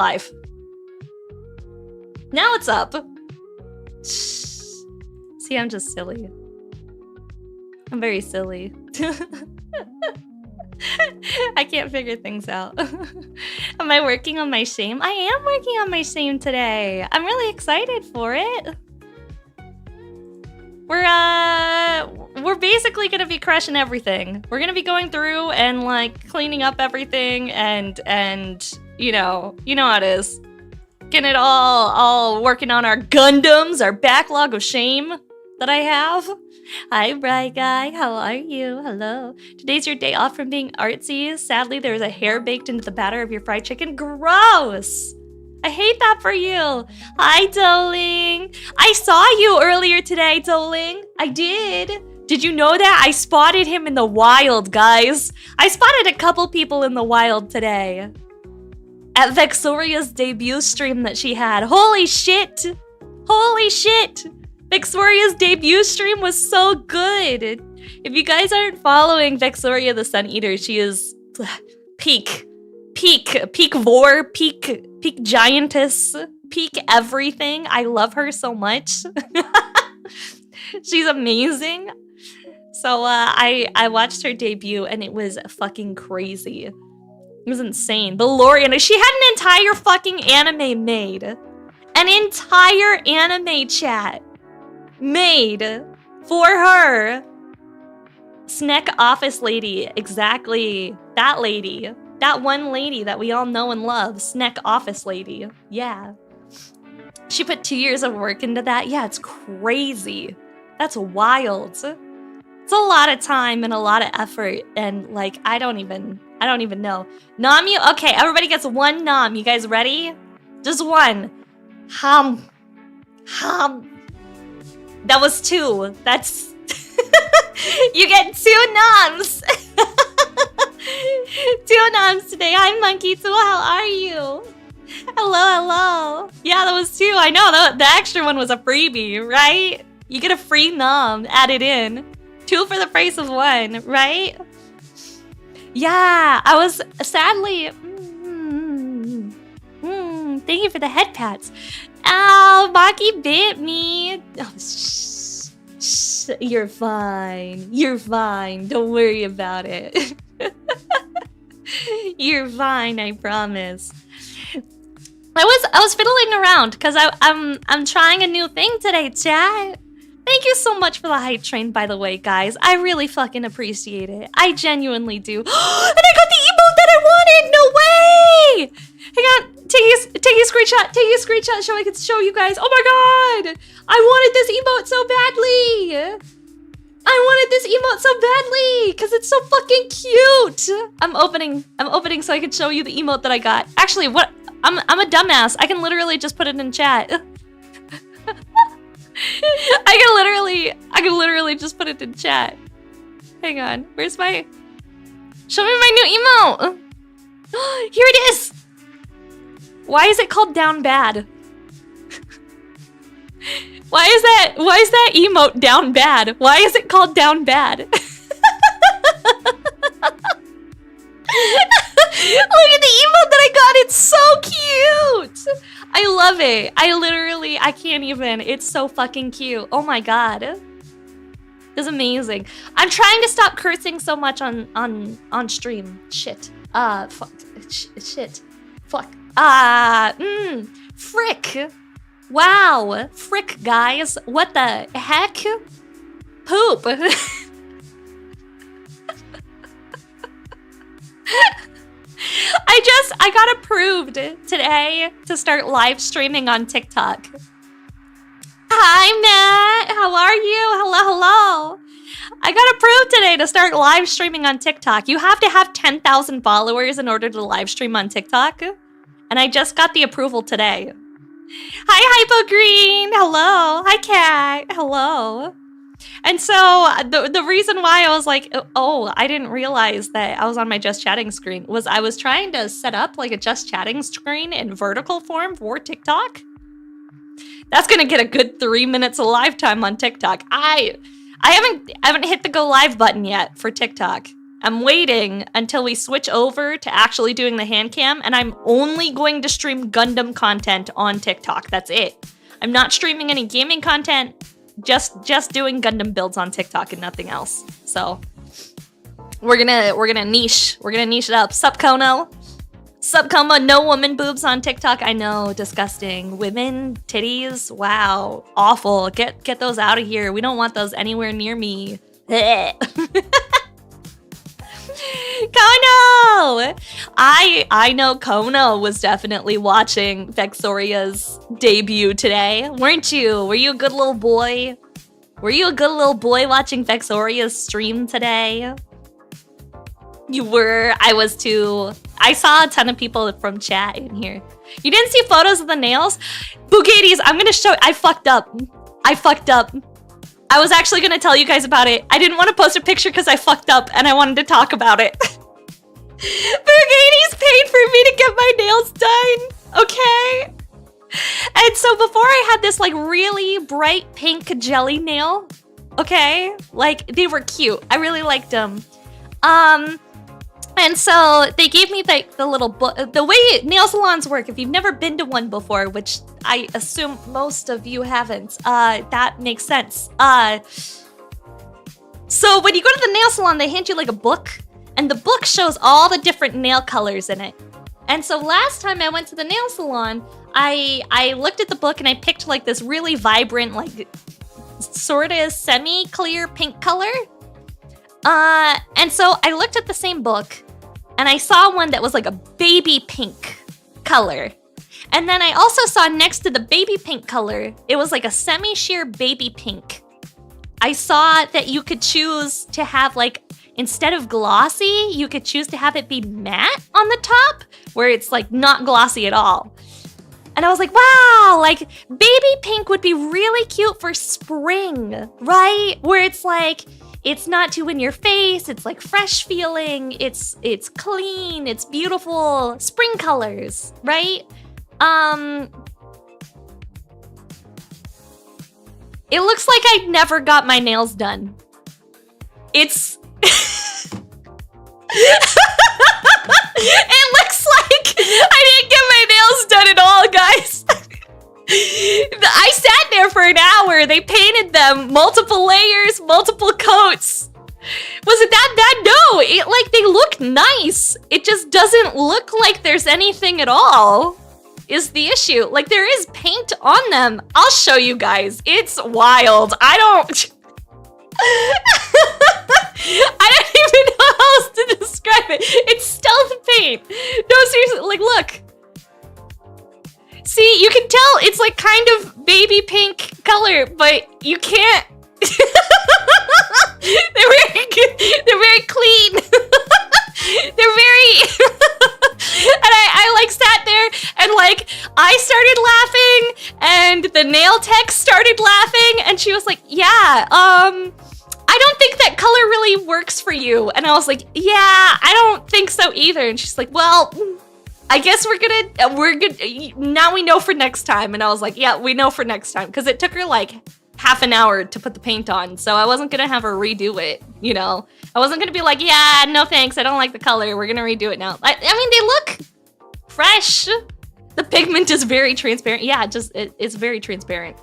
Live. Now it's up. See, I'm just silly. I'm very silly. I can't figure things out. Am I working on my shame? I am working on my shame today. I'm really excited for it. We're basically gonna be crushing everything. We're gonna be going through and like cleaning up everything and you know how it is. Getting it all working on our Gundams, our backlog of shame that I have. Hi, Bright Guy. How are you? Hello. Today's your day off from being artsy. Sadly, there was a hair baked into the batter of your fried chicken. Gross! I hate that for you. Hi, Doling. I saw you earlier today, Doling. I did. Did you know that? I spotted him in the wild, guys. I spotted a couple people in the wild today. At Vexoria's debut stream that she had. Holy shit! Holy shit! Vexoria's debut stream was so good. If you guys aren't following Vexoria the Sun Eater, she is peak vor, peak giantess, peak everything. I love her so much. She's amazing. So I watched her debut and it was fucking crazy. It was insane. The Lorian, she had an entire fucking anime made. An entire anime chat made for her. Snack office lady, exactly. That lady. That one lady that we all know and love. Snack office lady. Yeah. She put 2 years of work into that. Yeah, it's crazy. That's wild. It's a lot of time and a lot of effort. And like, I don't even know. Nom you? Okay, everybody gets one nom. You guys ready? Just one. Hum. That was 2. That's... You get 2 noms. 2 noms today. Hi, Monkey 2. How are you? Hello. Yeah, that was 2. I know. The extra one was a freebie, right? You get a free nom added in. 2 for the price of 1, right? Yeah, I was sadly... thank you for the head pats. Ow, Maki bit me. Oh, shh. You're fine. You're fine. Don't worry about it. You're fine, I promise. I was fiddling around because I'm trying a new thing today, chat. Thank you so much for the hype train, by the way, guys. I really fucking appreciate it. I genuinely do. And I got the emote that I wanted! No way! Hang on. Take a screenshot. Take a screenshot so I can show you guys. Oh my god! I wanted this emote so badly! I wanted this emote so badly! Because it's so fucking cute! I'm opening so I can show you the emote that I got. Actually, what? I'm a dumbass. I can literally just put it in chat. I can literally just put it in chat. Hang on. Where's my... Show me my new emote! Here it is! Why is it called down bad? Why is that emote down bad? Why is it called down bad? Look at the emote that I got. It's so cute. I love it. I can't even. It's so fucking cute. Oh my god. It's amazing. I'm trying to stop cursing so much on stream. Shit. Fuck. Shit. Fuck. Frick. Wow. Frick, guys. What the heck? Poop. I got approved today to start live streaming on TikTok. Hi, Matt. How are you? Hello. I got approved today to start live streaming on TikTok. You have to have 10,000 followers in order to live stream on TikTok. And I just got the approval today. Hi, Hypo Green. Hello. Hi, Cat. Hello. And so the reason why I was like, oh, I didn't realize that I was on my Just Chatting screen was I was trying to set up like a Just Chatting screen in vertical form for TikTok. That's gonna get a good 3 minutes of live time on TikTok. I haven't hit the go live button yet for TikTok. I'm waiting until we switch over to actually doing the hand cam, and I'm only going to stream Gundam content on TikTok. That's it. I'm not streaming any gaming content, just doing Gundam builds on TikTok and nothing else. So we're gonna niche it up. Sup Kono? Sup Coma, no woman boobs on TikTok. I know, disgusting. Women titties, wow, awful. Get those out of here. We don't want those anywhere near me. Kono! I know Kono was definitely watching Vexoria's debut today, weren't you? Were you a good little boy? Were you a good little boy watching Vexoria's stream today? You were. I was too. I saw a ton of people from chat in here. You didn't see photos of the nails? Bugades, I'm gonna show. I fucked up. I was actually gonna tell you guys about it. I didn't want to post a picture because I fucked up and I wanted to talk about it. Bugades paid for me to get my nails done. Okay. And so before I had this like really bright pink jelly nail. Okay. Like they were cute. I really liked them. And so they gave me like the little book. The way nail salons work, if you've never been to one before, which I assume most of you haven't, that makes sense. So when you go to the nail salon, they hand you like a book, and the book shows all the different nail colors in it. And so last time I went to the nail salon, I looked at the book and I picked like this really vibrant, like sort of semi-clear pink color. And so I looked at the same book and I saw one that was like a baby pink color. And then I also saw next to the baby pink color, it was like a semi-sheer baby pink. I saw that you could choose to have like, instead of glossy, you could choose to have it be matte on the top, where it's like not glossy at all. And I was like, wow, like baby pink would be really cute for spring, right? Where it's like, it's not too in your face, it's like fresh feeling, it's clean, it's beautiful, spring colors, right? It looks like I never got my nails done. It's it looks like I didn't get my nails done at all, guys. I sat there for an hour. They painted them, multiple layers, multiple coats. Was it that bad? No, it like they look nice. It just doesn't look like there's anything at all. Is the issue. Like there is paint on them. I'll show you guys. It's wild. I don't even know how else to describe it. It's stealth paint. No, seriously, like look. See, you can tell it's like kind of baby pink color, but you can't. They're very good. They're very clean. They're very. And I like sat there and like I started laughing and the nail tech started laughing and she was like, yeah, I don't think that color really works for you. And I was like, yeah, I don't think so either. And she's like, well, I guess we're good. Now we know for next time. And I was like, yeah, we know for next time. Because it took her like half an hour to put the paint on. So I wasn't going to have her redo it, you know? I wasn't going to be like, yeah, no thanks. I don't like the color. We're going to redo it now. I mean, they look fresh. The pigment is very transparent. Yeah, it's very transparent.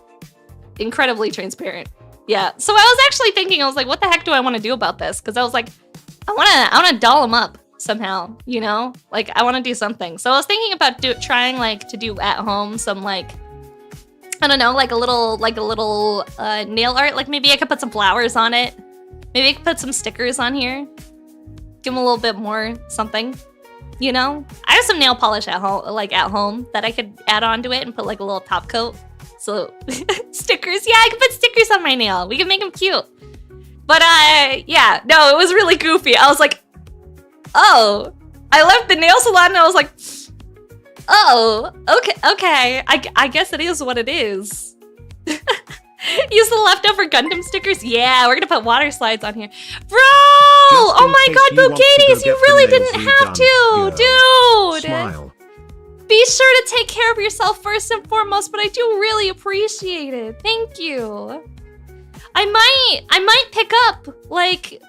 Incredibly transparent. Yeah. So I was actually thinking, I was like, what the heck do I want to do about this? Because I was like, I want to doll them up somehow, you know? Like, I want to do something. So I was thinking about trying like to do at home some like, I don't know, like a little nail art. Like maybe I could put some flowers on it. Maybe I could put some stickers on here. Give them a little bit more something, you know? I have some nail polish at home that I could add onto it and put like a little top coat. So stickers, yeah, I could put stickers on my nail. We can make them cute. But yeah, no, it was really goofy. I was like, oh, I left the nail salon and I was like, oh, okay. I guess it is what it is. Use the leftover Gundam stickers? Yeah, we're gonna put water slides on here. Bro! Oh my god, Bugades, you really didn't have to, dude! Smile. Be sure to take care of yourself first and foremost, but I do really appreciate it. Thank you. I might pick up, like,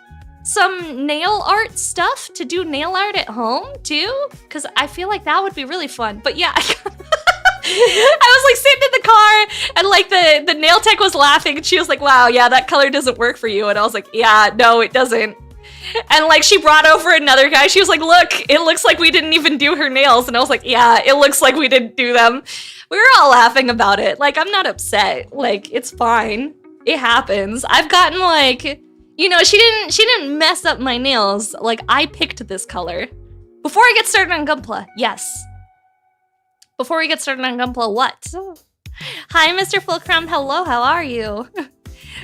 some nail art stuff to do nail art at home too, because I feel like that would be really fun. But yeah, I was like sitting in the car and like the nail tech was laughing and she was like, wow, yeah, that color doesn't work for you. And I was like, yeah, no, it doesn't. And like she brought over another guy. She was like, look, it looks like we didn't even do her nails. And I was like, yeah, it looks like we didn't do them. We were all laughing about it. Like, I'm not upset. Like, it's fine. It happens. I've gotten like, you know, she didn't mess up my nails. Like, I picked this color. Before I get started on Gunpla, yes. Before we get started on Gunpla, what? Hi, Mr. Fulcrum. Hello, how are you?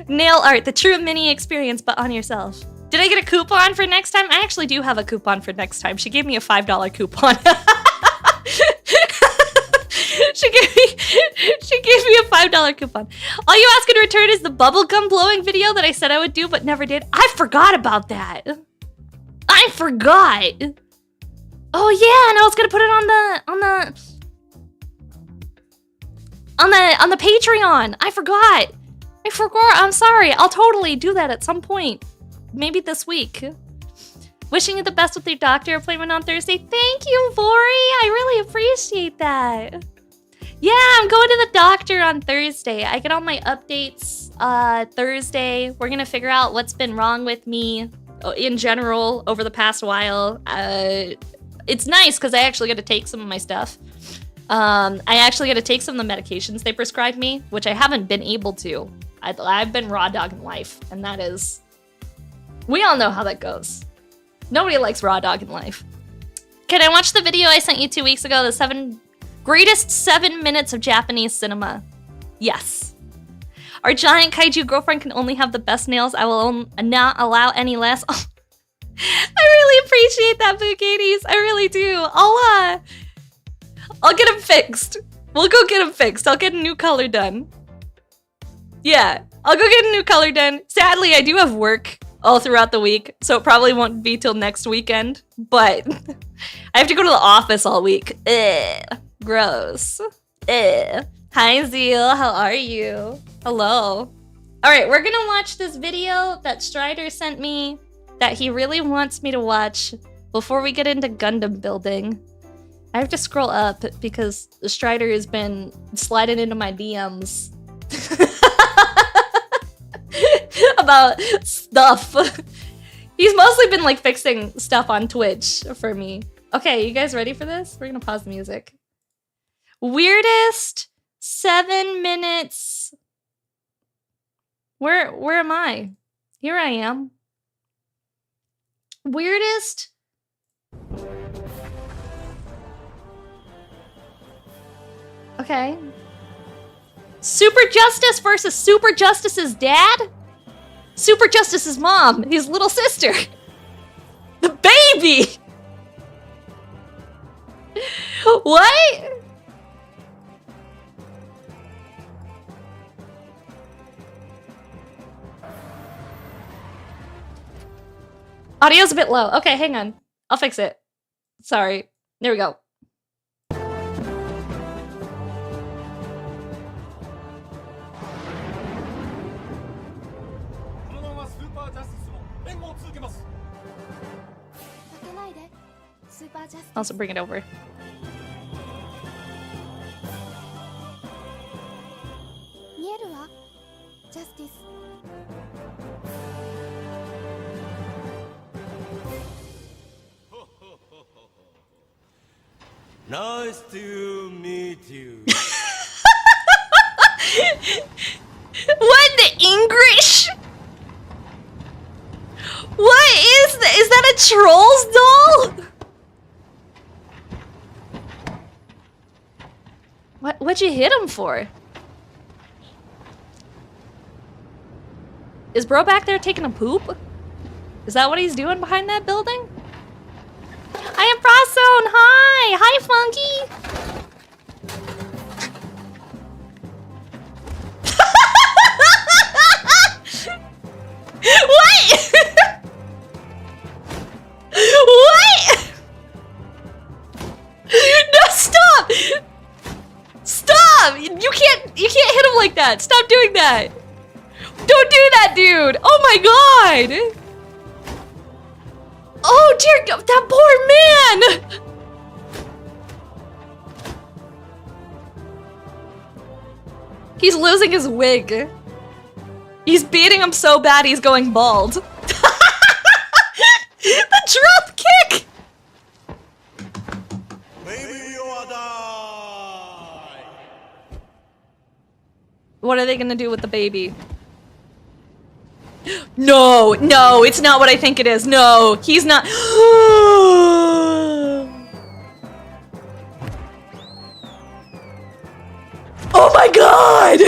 Nail art, the true mini experience, but on yourself. Did I get a coupon for next time? I actually do have a coupon for next time. She gave me a $5 coupon. She gave me a $5 coupon. All you ask in return is the bubblegum blowing video that I said I would do but never did. I forgot about that. I forgot. Oh yeah, and I was gonna put it on the Patreon. I forgot. I'm sorry. I'll totally do that at some point. Maybe this week. Wishing you the best with your doctor appointment on Thursday. Thank you, Vori. I really appreciate that. Yeah, I'm going to the doctor on Thursday. I get all my updates Thursday. We're gonna figure out what's been wrong with me in general over the past while. It's nice because I actually get to take some of my stuff. I actually get to take some of the medications they prescribed me, which I haven't been able to. I've been raw dogging life, and that is... We all know how that goes. Nobody likes raw dogging life. Can I watch the video I sent you 2 weeks ago, the greatest 7 minutes of Japanese cinema? Yes. Our giant kaiju girlfriend can only have the best nails. I will not allow any less. Oh, I really appreciate that, Bugadies. I really do. I'll get them fixed. We'll go get them fixed. I'll get a new color done. Yeah, I'll go get a new color done. Sadly, I do have work all throughout the week, so it probably won't be till next weekend, but I have to go to the office all week. Ugh, gross. Ugh. Hi, Zeal, how are you? Hello. All right, we're gonna watch this video that Strider sent me that he really wants me to watch before we get into Gundam building. I have to scroll up because Strider has been sliding into my DMs about stuff. He's mostly been like fixing stuff on Twitch for me. Okay, you guys ready for this? We're gonna pause the music. Weirdest 7 minutes. Where am I? Here I am. Weirdest. Okay. Super Justice versus Super Justice's dad? Super Justice's mom, his little sister. The baby! What? Audio's a bit low. Okay, hang on. I'll fix it. Sorry. There we go. Also bring it over. Nice to meet you. What in the English? What is that? Is that a Trolls doll? What'd you hit him for? Is bro back there taking a poop? Is that what he's doing behind that building? I am Frostone! Hi! Hi, Funky! What? What? No, stop! Stop! You can't hit him like that. Stop doing that. Don't do that, dude. Oh my god. Oh dear God, that poor man! He's losing his wig. He's beating him so bad he's going bald. The drop kick! What are they gonna do with the baby? No, no, it's not what I think it is. No, he's not. Oh my God!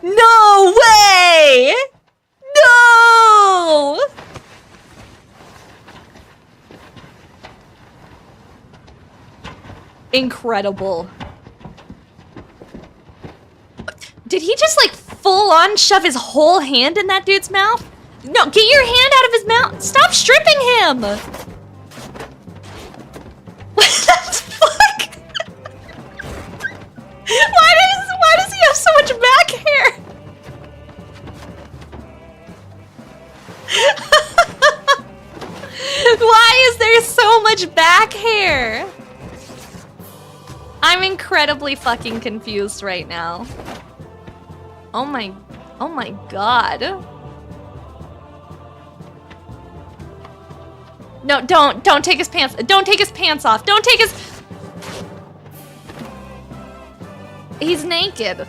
No way! No! Incredible. Did he just like full on shove his whole hand in that dude's mouth? No, get your hand out of his mouth. Stop stripping him. What the fuck? Why does he have so much back hair? Why is there so much back hair? I'm incredibly fucking confused right now. Oh my God. No, don't take his pants. Don't take his pants off. Don't take his. He's naked.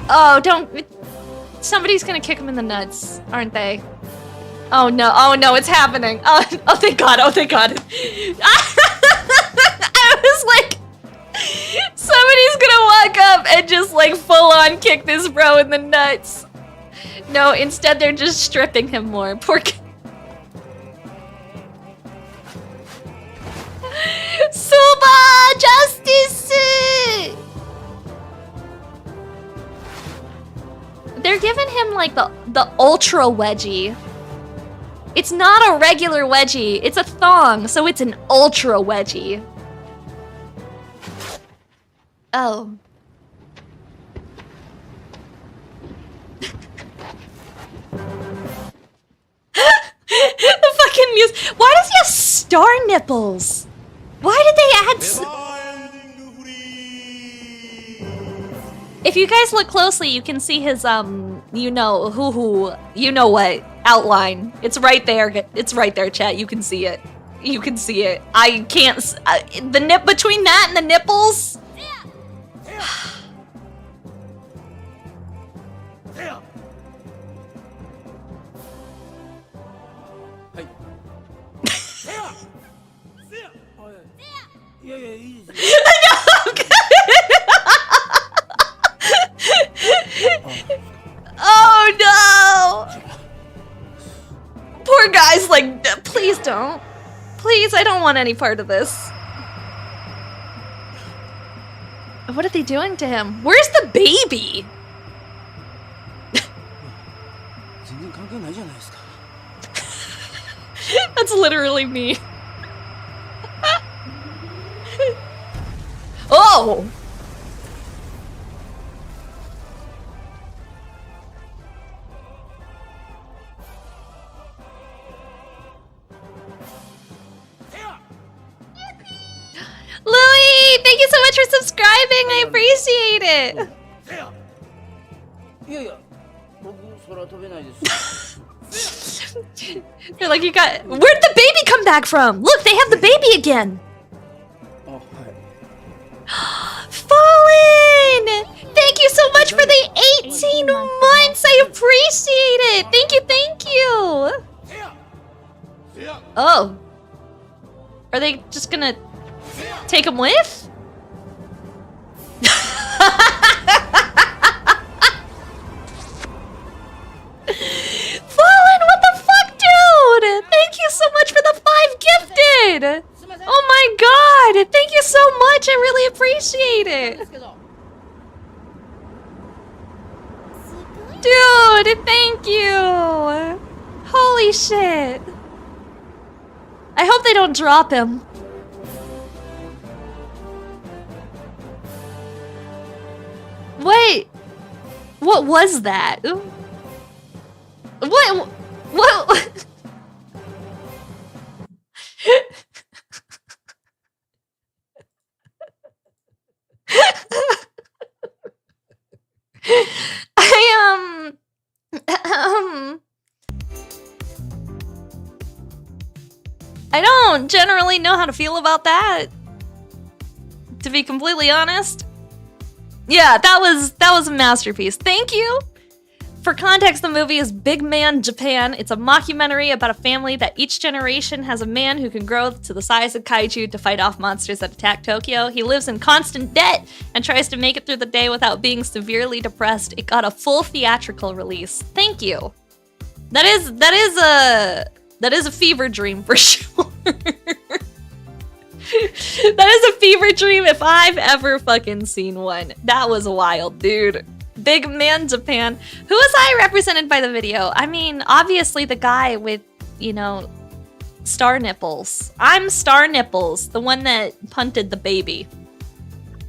Oh, don't. Somebody's gonna kick him in the nuts, aren't they? Oh no, it's happening. Oh thank God, oh thank God. I was like, somebody's gonna walk up and just like full on kick this bro in the nuts. No, instead they're just stripping him more. Poor kid. Suba! Justice! They're giving him like the ultra wedgie. It's not a regular wedgie, it's a thong, so it's an ultra wedgie. Oh. The fucking music. Why does he have star nipples? Why did they add If you guys look closely, you can see his, you know what, outline. It's right there. It's right there, chat. You can see it. You can see it. I can't, the nip between that and the nipples. Oh no! Poor guy's like, please don't. Please, I don't want any part of this. What are they doing to him? Where's the baby? That's literally me. Oh! Louis, thank you so much for subscribing. I appreciate it. They're like, you got. Where'd the baby come back from? Look, they have the baby again. Fallen! Thank you so much for the 18 months. I appreciate it. Thank you, thank you. Oh. Are they just gonna take him with? Fallen, what the fuck, dude? Thank you so much for the 5 gifted. Oh my God, thank you so much. I really appreciate it. Dude, thank you. Holy shit. I hope they don't drop him. Wait. What was that? What? I don't generally know how to feel about that, to be completely honest. Yeah, that was a masterpiece. Thank you. For context, the movie is Big Man Japan. It's a mockumentary about a family that each generation has a man who can grow to the size of kaiju to fight off monsters that attack Tokyo. He lives in constant debt and tries to make it through the day without being severely depressed. It got a full theatrical release. Thank you. That is a fever dream for sure. That is a fever dream if I've ever fucking seen one. That was wild, dude. Big Man Japan. Who was I represented by the video? I mean, obviously the guy with, you know, star nipples. I'm Star Nipples, the one that punted the baby.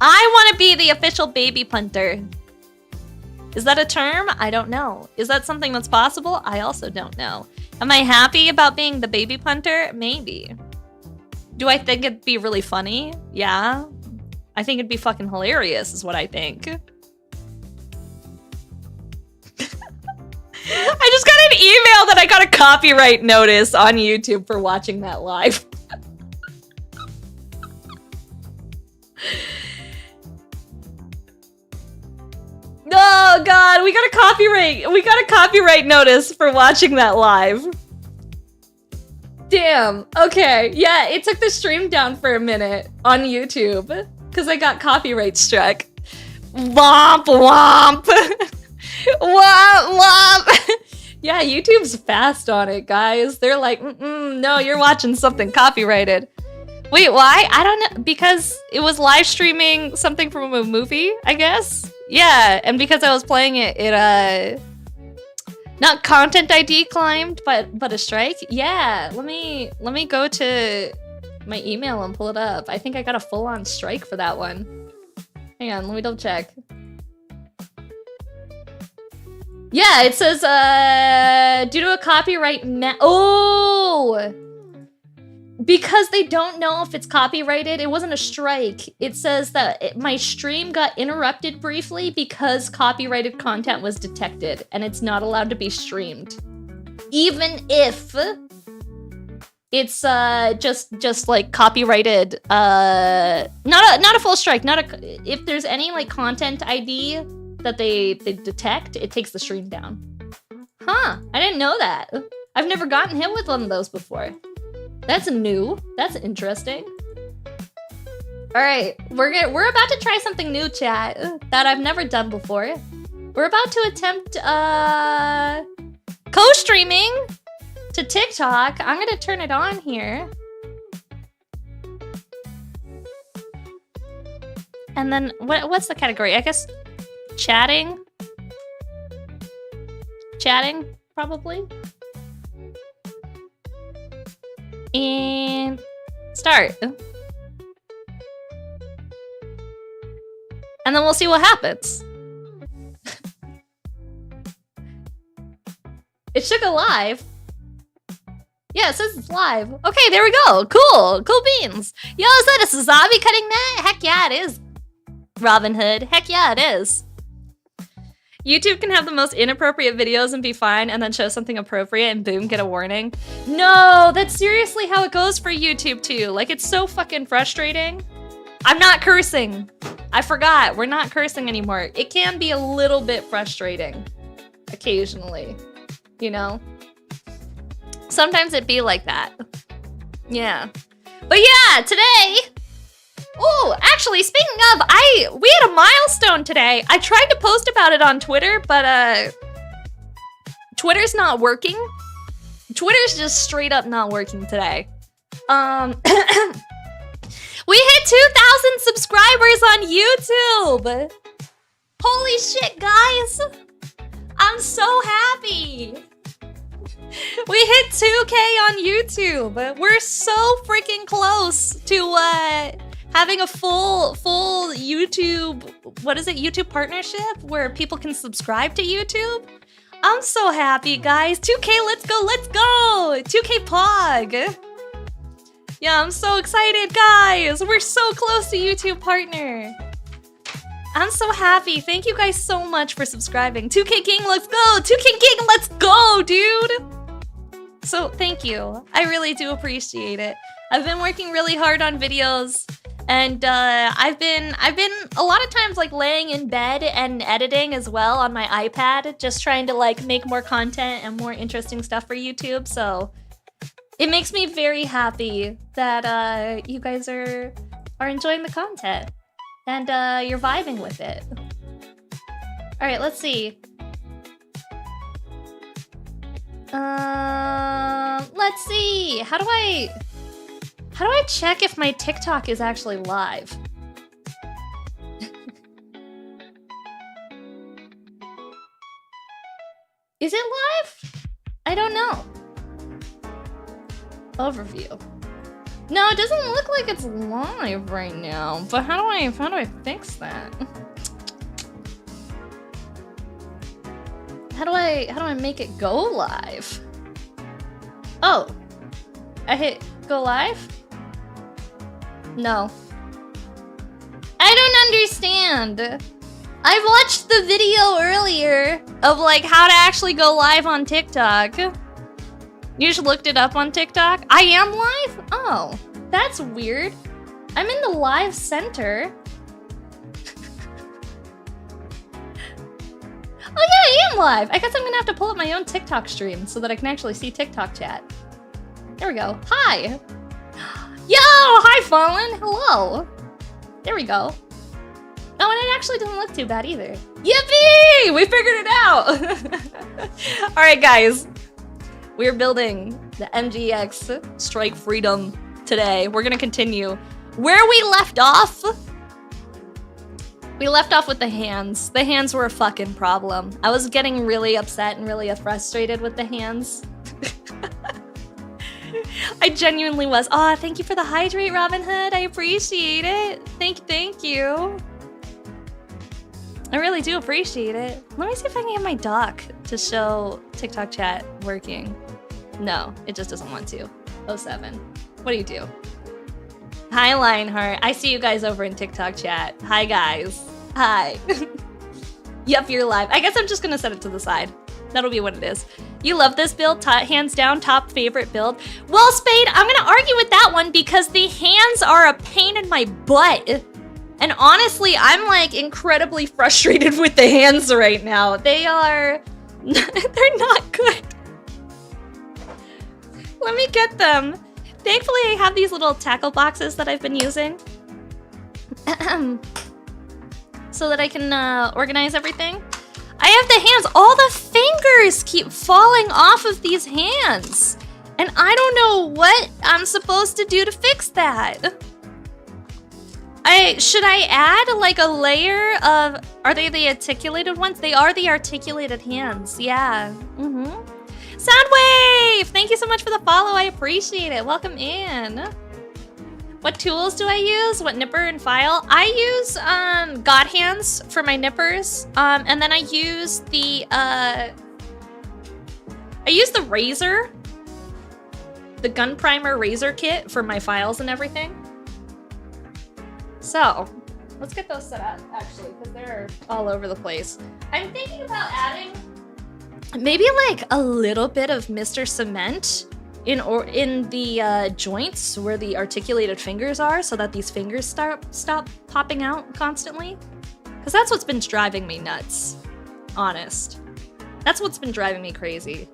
I want to be the official baby punter. Is that a term? I don't know. Is that something that's possible? I also don't know. Am I happy about being the baby punter? Maybe. Do I think it'd be really funny? Yeah. I think it'd be fucking hilarious is what I think. I just got an email that I got a copyright notice on YouTube for watching that live. Oh god, we got a copyright notice for watching that live. Damn. Okay. Yeah, it took the stream down for a minute on YouTube because I got copyright struck. Womp womp. Womp womp. Yeah, YouTube's fast on it, guys. They're like, no, you're watching something copyrighted. Wait, why? I don't know. Because it was live streaming something from a movie, I guess. Yeah, and because I was playing it, not content ID climbed, but a strike. Yeah, let me go to my email and pull it up. I think I got a full-on strike for that one. Hang on, let me double check. Yeah, it says due to a copyright oh! Because they don't know if it's copyrighted, it wasn't a strike. It says that my stream got interrupted briefly because copyrighted content was detected and it's not allowed to be streamed. Even if it's just like copyrighted, not a full strike, if there's any like content ID that they detect, it takes the stream down. Huh, I didn't know that. I've never gotten hit with one of those before. That's new. That's interesting. All right, we're about to try something new, chat, that I've never done before. We're about to attempt co-streaming to TikTok. I'm gonna turn it on here. And then what's the category? I guess chatting. Chatting, probably. And start. And then we'll see what happens. It shook a live. Yeah, it says it's live. Okay, there we go. Cool. Cool beans. Yo, is that a zombie cutting net? Heck yeah, it is. Robin Hood. Heck yeah, it is. YouTube can have the most inappropriate videos and be fine, and then show something appropriate and boom, get a warning. No, that's seriously how it goes for YouTube too. Like, it's so fucking frustrating. I'm not cursing. I forgot, we're not cursing anymore. It can be a little bit frustrating occasionally, you know? Sometimes it be like that. Yeah. But yeah, today, oh, actually, speaking of, we had a milestone today. I tried to post about it on Twitter, but Twitter's not working. Twitter's just straight up not working today. We hit 2,000 subscribers on YouTube. Holy shit, guys. I'm so happy. We hit 2K on YouTube. We're so freaking close to having a full YouTube, what is it, YouTube partnership where people can subscribe to YouTube. I'm so happy, guys. 2K, let's go, let's go! 2K Pog. Yeah, I'm so excited, guys. We're so close to YouTube partner. I'm so happy. Thank you guys so much for subscribing. 2K King, let's go! 2K King, let's go, dude! So, thank you. I really do appreciate it. I've been working really hard on videos, and I've been a lot of times like laying in bed and editing as well on my iPad, just trying to like make more content and more interesting stuff for YouTube. So it makes me very happy that you guys are enjoying the content and you're vibing with it. All right, let's see. Let's see. How do I check if my TikTok is actually live? Is it live? I don't know. Overview. No, it doesn't look like it's live right now. But how do I fix that? How do I make it go live? Oh. I hit go live? No. I don't understand. I watched the video earlier of like how to actually go live on TikTok. You just looked it up on TikTok? I am live? Oh, that's weird. I'm in the live center. Oh yeah, I am live. I guess I'm gonna have to pull up my own TikTok stream so that I can actually see TikTok chat. There we go. Hi. Yo, hi Fallen. Hello. There we go. Oh, and it actually doesn't look too bad either. Yippee! We figured it out. All right, guys. We're building the MGEX Strike Freedom today. We're gonna continue where we left off. We left off with the hands. The hands were a fucking problem. I was getting really upset and really frustrated with the hands. I genuinely was. Aw, thank you for the hydrate, Robin Hood. I appreciate it. Thank you. I really do appreciate it. Let me see if I can get my dock to show TikTok chat working. No, it just doesn't want to. 07. What do you do? Hi, Lionheart. I see you guys over in TikTok chat. Hi, guys. Hi. Yep, you're live. I guess I'm just gonna set it to the side. That'll be what it is. You love this build, hands down, top favorite build. Well, Spade, I'm gonna argue with that one because the hands are a pain in my butt. And honestly, I'm like incredibly frustrated with the hands right now. They are, they're not good. Let me get them. Thankfully, I have these little tackle boxes that I've been using. So that I can organize everything. I have the hands. All the fingers keep falling off of these hands. And I don't know what I'm supposed to do to fix that. Should I add like a layer of, are they the articulated ones? They are the articulated hands, yeah. Soundwave, thank you so much for the follow, I appreciate it. Welcome in. What tools do I use? What nipper and file? I use God hands for my nippers, and then I use the razor, the gun primer razor kit for my files and everything. So let's get those set up actually, because they're all over the place. I'm thinking about adding maybe like a little bit of Mr. Cement in the joints where the articulated fingers are, so that these fingers stop popping out constantly. Because that's what's been driving me nuts. Honest. That's what's been driving me crazy.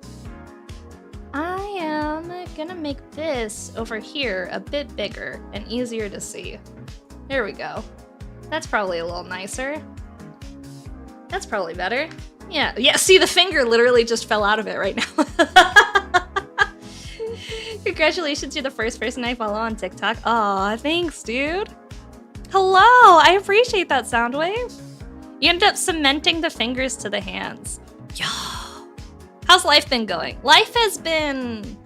I am gonna make this over here a bit bigger and easier to see. There we go. That's probably a little nicer. That's probably better. Yeah, see the finger literally just fell out of it right now. Congratulations, you're the first person I follow on TikTok. Aw, thanks, dude. Hello, I appreciate that, Soundwave. You ended up cementing the fingers to the hands. Yo. How's life been going? Life has been...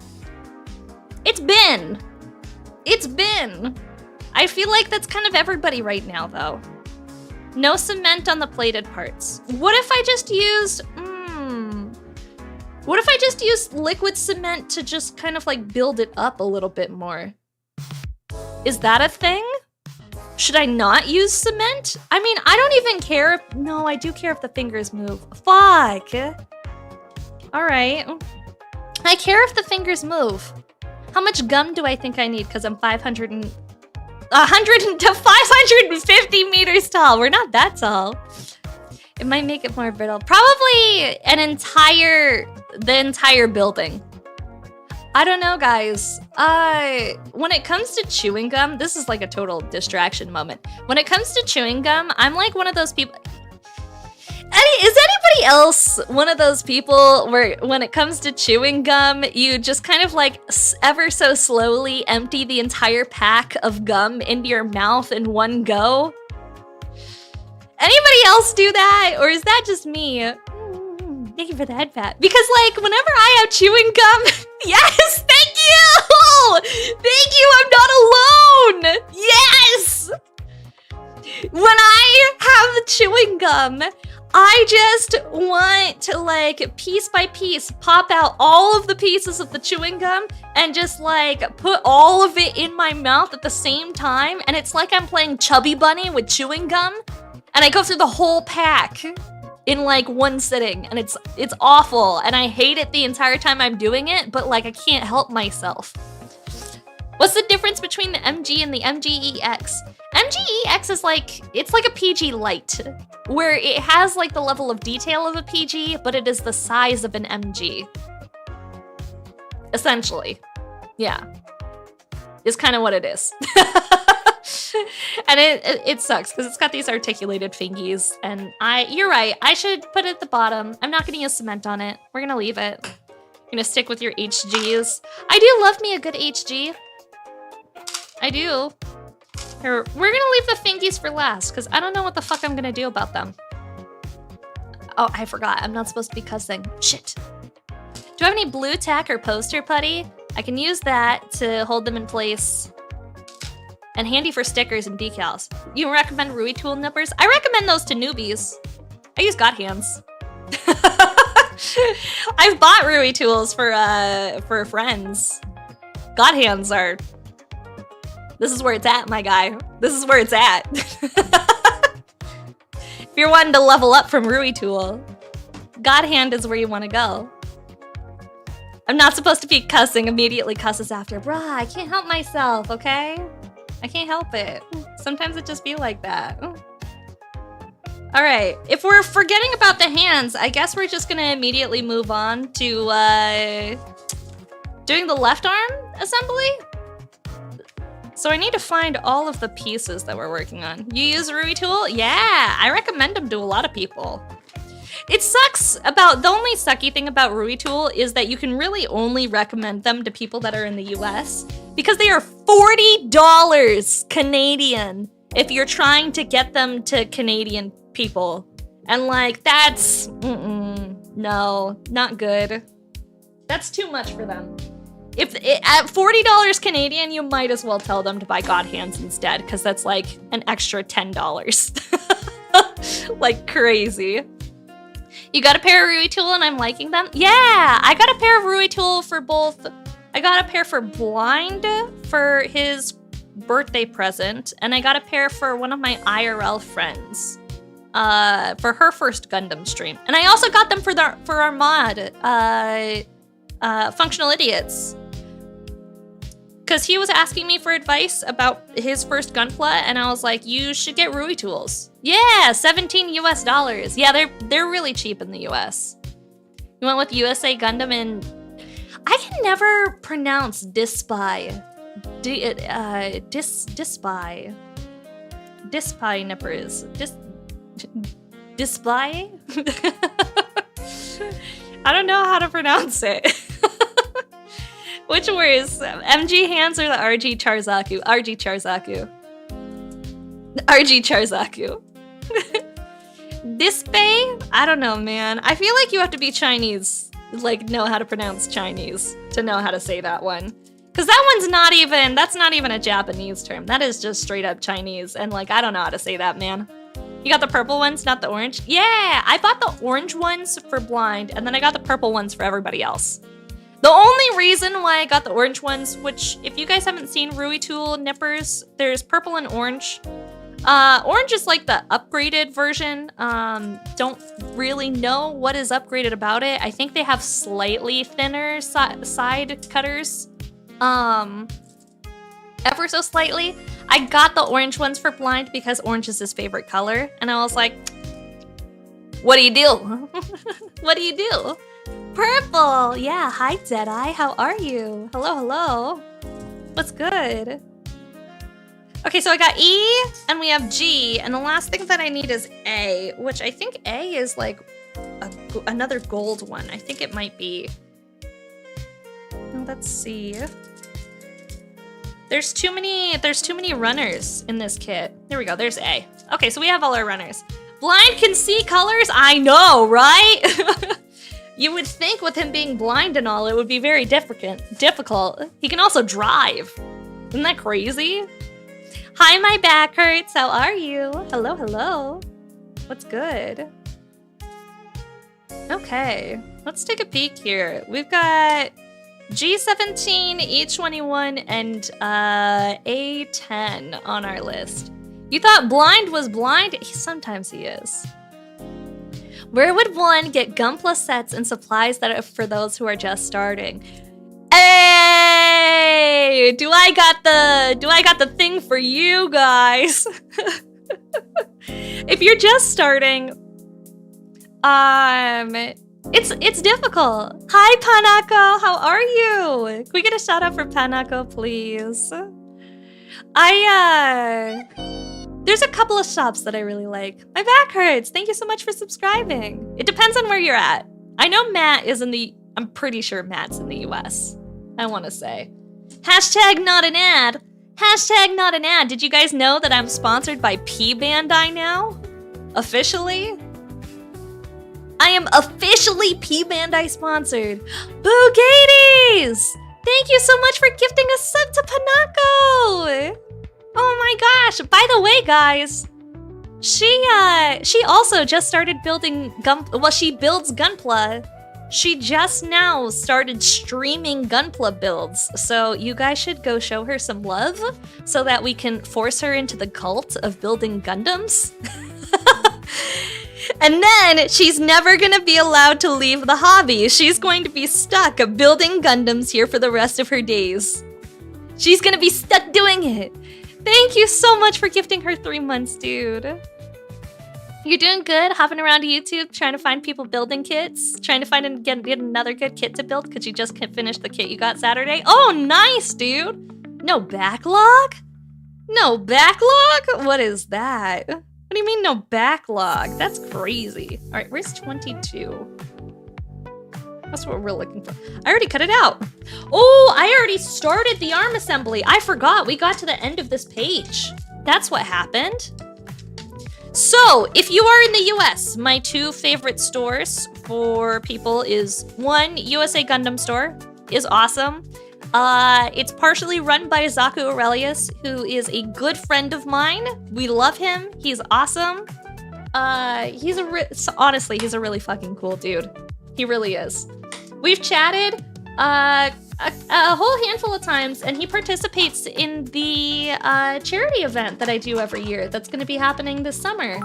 It's been I feel like that's kind of everybody right now, though. No cement on the plated parts. What if I just used... What if I just used liquid cement to just kind of like build it up a little bit more? Is that a thing? Should I not use cement? I mean, I don't even care if... No, I do care if the fingers move. Fuck! Alright. I care if the fingers move. How much gum do I think I need? Because I'm 100 to 550 meters tall. We're not that tall. It might make it more brittle. Probably the entire building. I don't know, guys. When it comes to chewing gum, this is like a total distraction moment. When it comes to chewing gum, I'm like one of those people. Is anybody else one of those people where when it comes to chewing gum, you just kind of like ever so slowly empty the entire pack of gum into your mouth in one go? Anybody else do that? Or is that just me? Thank you for the head pat. Because like whenever I have chewing gum, yes, thank you! Thank you, I'm not alone! Yes! When I have the chewing gum, I just want to like piece by piece pop out all of the pieces of the chewing gum and just like put all of it in my mouth at the same time. And it's like I'm playing Chubby Bunny with chewing gum. And I go through the whole pack in like one sitting, and it's awful. And I hate it the entire time I'm doing it, but like I can't help myself. What's the difference between the MG and the MGEX? MGEX is like, it's like a PG Lite, where it has like the level of detail of a PG, but it is the size of an MG. Essentially. Yeah. Is kind of what it is. And it sucks, because it's got these articulated fingies, and you're right, I should put it at the bottom. I'm not gonna use cement on it. We're gonna leave it. I'm gonna stick with your HGs. I do love me a good HG. I do. Here, we're gonna leave the fingies for last, because I don't know what the fuck I'm gonna do about them. Oh, I forgot. I'm not supposed to be cussing. Shit. Do I have any blue tack or poster putty? I can use that to hold them in place. And handy for stickers and decals. You recommend Rui Tool nippers? I recommend those to newbies. I use God hands. I've bought Rui tools for friends. God hands are... This is where it's at, my guy. This is where it's at. If you're wanting to level up from Rui tool, God hand is where you want to go. I'm not supposed to be cussing, immediately cusses after. Bruh, I can't help myself, okay? I can't help it. Sometimes it just be like that. All right, if we're forgetting about the hands, I guess we're just gonna immediately move on to doing the left arm assembly. So I need to find all of the pieces that we're working on. You use a Rui tool? Yeah, I recommend them to a lot of people. It sucks about, the only sucky thing about Rui tool is that you can really only recommend them to people that are in the US because they are $40 Canadian if you're trying to get them to Canadian people. And like, that's, no, not good. That's too much for them. If at $40 Canadian, you might as well tell them to buy God hands instead, because that's like an extra $10. Like crazy. You got a pair of Rui tool and I'm liking them? Yeah, I got a pair of Rui tool for both. I got a pair for Blind for his birthday present, and I got a pair for one of my IRL friends for her first Gundam stream. And I also got them for our mod, Functional Idiots. Because he was asking me for advice about his first Gunpla, and I was like, you should get Rui tools. Yeah, $17 US. Yeah, they're really cheap in the US. You went with USA Gundam, and I can never pronounce Dispy. Dispy. Dispy nippers. Display? I don't know how to pronounce it. Which words? MG hands or the RG Charzaku? RG Charzaku. RG Charzaku. Dispay? I don't know, man. I feel like you have to be Chinese, like know how to pronounce Chinese to know how to say that one. Because that's not even a Japanese term. That is just straight up Chinese. And like, I don't know how to say that, man. You got the purple ones, not the orange? Yeah, I bought the orange ones for blind, and then I got the purple ones for everybody else. The only reason why I got the orange ones, which if you guys haven't seen Rui Tool nippers, there's purple and orange. Orange is like the upgraded version. Don't really know what is upgraded about it. I think they have slightly thinner side cutters. Ever so slightly. I got the orange ones for blind because orange is his favorite color. And I was like, what do you do? What do you do? Purple! Yeah, hi Deadeye, how are you? Hello, hello. What's good? Okay, so I got E, and we have G, and the last thing that I need is A, which I think A is like another gold one. I think it might be. Let's see. There's too many runners in this kit. There we go, there's A. Okay, so we have all our runners. Blind can see colors? I know, right? You would think with him being blind and all, it would be very difficult. He can also drive. Isn't that crazy? Hi, my back hurts. How are you? Hello, hello. What's good? Okay, let's take a peek here. We've got G17, E21, and A10 on our list. You thought blind was blind? Sometimes he is. Where would one get Gunpla sets and supplies that are for those who are just starting? Hey! Do I got the thing for you guys? If you're just starting, it's difficult. Hi, Panako, how are you? Can we get a shout out for Panako, please? There's a couple of shops that I really like. My back hurts. Thank you so much for subscribing. It depends on where you're at. I know Matt is I'm pretty sure Matt's in the US. I want to say. Hashtag not an ad. Hashtag not an ad. Did you guys know that I'm sponsored by P Bandai now? Officially? I am officially P Bandai sponsored. Boogadies! Thank you so much for gifting a sub to Panako! Oh my gosh! By the way, guys, she also just started building she builds Gunpla. She just now started streaming Gunpla builds, so you guys should go show her some love so that we can force her into the cult of building Gundams. And then she's never gonna be allowed to leave the hobby. She's going to be stuck building Gundams here for the rest of her days. She's gonna be stuck doing it. Thank you so much for gifting her 3 months, dude. You're doing good, hopping around YouTube, trying to find people building kits, trying to find and get another good kit to build because you just finished the kit you got Saturday. Oh, nice, dude. No backlog? No backlog? What is that? What do you mean no backlog? That's crazy. All right, where's 22? That's what we're looking for. I already cut it out. Oh, I already started the arm assembly. I forgot, we got to the end of this page. That's what happened. So, if you are in the US, my 2 favorite stores for people is 1, USA Gundam store is awesome. It's partially run by Zaku Aurelius, who is a good friend of mine. We love him. He's awesome. Honestly, he's a really fucking cool dude. He really is. We've chatted a whole handful of times, and he participates in the charity event that I do every year that's going to be happening this summer.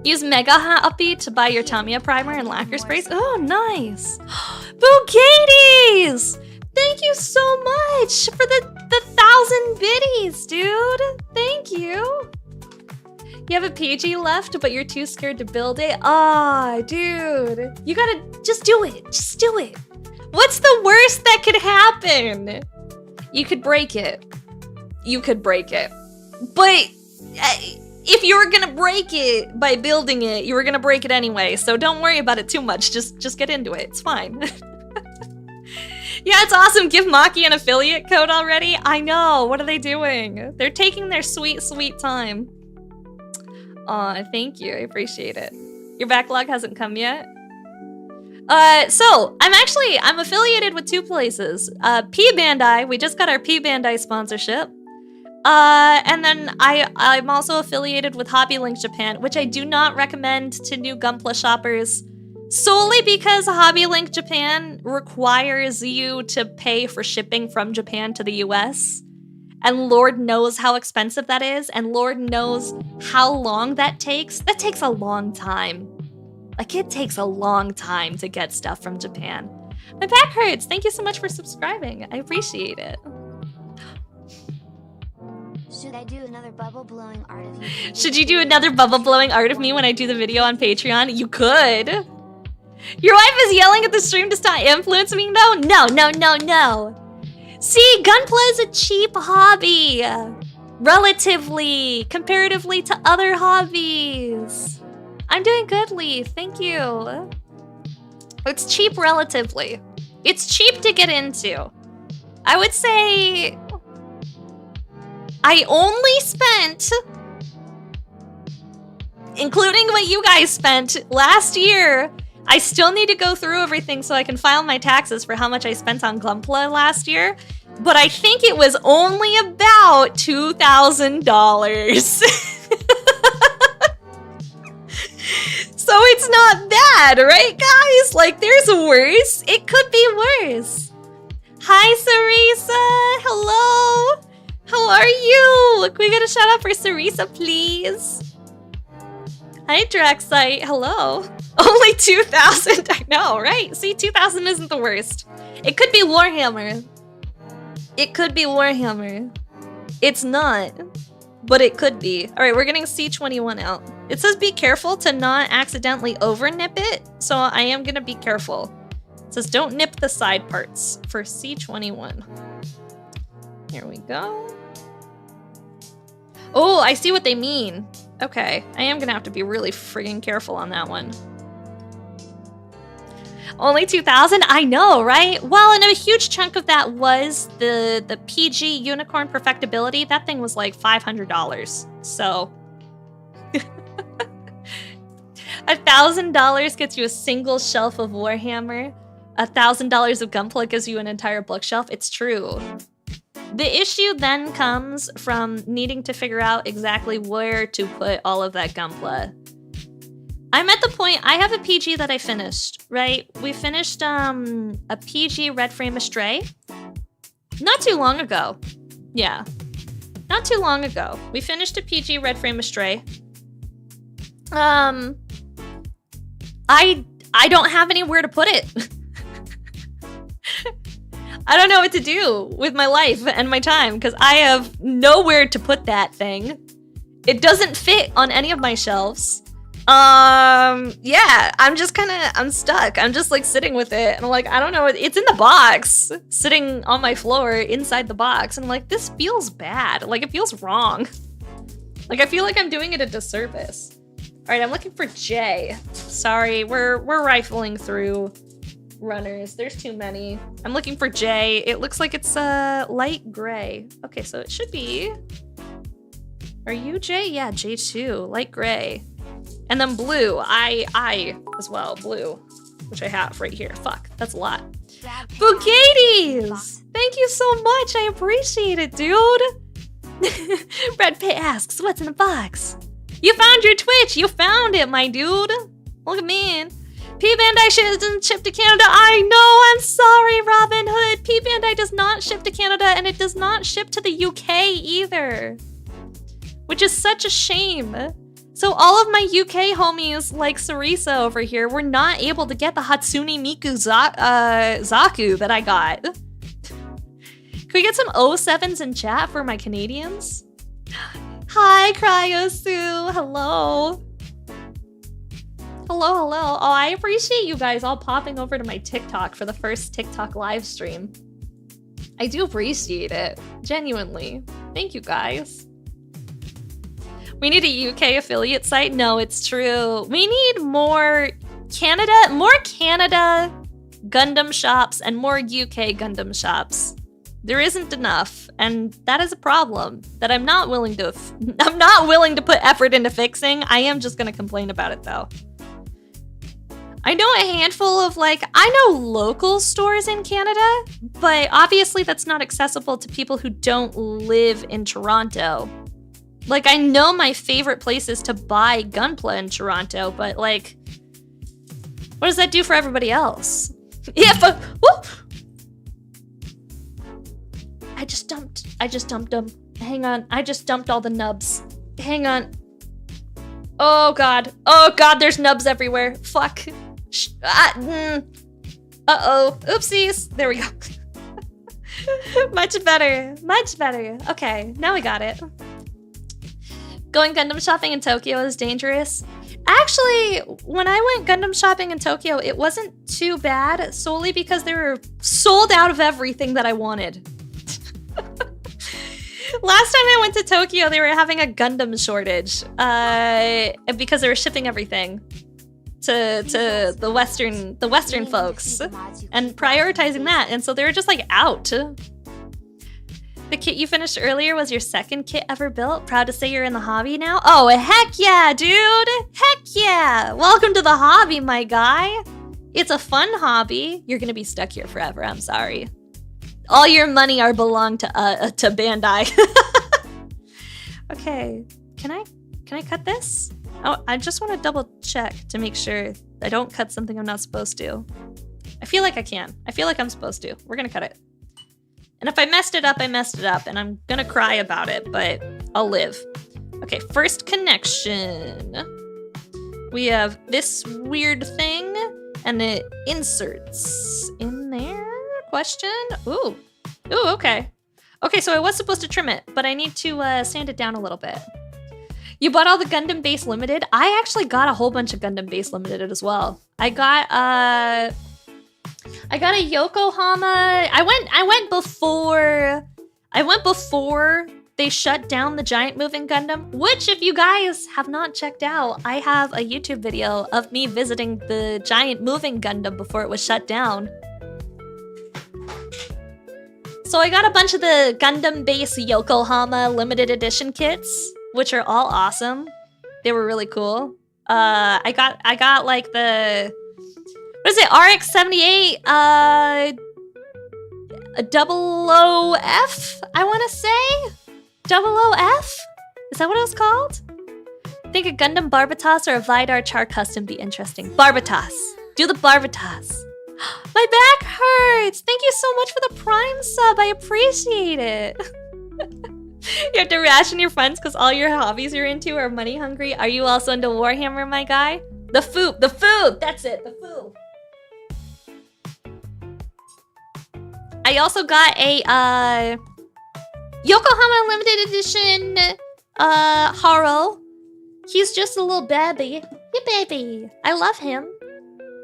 Use Mega Happy to buy your Tamiya primer and lacquer sprays. Oh, nice. Boogadies! Thank you so much for the 1,000 biddies, dude. Thank you. You have a PG left, but you're too scared to build it. Ah, dude. You gotta just do it. Just do it. What's the worst that could happen? You could break it. You could break it. But if you were gonna break it by building it, you were gonna break it anyway. So don't worry about it too much. Just get into it. It's fine. Yeah, it's awesome. Give Maki an affiliate code already. I know. What are they doing? They're taking their sweet, sweet time. Aw, thank you. I appreciate it. Your backlog hasn't come yet? So I'm affiliated with 2 places. P Bandai, we just got our P Bandai sponsorship. And then I'm also affiliated with Hobby Link Japan, which I do not recommend to new Gunpla shoppers, solely because Hobby Link Japan requires you to pay for shipping from Japan to the US. And Lord knows how expensive that is, and Lord knows how long that takes. That takes a long time. Like, it takes a long time to get stuff from Japan. My back hurts. Thank you so much for subscribing. I appreciate it. Should I do another bubble blowing art of you? Should you do another bubble blowing art of me when I do the video on Patreon? You could. Your wife is yelling at the stream to stop influencing me? No, no, no, no, no. See, Gunpla is a cheap hobby. Relatively, comparatively to other hobbies. I'm doing good, Lee. Thank you. It's cheap relatively. It's cheap to get into. I would say I only spent, including what you guys spent last year. I still need to go through everything so I can file my taxes for how much I spent on Gunpla last year. But I think it was only about $2,000. So it's not bad, right, guys? Like, there's worse. It could be worse. Hi, Sarisa. Hello. How are you? Can we get a shout out for Sarisa, please? Hi, Draxite. Hello. Only 2,000. I know, right? See, 2,000 isn't the worst. It could be Warhammer. It could be Warhammer. It's not, but it could be. All right, we're getting C21 out. It says be careful to not accidentally over nip it, so I am gonna be careful. It says don't nip the side parts for C21. Here we go. Oh, I see what they mean. Okay, I am gonna have to be really friggin' careful on that one. Only 2,000? I know, right? Well, and a huge chunk of that was the PG Unicorn Perfectibility. That thing was like $500. So $1,000 gets you a single shelf of Warhammer. $1,000 of Gunpla gives you an entire bookshelf. It's true. The issue then comes from needing to figure out exactly where to put all of that Gunpla. I'm at the point, I have a PG that I finished, right? We finished a PG Red Frame Astray not too long ago. Yeah, not too long ago. We finished a PG Red Frame Astray. I don't have anywhere to put it. I don't know what to do with my life and my time because I have nowhere to put that thing. It doesn't fit on any of my shelves. Yeah, I'm stuck. I'm just like sitting with it and I'm like, I don't know, it's in the box, sitting on my floor inside the box. And I'm like, this feels bad. Like, it feels wrong. Like, I feel like I'm doing it a disservice. All right, I'm looking for J. Sorry, we're rifling through runners. There's too many. I'm looking for J. It looks like it's light gray. Okay, so it should be. Are you J? Yeah, J2, light gray. And then blue, I as well, blue, which I have right here. Fuck, that's a lot. Bugades! Thank you so much, I appreciate it, dude. Brad Pitt asks, what's in the box? You found your Twitch, you found it, my dude. Look at me. P-Bandai doesn't ship to Canada. I know, I'm sorry, Robin Hood. P-Bandai does not ship to Canada, and it does not ship to the UK either. Which is such a shame. So all of my UK homies, like Sarisa over here, were not able to get the Hatsune Miku Zaku that I got. Can we get some 07s in chat for my Canadians? Hi, Cryosu. Hello. Hello, hello. Oh, I appreciate you guys all popping over to my TikTok for the first TikTok live stream. I do appreciate it. Genuinely. Thank you, guys. We need a UK affiliate site. No, it's true. We need more Canada Gundam shops and more UK Gundam shops. There isn't enough, and that is a problem that I'm not willing to put effort into fixing. I am just gonna complain about it though. I know a handful of I know local stores in Canada, but obviously that's not accessible to people who don't live in Toronto. Like, I know my favorite places to buy Gunpla in Toronto, but like, what does that do for everybody else? Yeah, but whoop! I just dumped them. Hang on, I just dumped all the nubs. Hang on. Oh god, there's nubs everywhere. Fuck. Uh-oh, oopsies. There we go. Much better, much better. Okay, now we got it. Going Gundam shopping in Tokyo is dangerous. Actually, when I went Gundam shopping in Tokyo, it wasn't too bad, solely because they were sold out of everything that I wanted. Last time I went to Tokyo, they were having a Gundam shortage because they were shipping everything to the Western folks and prioritizing that, and so they were just like out. The kit you finished earlier was your second kit ever built. Proud to say you're in the hobby now. Oh, heck yeah, dude! Heck yeah! Welcome to the hobby, my guy. It's a fun hobby. You're gonna be stuck here forever. I'm sorry. All your money are belong to Bandai. Okay, can I cut this? Oh, I just want to double check to make sure I don't cut something I'm not supposed to. I feel like I can. I feel like I'm supposed to. We're gonna cut it. And if I messed it up, I messed it up, and I'm gonna cry about it, but I'll live. Okay, first connection. We have this weird thing, and it inserts in there. Question? Ooh, okay. Okay, so I was supposed to trim it, but I need to sand it down a little bit. You bought all the Gundam Base Limited? I actually got a whole bunch of Gundam Base Limited as well. I got a Yokohama. I went before they shut down the giant moving Gundam, which if you guys have not checked out, I have a YouTube video of me visiting the giant moving Gundam before it was shut down. So I got a bunch of the Gundam Base Yokohama limited edition kits, which are all awesome. They were really cool. I got like the, what is it, RX-78 a 00F, I want to say? 00F? Is that what it was called? I think a Gundam Barbatos or a Vidar Char Custom be interesting. Barbatos. Do the Barbatos. My back hurts! Thank you so much for the Prime sub. I appreciate it. You have to ration your funds because all your hobbies you're into are money hungry. Are you also into Warhammer, my guy? The food! That's it, the food. I also got a Yokohama limited edition Haro. He's just a little baby. Hey baby, I love him.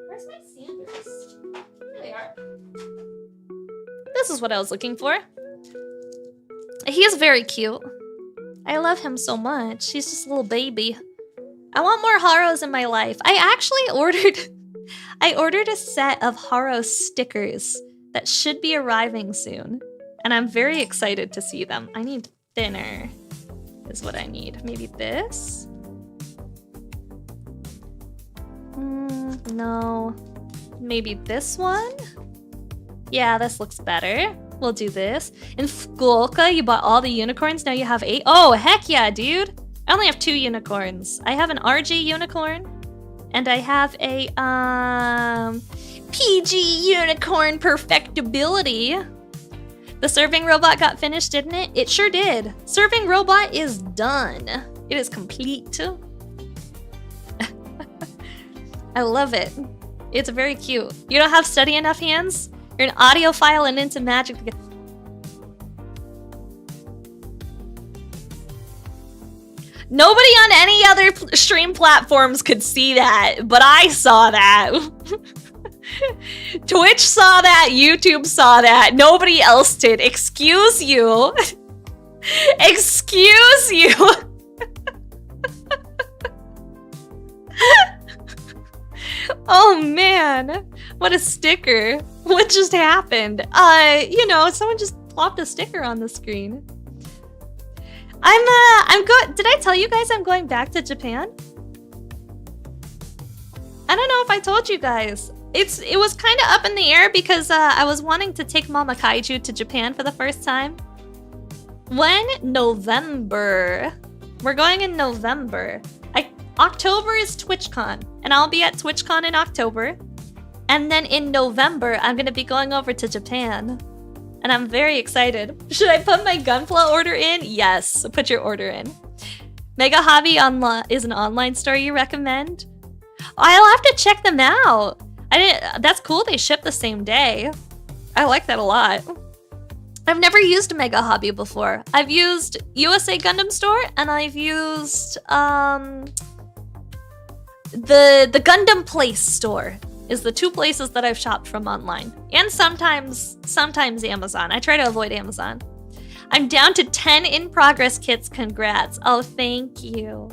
Where's my sanders? There they are. This is what I was looking for. He is very cute. I love him so much. He's just a little baby. I want more Haros in my life. I actually ordered a set of Haro stickers that should be arriving soon. And I'm very excited to see them. I need thinner is what I need. Maybe this? No. Maybe this one? Yeah, this looks better. We'll do this. In Fukuoka, you bought all the unicorns, now you have 8. Oh, heck yeah, dude. I only have 2 unicorns. I have an RG unicorn, and I have a PG unicorn perfectibility. The serving robot got finished, didn't it? It sure did. Serving robot is done. It is complete. I love it. It's very cute. You don't have steady enough hands? You're an audiophile and into magic. Nobody on any other stream platforms could see that, but I saw that. Twitch saw that, YouTube saw that, nobody else did. Excuse you. Excuse you. Oh man, what a sticker. What just happened? You know, someone just plopped a sticker on the screen. Did I tell you guys I'm going back to Japan? I don't know if I told you guys. It was kind of up in the air because I was wanting to take Mama Kaiju to Japan for the first time. When? November. We're going in November. October is TwitchCon, and I'll be at TwitchCon in October. And then in November, I'm gonna be going over to Japan. And I'm very excited. Should I put my Gunpla order in? Yes, put your order in. Mega Hobby is an online store you recommend? I'll have to check them out. That's cool, they ship the same day. I like that a lot. I've never used Mega Hobby before. I've used USA Gundam Store, and I've used the Gundam Place store is the two places that I've shopped from online. And sometimes Amazon. I try to avoid Amazon. I'm down to 10 in-progress kits. Congrats. Oh, thank you.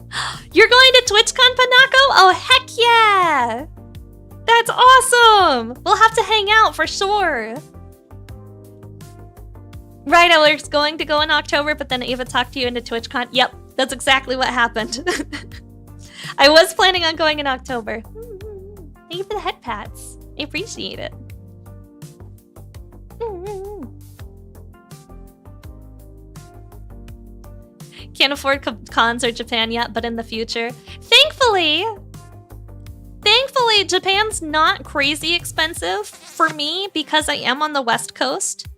You're going to TwitchCon, Panako? Oh, heck yeah! That's awesome! We'll have to hang out for sure. Right, I was going to go in October, but then Ava talked to you into TwitchCon. Yep, that's exactly what happened. I was planning on going in October. Thank you for the head pats. I appreciate it. Can't afford cons or Japan yet, but in the future. Thankfully, Japan's not crazy expensive for me because I am on the West Coast.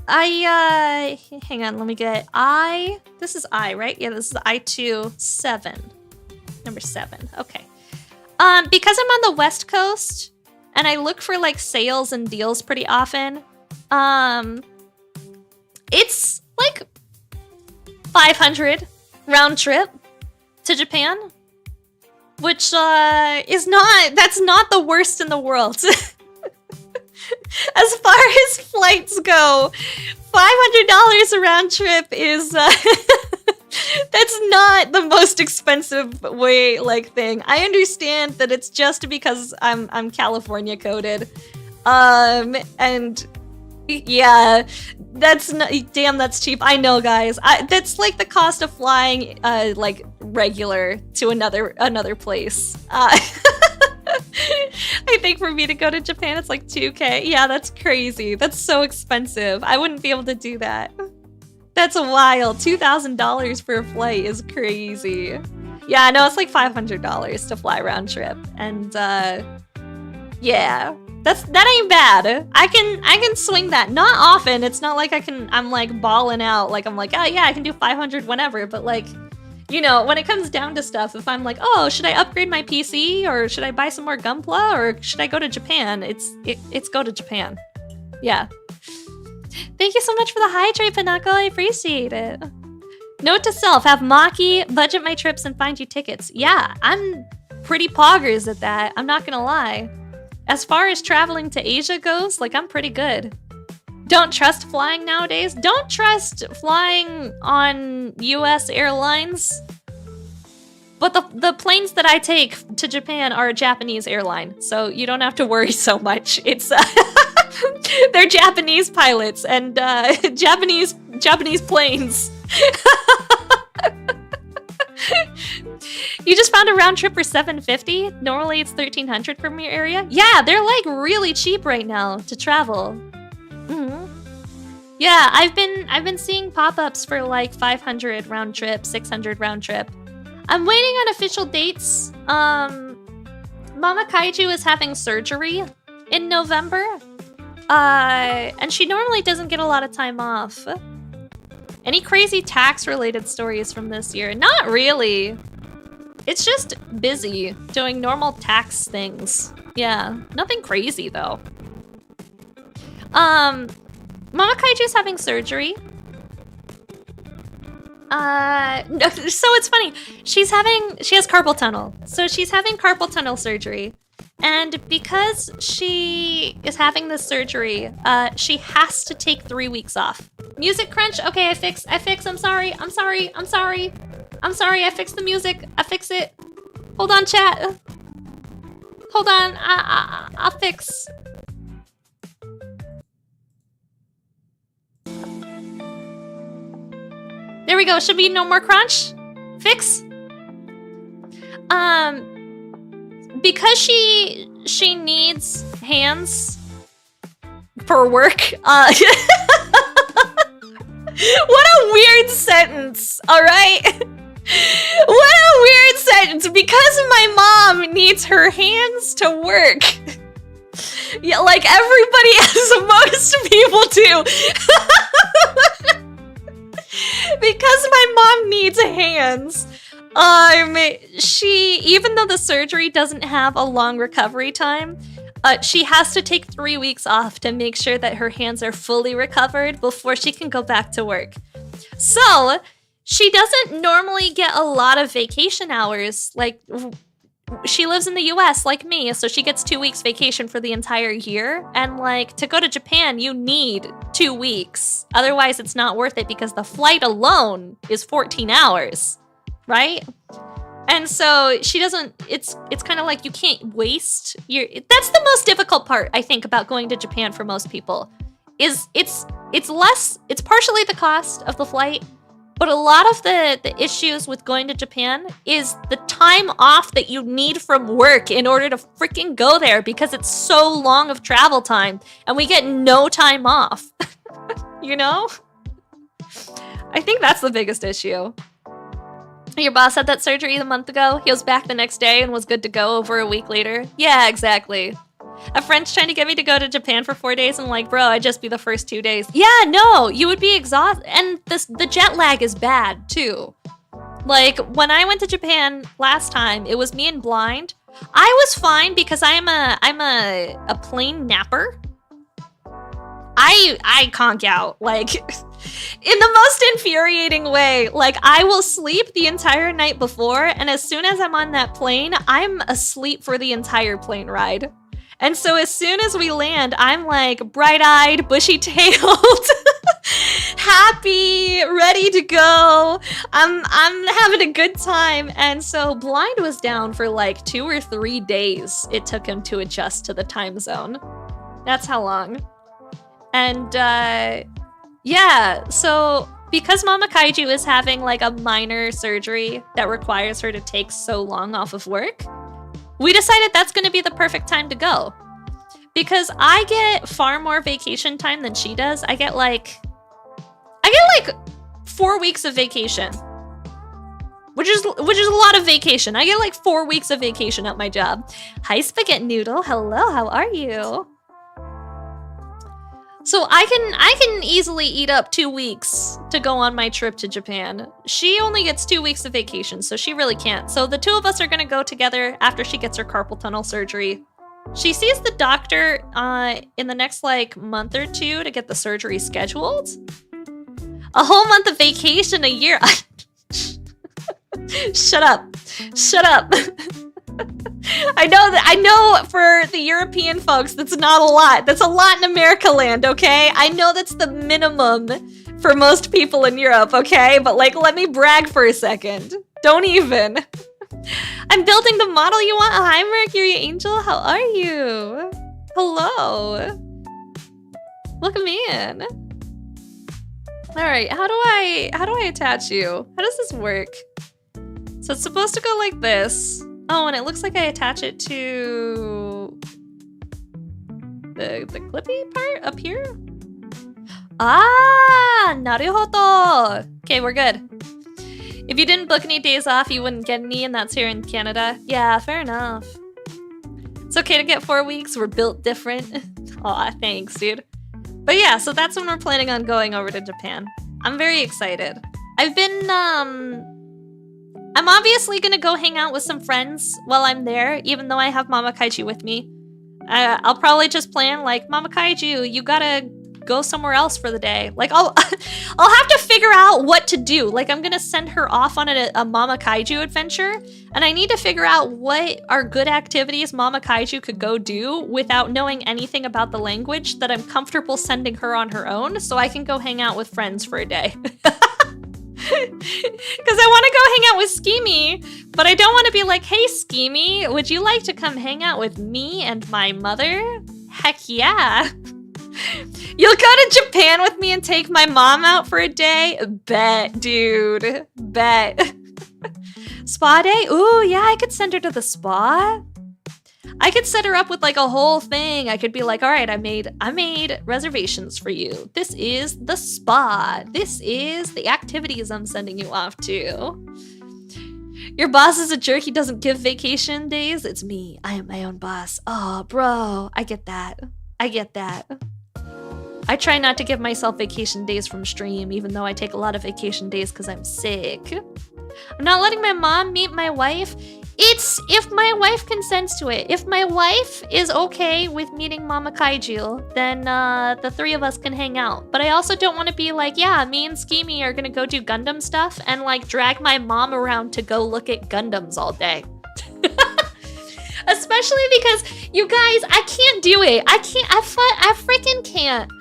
Hang on, let me get this is right? Yeah, this is I-27. Number 7, okay. Because I'm on the West Coast and I look for like sales and deals pretty often, it's like 500 round trip to Japan, which that's not the worst in the world. As far as flights go, $500 a round trip is that's not the most expensive way thing. I understand that it's just because I'm California coded, and yeah, that's not, damn, that's cheap. I know, guys. That's like the cost of flying like regular to another place. I think for me to go to Japan, it's like 2K. Yeah, that's crazy. That's so expensive. I wouldn't be able to do that. That's wild. $2,000 for a flight is crazy. Yeah, no, it's like $500 to fly round trip. And yeah, that ain't bad. I can swing that. Not often. It's not like I'm like balling out. Like I'm like, oh yeah, I can do 500 whenever. But like, you know, when it comes down to stuff, if I'm like, oh, should I upgrade my PC or should I buy some more Gunpla or should I go to Japan? It's go to Japan. Yeah. Thank you so much for the hydrate, Panako. I appreciate it. Note to self, have Maki budget my trips and find you tickets. Yeah, I'm pretty poggers at that. I'm not gonna lie. As far as traveling to Asia goes, like I'm pretty good. Don't trust flying nowadays. Don't trust flying on US airlines. But the planes that I take to Japan are a Japanese airline, so you don't have to worry so much. It's they're Japanese pilots and Japanese planes. You just found a round trip for $750? Normally it's $1,300 from your area? Yeah, they're like really cheap right now to travel. Yeah, I've been seeing pop-ups for like 500 round trip, 600 round trip. I'm waiting on official dates. Mama Kaiju is having surgery in November. And she normally doesn't get a lot of time off. Any crazy tax-related stories from this year? Not really. It's just busy doing normal tax things. Yeah, nothing crazy though. Mama Kaiju's having surgery. No, so it's funny. She has carpal tunnel. So she's having carpal tunnel surgery. And because she is having this surgery, she has to take 3 weeks off. Music crunch? Okay, I fix. I'm sorry. I fixed the music. I fix it. Hold on, chat. Hold on. I'll fix. There we go. Should be no more crunch. Fix. because she needs hands for work. What a weird sentence, all right? What a weird sentence. Because my mom needs her hands to work. Yeah, like everybody as most people do. Because my mom needs hands. She, even though the surgery doesn't have a long recovery time, she has to take 3 weeks off to make sure that her hands are fully recovered before she can go back to work. So, she doesn't normally get a lot of vacation hours. Like, she lives in the US like me, so she gets 2 weeks vacation for the entire year. And like, to go to Japan, you need 2 weeks. Otherwise, it's not worth it because the flight alone is 14 hours, right? And so she doesn't, it's kind of like you can't waste your, that's the most difficult part, I think, about going to Japan for most people, is it's partially the cost of the flight, but a lot of the issues with going to Japan is the time off that you need from work in order to freaking go there, because it's so long of travel time and we get no time off. You know? I think that's the biggest issue. Your boss had that surgery a month ago. He was back the next day and was good to go over a week later. Yeah, exactly. A friend's trying to get me to go to Japan for 4 days. And like, bro, I'd just be the first 2 days. Yeah, no, you would be exhausted. And the jet lag is bad too. Like when I went to Japan last time, it was me and Blind. I was fine because I'm a plane napper. I conk out, like, in the most infuriating way. Like, I will sleep the entire night before, and as soon as I'm on that plane, I'm asleep for the entire plane ride. And so as soon as we land, I'm like bright-eyed, bushy-tailed, happy, ready to go. I'm having a good time. And so Blind was down for like 2 or 3 days. It took him to adjust to the time zone. That's how long. And yeah, so because Mama Kaiju is having like a minor surgery that requires her to take so long off of work, we decided that's going to be the perfect time to go. Because I get far more vacation time than she does. I get like 4 weeks of vacation. Which is a lot of vacation. I get like 4 weeks of vacation at my job. Hi, Spaghetti Noodle. Hello, how are you? So I can easily eat up 2 weeks to go on my trip to Japan. She only gets 2 weeks of vacation, so she really can't. So the two of us are gonna go together after she gets her carpal tunnel surgery. She sees the doctor in the next like month or 2 to get the surgery scheduled. A whole month of vacation a year. Shut up. Shut up. I know for the European folks, that's not a lot. That's a lot in America land, okay? I know that's the minimum for most people in Europe, okay? But like, let me brag for a second. Don't even. I'm building the model you want. Hi, Mercury Angel. How are you? Hello. Welcome in. All right, how do I attach you? How does this work? So it's supposed to go like this. Oh, and it looks like I attach it to the clippy part up here. Ah, naruhodo. Okay, we're good. If you didn't book any days off, you wouldn't get any, and that's here in Canada. Yeah, fair enough. It's okay to get 4 weeks. We're built different. Aw, thanks, dude. But yeah, so that's when we're planning on going over to Japan. I'm very excited. I've been, I'm obviously gonna go hang out with some friends while I'm there, even though I have Mama Kaiju with me. I'll probably just plan like, Mama Kaiju, you gotta go somewhere else for the day. Like, I'll have to figure out what to do. Like, I'm gonna send her off on a Mama Kaiju adventure, and I need to figure out what are good activities Mama Kaiju could go do without knowing anything about the language that I'm comfortable sending her on her own, so I can go hang out with friends for a day. Because I want to go hang out with Schemy, but I don't want to be like, hey, Schemy, would you like to come hang out with me and my mother? Heck yeah. You'll go to Japan with me and take my mom out for a day? Bet, dude. Bet. Spa day? Ooh, yeah, I could send her to the spa. I could set her up with like a whole thing. I could be like, all right, I made reservations for you. This is the spa. This is the activities I'm sending you off to. Your boss is a jerk. He doesn't give vacation days. It's me. I am my own boss. Oh, bro. I get that. I get that. I try not to give myself vacation days from stream, even though I take a lot of vacation days because I'm sick. I'm not letting my mom meet my wife. It's if my wife consents to it. If my wife is okay with meeting Mama Kaiju, then the three of us can hang out. But I also don't want to be like, yeah, me and Schemy are gonna go do Gundam stuff and like drag my mom around to go look at Gundams all day. Especially because, you guys, I can't do it. I freaking can't.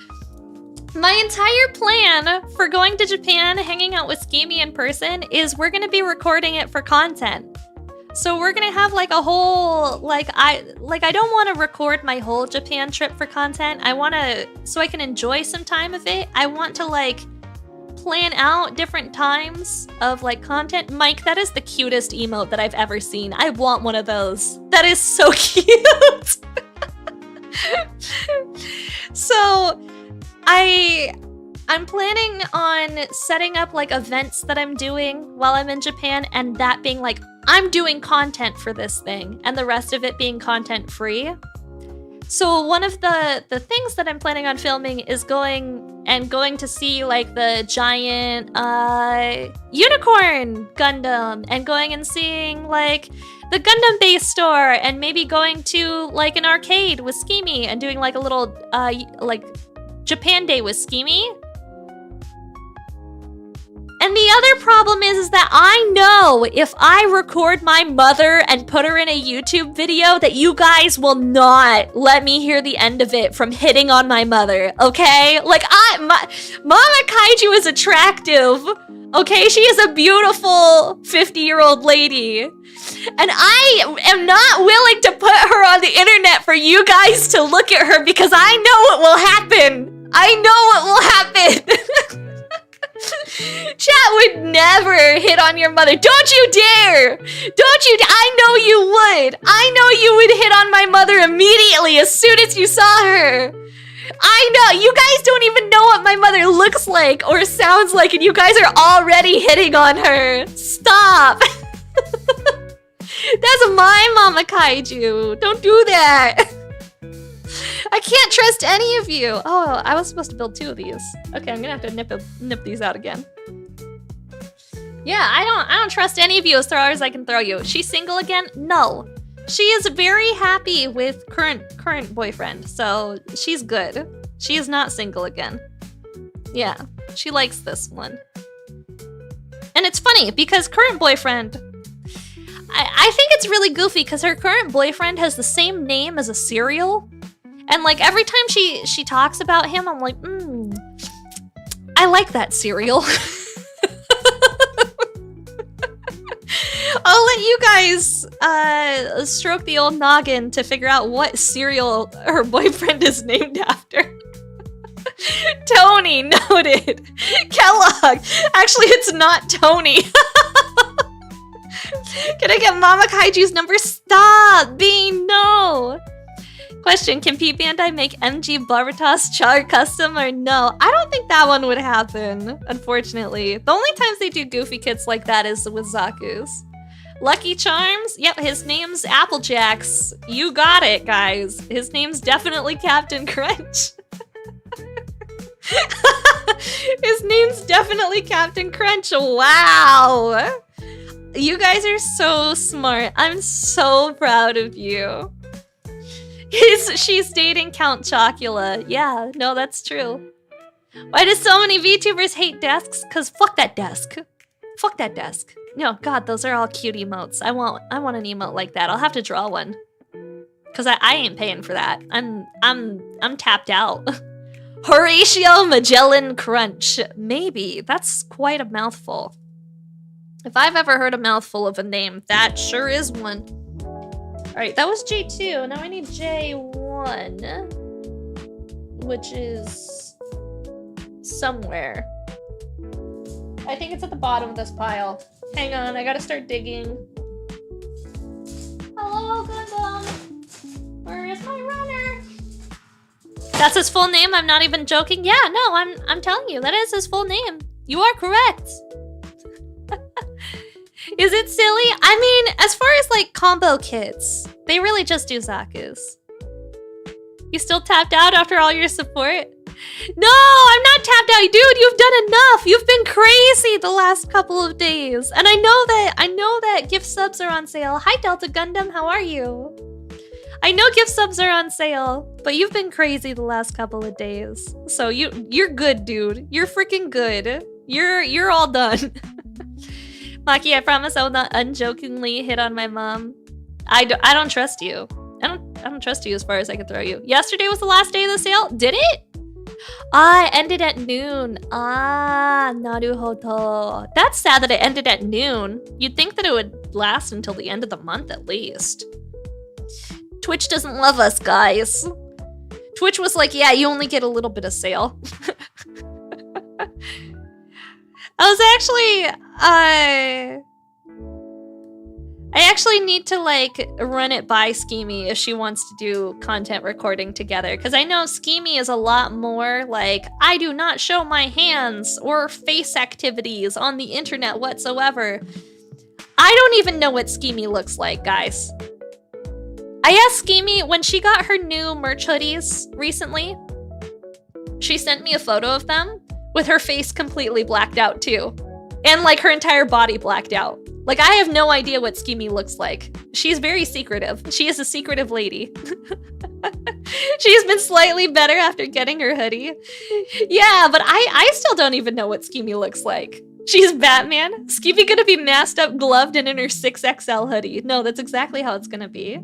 My entire plan for going to Japan, hanging out with Schemy in person, is we're gonna be recording it for content. So we're gonna have like a whole, I don't wanna record my whole Japan trip for content. I wanna, so I can enjoy some time of it. I want to like plan out different times of like content. Mike, that is the cutest emote that I've ever seen. I want one of those. That is so cute. So I'm planning on setting up like events that I'm doing while I'm in Japan, and that being like, I'm doing content for this thing, and the rest of it being content free. So one of the things that I'm planning on filming is going to see like the giant unicorn Gundam, and going and seeing like the Gundam base store, and maybe going to like an arcade with Schemy and doing like a little like Japan Day with Schemy. And the other problem is that I know if I record my mother and put her in a YouTube video that you guys will not let me hear the end of it from hitting on my mother, okay? Like, Mama Kaiju is attractive, okay? She is a beautiful 50-year-old lady. And I am not willing to put her on the internet for you guys to look at her because I know what will happen. I know what will happen. Chat would never hit on your mother. Don't you dare! Don't you I know you would! I know you would hit on my mother immediately as soon as you saw her! I know! You guys don't even know what my mother looks like or sounds like, and you guys are already hitting on her! Stop! That's my Mama Kaiju! Don't do that! I can't trust any of you. Oh, I was supposed to build 2 of these. Okay, I'm gonna have to nip these out again. Yeah, I don't trust any of you as far as I can throw you. She's single again? No. She is very happy with current boyfriend, so she's good. She is not single again. Yeah, she likes this one. And it's funny because current boyfriend, I think it's really goofy because her current boyfriend has the same name as a cereal. And like every time she talks about him, I'm like, I like that cereal. I'll let you guys stroke the old noggin to figure out what cereal her boyfriend is named after. Tony, noted. Kellogg. Actually, it's not Tony. Can I get Mama Kaiju's number? Stop, Bean, no. Question, can P Bandai make MG Barbatos Char custom or no? I don't think that one would happen, unfortunately. The only times they do goofy kits like that is with Zaku's. Lucky Charms? Yep, his name's Applejacks. You got it, guys. His name's definitely Captain Crunch. His name's definitely Captain Crunch. Wow. You guys are so smart. I'm so proud of you. She's dating Count Chocula. Yeah, no, that's true. Why do so many VTubers hate desks? Cause fuck that desk. Fuck that desk. No, God, those are all cute emotes. I want an emote like that. I'll have to draw one. Cause I ain't paying for that. I'm tapped out. Horatio Magellan Crunch. Maybe. That's quite a mouthful. If I've ever heard a mouthful of a name, that sure is one. Alright, that was J2. Now I need J1. Which is somewhere. I think it's at the bottom of this pile. Hang on, I gotta start digging. Hello, Gundam! Where's my runner? That's his full name? I'm not even joking. Yeah, no, I'm telling you, that is his full name. You are correct. Is it silly? I mean, as far as like combo kits, they really just do Zaku's. You still tapped out after all your support? No, I'm not tapped out. Dude, you've done enough. You've been crazy the last couple of days. And I know that gift subs are on sale. Hi, Delta Gundam, how are you? I know gift subs are on sale, but you've been crazy the last couple of days. So you're good, dude. You're freaking good. You're all done. Maki, I promise I will not unjokingly hit on my mom. I don't trust you. I don't trust you as far as I can throw you. Yesterday was the last day of the sale. Did it? Ah, it ended at noon. Ah, naruhodo. That's sad that it ended at noon. You'd think that it would last until the end of the month at least. Twitch doesn't love us, guys. Twitch was like, yeah, you only get a little bit of sale. I was actually, I actually need to like run it by Schemy if she wants to do content recording together, because I know Schemy is a lot more like, I do not show my hands or face activities on the internet whatsoever. I don't even know what Schemy looks like, guys. I asked Schemy when she got her new merch hoodies recently. She sent me a photo of them with her face completely blacked out too. And like her entire body blacked out. Like I have no idea what Schemy looks like. She's very secretive. She is a secretive lady. She's been slightly better after getting her hoodie. Yeah, but I still don't even know what Schemy looks like. She's Batman. Schemy gonna be masked up, gloved, and in her 6XL hoodie. No, that's exactly how it's gonna be.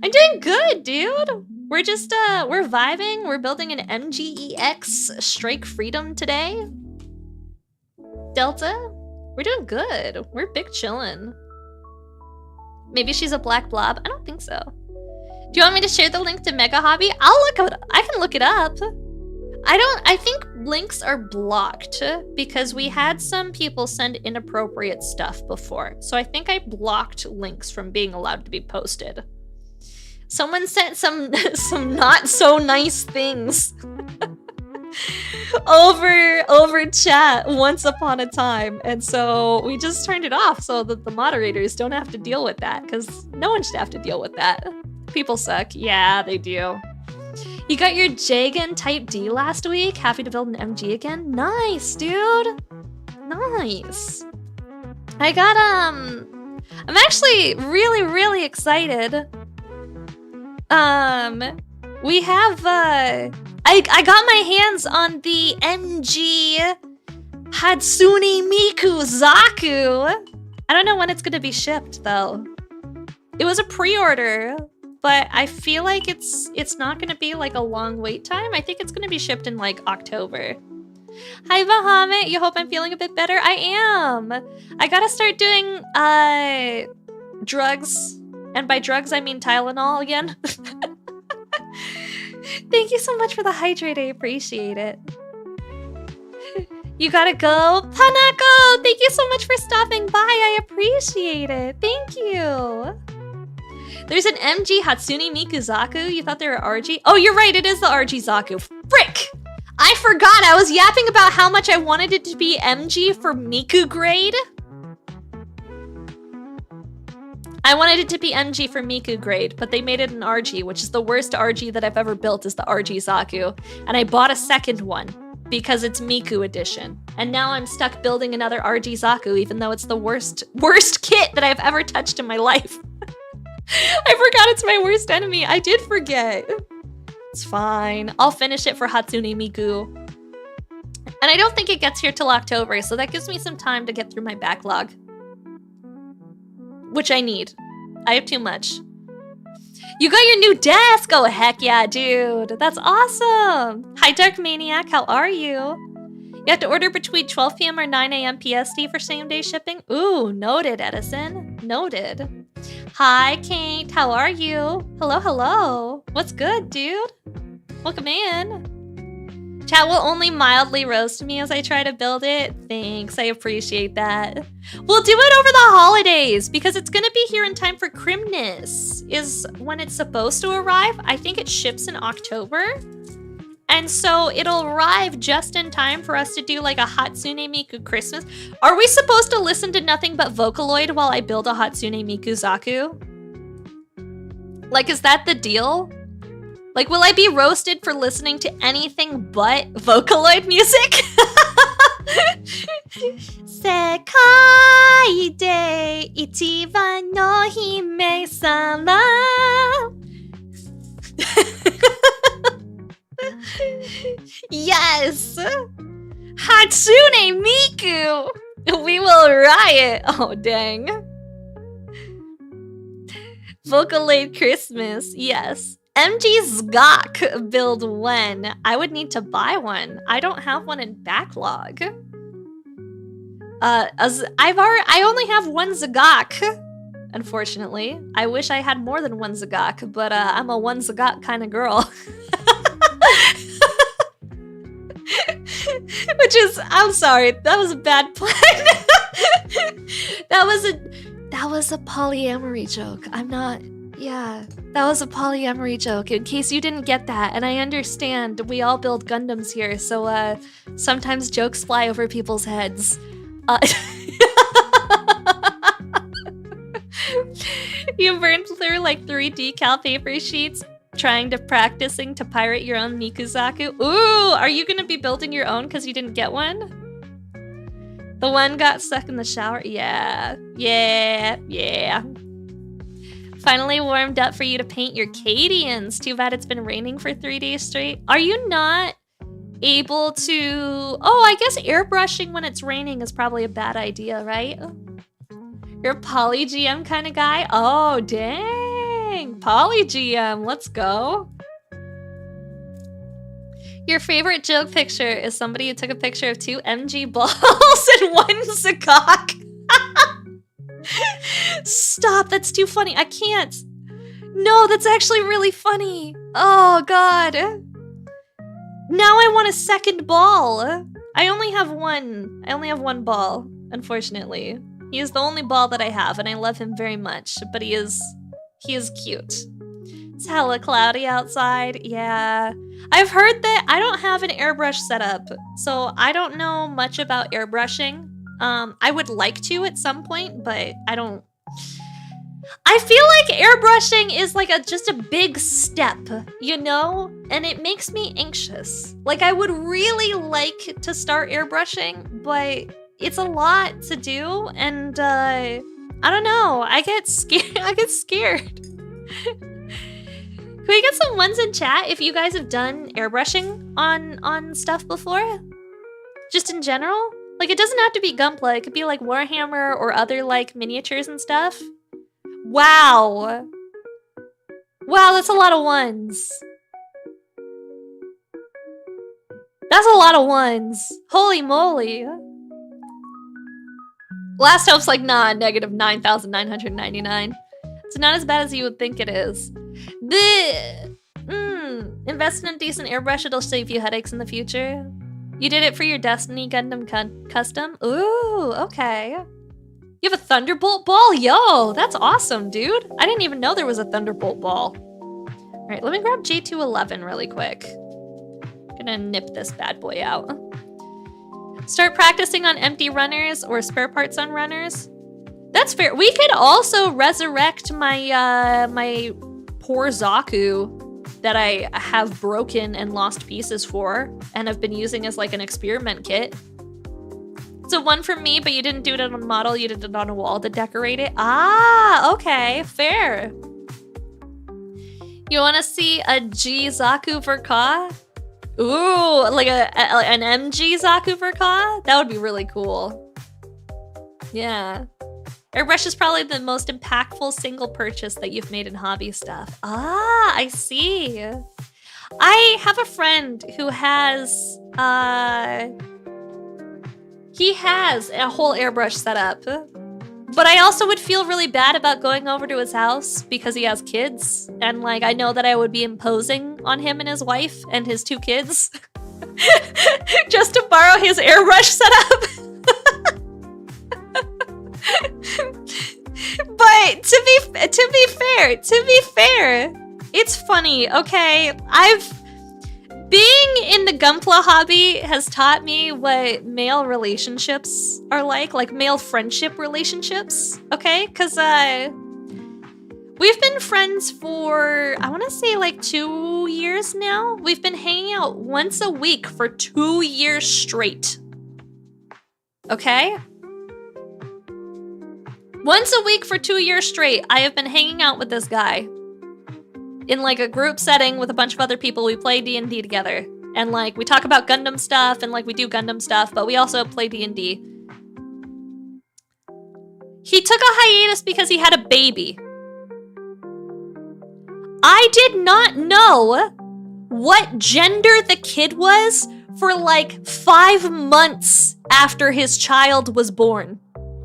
I'm doing good, dude. We're just, we're vibing. We're building an MGEX Strike Freedom today. Delta, we're doing good. We're big chillin'. Maybe she's a black blob. I don't think so. Do you want me to share the link to Mega Hobby? I can look it up. I think links are blocked because we had some people send inappropriate stuff before. So I think I blocked links from being allowed to be posted. Someone sent some not so nice things over chat once upon a time, and so we just turned it off so that the moderators don't have to deal with that, because no one should have to deal with that. People suck. Yeah, they do. You got your Jagan Type D last week. Happy to build an MG again. Nice, dude. Nice. I got I'm actually really excited. We have I got my hands on the MG Hatsune Miku Zaku. I don't know when it's gonna be shipped though. It was a pre-order, but I feel like it's not gonna be like a long wait time. I think it's gonna be shipped in like October. Hi Bahamut, you hope I'm feeling a bit better. I am. I gotta start doing drugs. And by drugs, I mean Tylenol again. Thank you so much for the hydrate. I appreciate it. You gotta go. Panako, thank you so much for stopping by. I appreciate it. Thank you. There's an MG Hatsune Miku Zaku. You thought they were RG? Oh, you're right. It is the RG Zaku. Frick! I forgot. I was yapping about how much I wanted it to be MG for Miku grade. I wanted it to be MG for Miku grade, but they made it an RG, which is the worst RG that I've ever built, is the RG Zaku. And I bought a second one because it's Miku edition. And now I'm stuck building another RG Zaku, even though it's the worst kit that I've ever touched in my life. I forgot it's my worst enemy. I did forget. It's fine. I'll finish it for Hatsune Miku. And I don't think it gets here till October, so that gives me some time to get through my backlog. Which I need. I have too much. You got your new desk! Oh, heck yeah, dude. That's awesome! Hi, Dark Maniac. How are you? You have to order between 12 p.m. or 9 a.m. PST for same-day shipping? Ooh, noted, Edison. Noted. Hi, Kate. How are you? Hello, hello. What's good, dude? Welcome in. Chat will only mildly roast me as I try to build it. Thanks, I appreciate that. We'll do it over the holidays because it's gonna be here in time for Christmas is when it's supposed to arrive. I think it ships in October. And so it'll arrive just in time for us to do like a Hatsune Miku Christmas. Are we supposed to listen to nothing but Vocaloid while I build a Hatsune Miku Zaku? Like, is that the deal? Like, will I be roasted for listening to anything but Vocaloid music? Sekai de ichiban no hime-sama. Yes! Hatsune Miku! We will riot! Oh, dang. Vocaloid Christmas, yes. MG's Gok build when? I would need to buy one. I don't have one in backlog. I only have one Zagok. Unfortunately, I wish I had more than one Zagok, but I'm a one Zagok kind of girl. Which is, I'm sorry, that was a bad pun. That was a polyamory joke. I'm not. Yeah, that was a polyamory joke. In case you didn't get that, and I understand we all build Gundams here, so sometimes jokes fly over people's heads. You burned through like 3 decal paper sheets trying to practicing to pirate your own Mikuzaku. Ooh, are you gonna be building your own because you didn't get one? The one got stuck in the shower? Yeah. Finally warmed up for you to paint your Cadians. Too bad it's been raining for 3 days straight. Are you not able to... Oh, I guess airbrushing when it's raining is probably a bad idea, right? You're a poly GM kind of guy? Oh, dang. Poly GM, let's go. Your favorite joke picture is somebody who took a picture of 2 MG balls and 1 Zakok. Stop, that's too funny. I can't. No, that's actually really funny. Oh, God. Now I want a second ball. I only have one ball, unfortunately. He is the only ball that I have, and I love him very much, but he is cute. It's hella cloudy outside. Yeah. I've heard that I don't have an airbrush setup, so I don't know much about airbrushing. I would like to at some point, but I don't. I feel like airbrushing is like just a big step, you know? And it makes me anxious. Like, I would really like to start airbrushing, but it's a lot to do, and I don't know. I get scared. Can we get some ones in chat if you guys have done airbrushing on stuff before? Just in general? Like, it doesn't have to be Gunpla. It could be like Warhammer or other like miniatures and stuff. Wow. Wow, that's a lot of ones. That's a lot of ones. Holy moly. Last Hope's like, nah, negative 9,999. It's not as bad as you would think it is. Invest in a decent airbrush, it'll save you headaches in the future. You did it for your Destiny Gundam custom? Ooh, okay. You have a Thunderbolt ball? Yo, that's awesome, dude. I didn't even know there was a Thunderbolt ball. All right, let me grab J211 really quick. Gonna nip this bad boy out. Start practicing on empty runners or spare parts on runners. That's fair. We could also resurrect my my poor Zaku that I have broken and lost pieces for and have been using as like an experiment kit. So one for me, but you didn't do it on a model, you did it on a wall to decorate it. Ah, okay, fair. You want to see a G Zaku for Ka? Ooh, like an MG Zaku for Ka? That would be really cool. Yeah. Airbrush is probably the most impactful single purchase that you've made in hobby stuff. Ah, I see. I have a friend who has, he has a whole airbrush setup. But I also would feel really bad about going over to his house because he has kids. And like, I know that I would be imposing on him and his wife and his 2 kids. Just to borrow his airbrush setup. But to be fair, it's funny, okay? Being in the Gunpla hobby has taught me what male relationships are like male friendship relationships, okay? Because we've been friends for, I want to say like 2 years now. We've been hanging out once a week for 2 years straight, okay? Once a week for 2 years straight, I have been hanging out with this guy. In like a group setting with a bunch of other people. We play D&D together. And like we talk about Gundam stuff and like we do Gundam stuff, but we also play D&D. He took a hiatus because he had a baby. I did not know what gender the kid was for like 5 months after his child was born.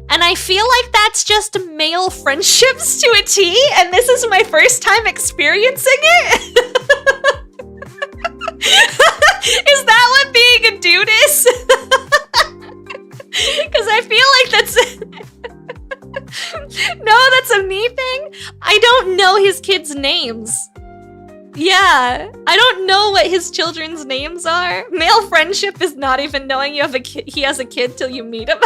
And I feel like that's just male friendships to a T, and this is my first time experiencing it. Is that what being a dude is? Because I feel like that's... No, that's a me thing. I don't know his kids' names. Yeah, I don't know what his children's names are. Male friendship is not even knowing you have a kid. He has a kid till you meet him.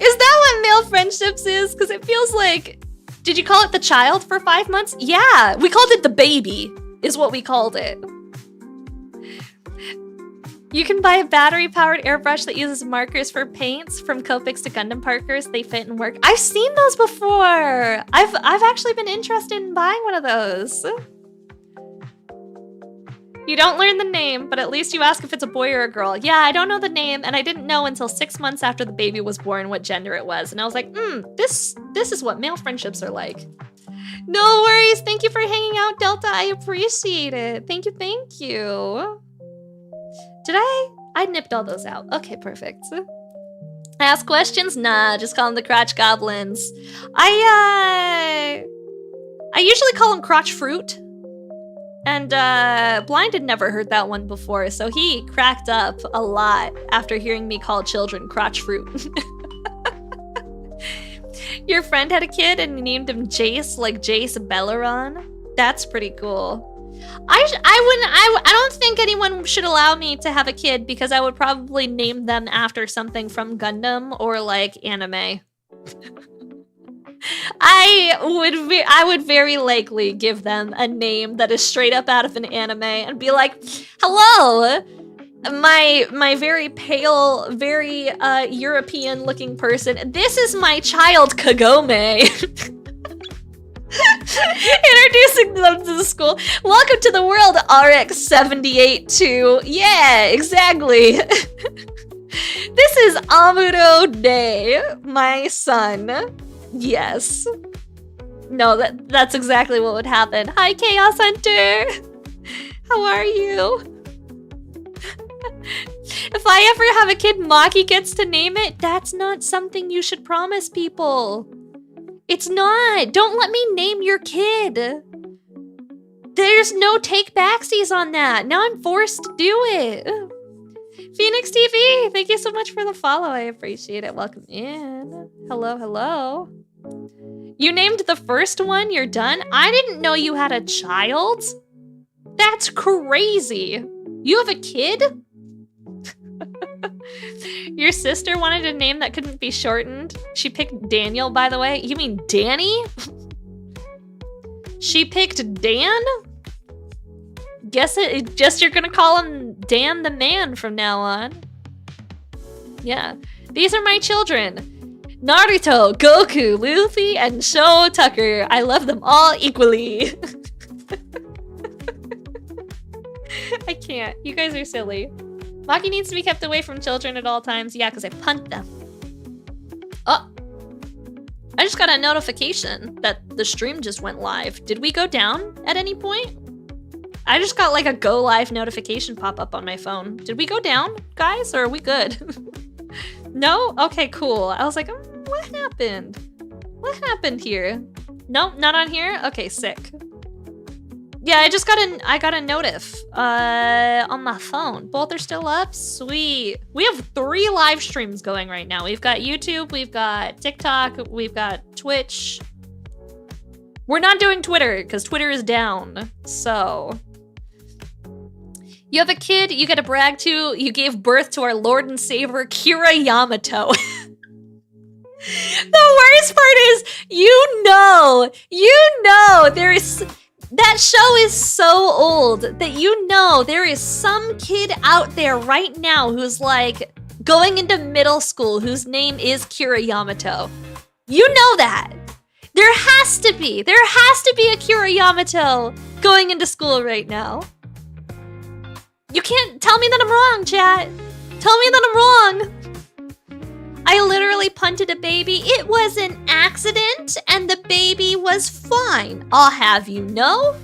Is that what male friendships is? Because it feels like... Did you call it the child for 5 months? Yeah, we called it the baby, is what we called it. You can buy a battery-powered airbrush that uses markers for paints from Copics to Gundam Parkers. They fit and work. I've seen those before. I've actually been interested in buying one of those. You don't learn the name, but at least you ask if it's a boy or a girl. Yeah, I don't know the name, and I didn't know until 6 months after the baby was born what gender it was. And I was like, this is what male friendships are like. No worries. Thank you for hanging out, Delta. I appreciate it. Thank you, thank you. Did I nipped all those out. Okay, perfect. Ask questions? Nah, just call them the crotch goblins. I usually call them crotch fruit. And Blind had never heard that one before, so he cracked up a lot after hearing me call children crotch fruit. Your friend had a kid and you named him Jace, like Jace Belleron. That's pretty cool. I don't think anyone should allow me to have a kid because I would probably name them after something from Gundam or like anime. I would very likely give them a name that is straight up out of an anime and be like, hello, my very pale, very European looking person. This is my child Kagome. Introducing them to the school. Welcome to the world, RX-78-2. Yeah, exactly. This is Amuro Day, my son. Yes. No, that's exactly what would happen. Hi, Chaos Hunter. How are you? If I ever have a kid, Maki gets to name it. That's not something you should promise people. It's not. Don't let me name your kid. There's no take backsies on that. Now I'm forced to do it. Phoenix TV, thank you so much for the follow. I appreciate it. Welcome in. Hello, hello. You named the first one, you're done? I didn't know you had a child. That's crazy. You have a kid? Your sister wanted a name that couldn't be shortened. She picked Daniel, by the way. You mean Danny? She picked Dan? Guess you're gonna call him Dan the Man from now on. Yeah. These are my children. Naruto, Goku, Luffy, and Sho Tucker. I love them all equally. I can't. You guys are silly. Maki needs to be kept away from children at all times. Yeah, because I punt them. Oh. I just got a notification that the stream just went live. Did we go down at any point? I just got like a go live notification pop up on my phone. Did we go down, guys, or are we good? No? Okay, cool. I was like, what happened? What happened here? Nope, not on here? Okay, sick. Yeah, I got a notif on my phone. Both are still up. Sweet. We have 3 live streams going right now. We've got YouTube, we've got TikTok, we've got Twitch. We're not doing Twitter because Twitter is down. So you have a kid you get to brag to. You gave birth to our Lord and Savior Kira Yamato. The worst part is, you know, there is, that show is so old that you know there is some kid out there right now who's like going into middle school whose name is Kira Yamato. You know that. There has to be a Kira Yamato going into school right now. You can't tell me that I'm wrong, chat. Tell me that I'm wrong. I literally punted a baby. It was an accident, and the baby was fine. I'll have you know,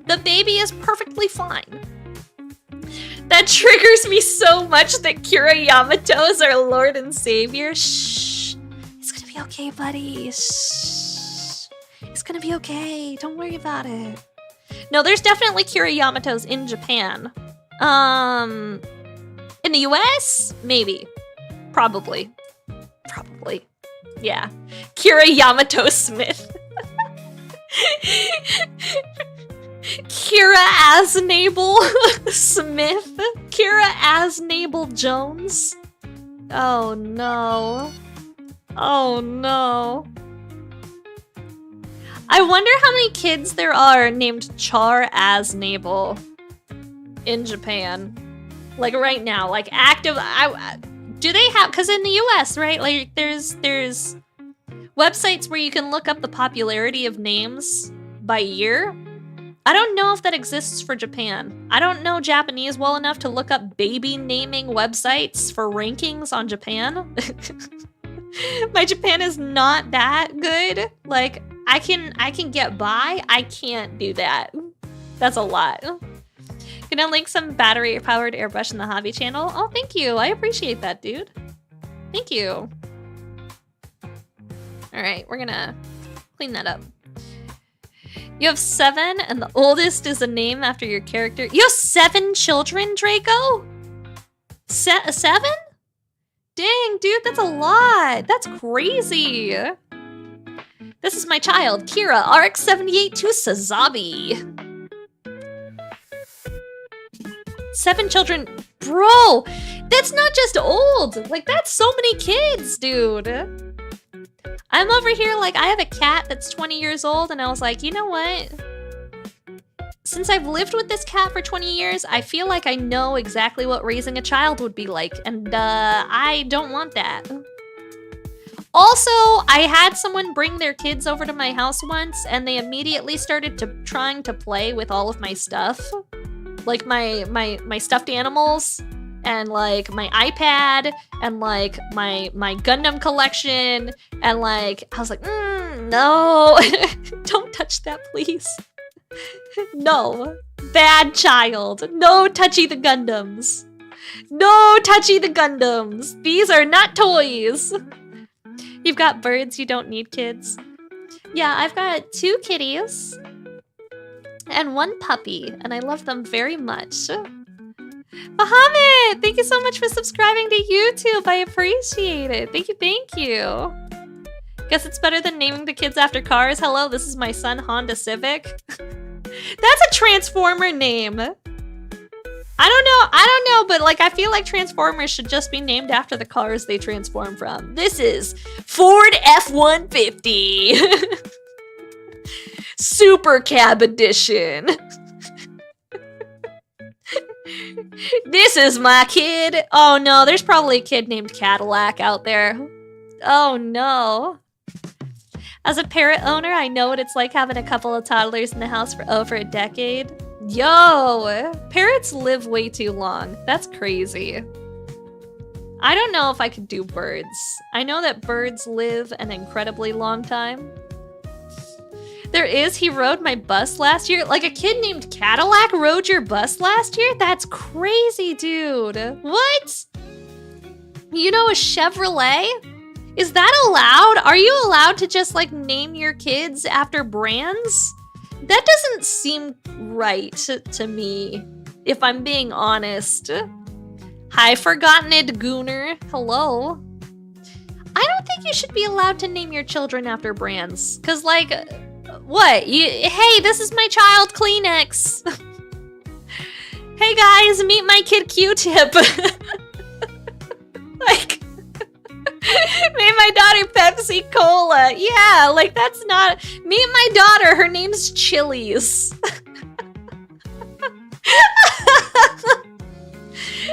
the baby is perfectly fine. That triggers me so much that Kira Yamato is our Lord and Savior. Shh. It's gonna be okay, buddy. Shh. It's gonna be okay. Don't worry about it. No, there's definitely Kira Yamatos in Japan. In the US? Maybe. Probably. Yeah. Kira Yamato Smith. Kira Asnable Smith. Kira Asnable Jones. Oh no. Oh no. I wonder how many kids there are named Char Asnable in Japan. Like right now, like active. Do they have, because in the US, right, like there's websites where you can look up the popularity of names by year. I don't know if that exists for Japan. I don't know Japanese well enough to look up baby naming websites for rankings on Japan. My Japan is not that good. Like I can get by. I can't do that. That's a lot. Gonna link some battery-powered airbrush in the hobby channel. Oh, thank you. I appreciate that, dude. Thank you. All right, we're gonna clean that up. You have 7, and the oldest is a name after your character. You have 7 children, Draco? 7? Dang, dude, that's a lot. That's crazy. This is my child, Kira, RX-78 to Sazabi. 7 children. Bro, that's not just old. Like, that's so many kids, dude. I'm over here like, I have a cat that's 20 years old, and I was like, you know what? Since I've lived with this cat for 20 years, I feel like I know exactly what raising a child would be like, and I don't want that. Also, I had someone bring their kids over to my house once, and they immediately started trying to play with all of my stuff. Like my stuffed animals, and like my iPad, and like my Gundam collection, and like I was like, no, don't touch that, please. No, bad child. No touchy the Gundams. No touchy the Gundams. These are not toys. You've got birds. You don't need kids. Yeah, I've got 2 kitties. And 1 puppy, and I love them very much. Bahamut, thank you so much for subscribing to YouTube. I appreciate it. Thank you. Guess it's better than naming the kids after cars. Hello, this is my son, Honda Civic. That's a Transformer name. I don't know, but like I feel like Transformers should just be named after the cars they transform from. This is Ford F-150. Super Cab Edition. This is my kid. Oh no, there's probably a kid named Cadillac out there. Oh no. As a parrot owner, I know what it's like having a couple of toddlers in the house for over a decade. Yo, parrots live way too long. That's crazy. I don't know if I could do birds. I know that birds live an incredibly long time. There is, he rode my bus last year. Like a kid named Cadillac rode your bus last year? That's crazy, dude. What? You know a Chevrolet? Is that allowed? Are you allowed to just like name your kids after brands? That doesn't seem right to me, if I'm being honest. Hi, Forgotten-ed Gooner. Hello. I don't think you should be allowed to name your children after brands. Cause like, what? Hey, this is my child Kleenex. Hey guys, meet my kid Q-Tip. Like, meet my daughter Pepsi Cola. Yeah, like that's not, meet my daughter, her name's Chili's.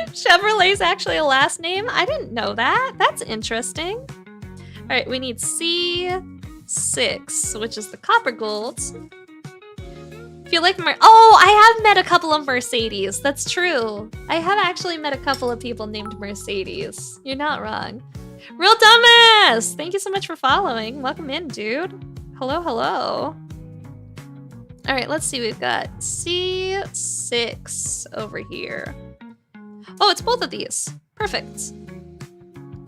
Chevrolet's actually a last name? I didn't know that. That's interesting. All right, we need C6, which is the copper gold. Feel like oh, I have met a couple of Mercedes. That's true. I have actually met a couple of people named Mercedes. You're not wrong. Real dumbass! Thank you so much for following. Welcome in, dude. Hello, hello. All right, let's see. We've got C6 over here. Oh, it's both of these. Perfect.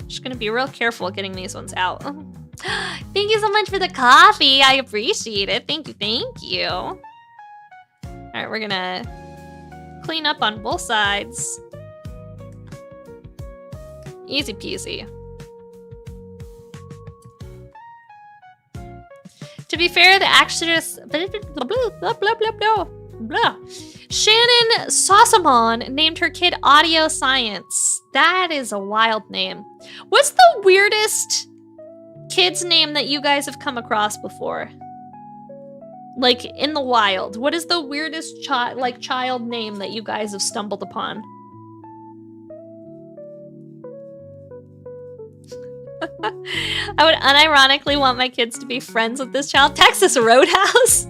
Just gonna be real careful getting these ones out. Thank you so much for the coffee. I appreciate it. Thank you, thank you. All right, we're gonna clean up on both sides. Easy peasy. To be fair, the actress Shannon Sossamon named her kid Audio Science. That is a wild name. What's the weirdest kid's name that you guys have come across before? Like in the wild, what is the weirdest child name that you guys have stumbled upon? I would unironically want my kids to be friends with this child. Texas Roadhouse?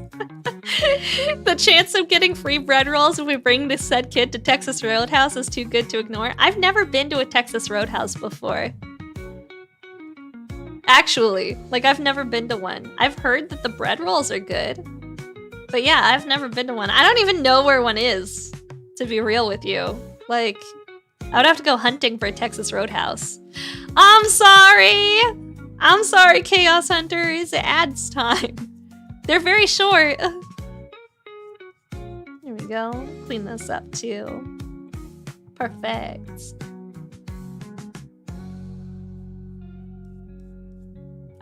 The chance of getting free bread rolls if we bring this said kid to Texas Roadhouse is too good to ignore. I've never been to a Texas Roadhouse before. Actually, like I've never been to one. I've heard that the bread rolls are good. But yeah, I've never been to one. I don't even know where one is, to be real with you. Like, I would have to go hunting for a Texas Roadhouse. I'm sorry! I'm sorry, Chaos Hunters. Ads time. They're very short. There we go. Clean this up too. Perfect.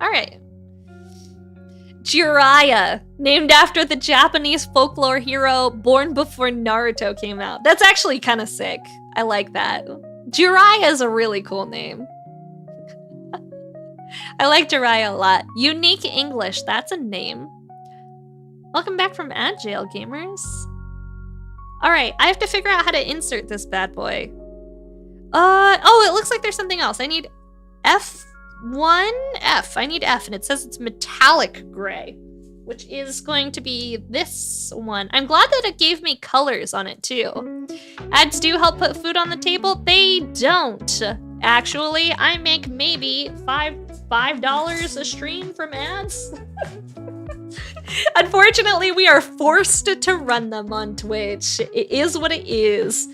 Alright. Jiraiya, named after the Japanese folklore hero born before Naruto came out. That's actually kind of sick. I like that. Jiraiya is a really cool name. I like Jiraiya a lot. Unique English, that's a name. Welcome back from ad jail, gamers. Alright, I have to figure out how to insert this bad boy. Oh, it looks like there's something else. I need F1? F. I need F, and it says it's metallic gray, which is going to be this one. I'm glad that it gave me colors on it, too. Ads do help put food on the table. They don't. Actually, I make maybe $5 a stream from ads. Unfortunately, we are forced to run them on Twitch. It is what it is.